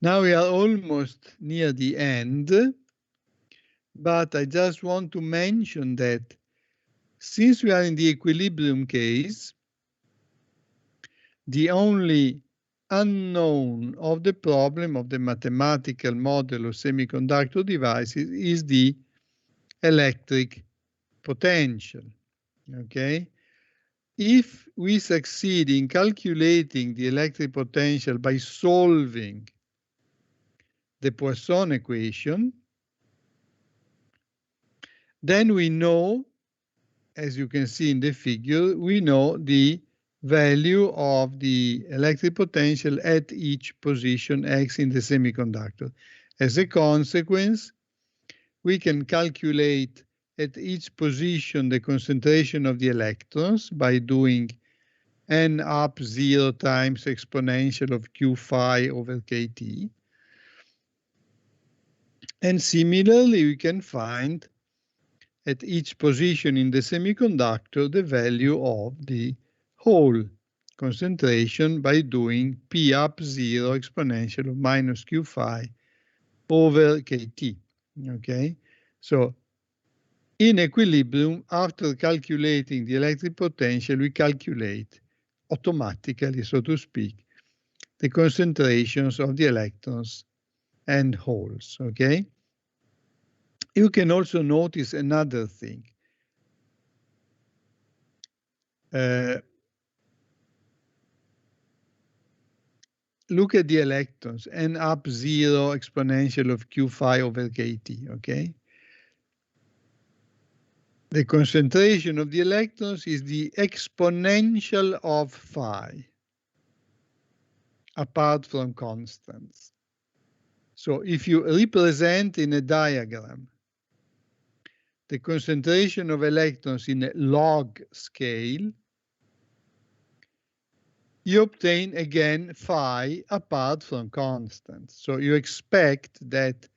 Now we are almost near the end, but I just want to mention that since we are in the equilibrium case, the only unknown of the problem of the mathematical model of semiconductor devices is the electric potential, okay? If we succeed in calculating the electric potential by solving the Poisson equation, then we know, as you can see in the figure, we know the value of the electric potential at each position X in the semiconductor. As a consequence, we can calculate at each position the concentration of the electrons by doing n up 0 times exponential of q phi over kT. And similarly, we can find at each position in the semiconductor the value of the hole concentration by doing p up 0 exponential of minus q phi over kT, okay? So in equilibrium, after calculating the electric potential, we calculate automatically, so to speak, the concentrations of the electrons and holes, okay? You can also notice another thing. Look at the electrons, n up 0 exponential of q phi over kT, okay? The concentration of the electrons is the exponential of phi, apart from constants. So if you represent in a diagram the concentration of electrons in a log scale, you obtain again phi apart from constant. So you expect that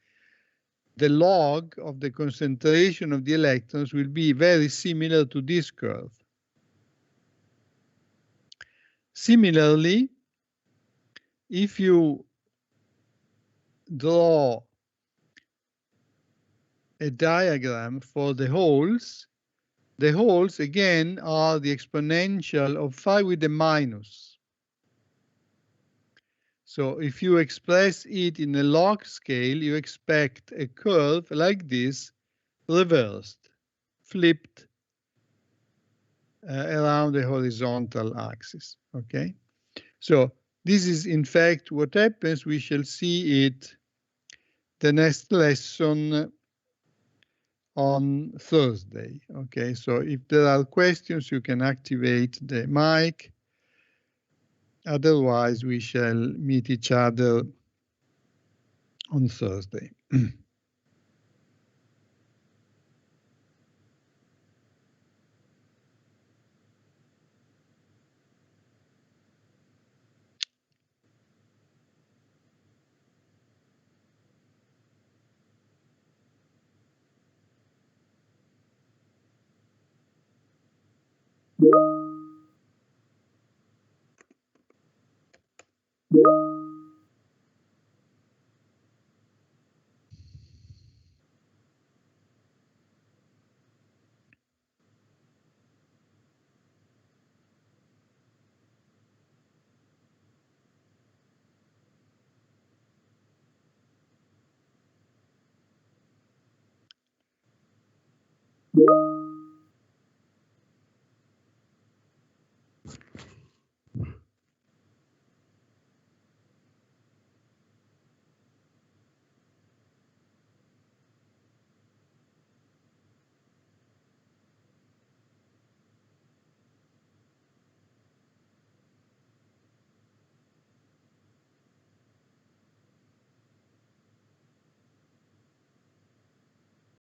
the log of the concentration of the electrons will be very similar to this curve. Similarly, if you draw a diagram for the holes again are the exponential of phi with a minus. So if you express it in a log scale, you expect a curve like this, reversed, flipped around the horizontal axis, okay? So this is in fact what happens. We shall see it the next lesson on Thursday, okay? So if there are questions, you can activate the mic. Otherwise, we shall meet each other on Thursday.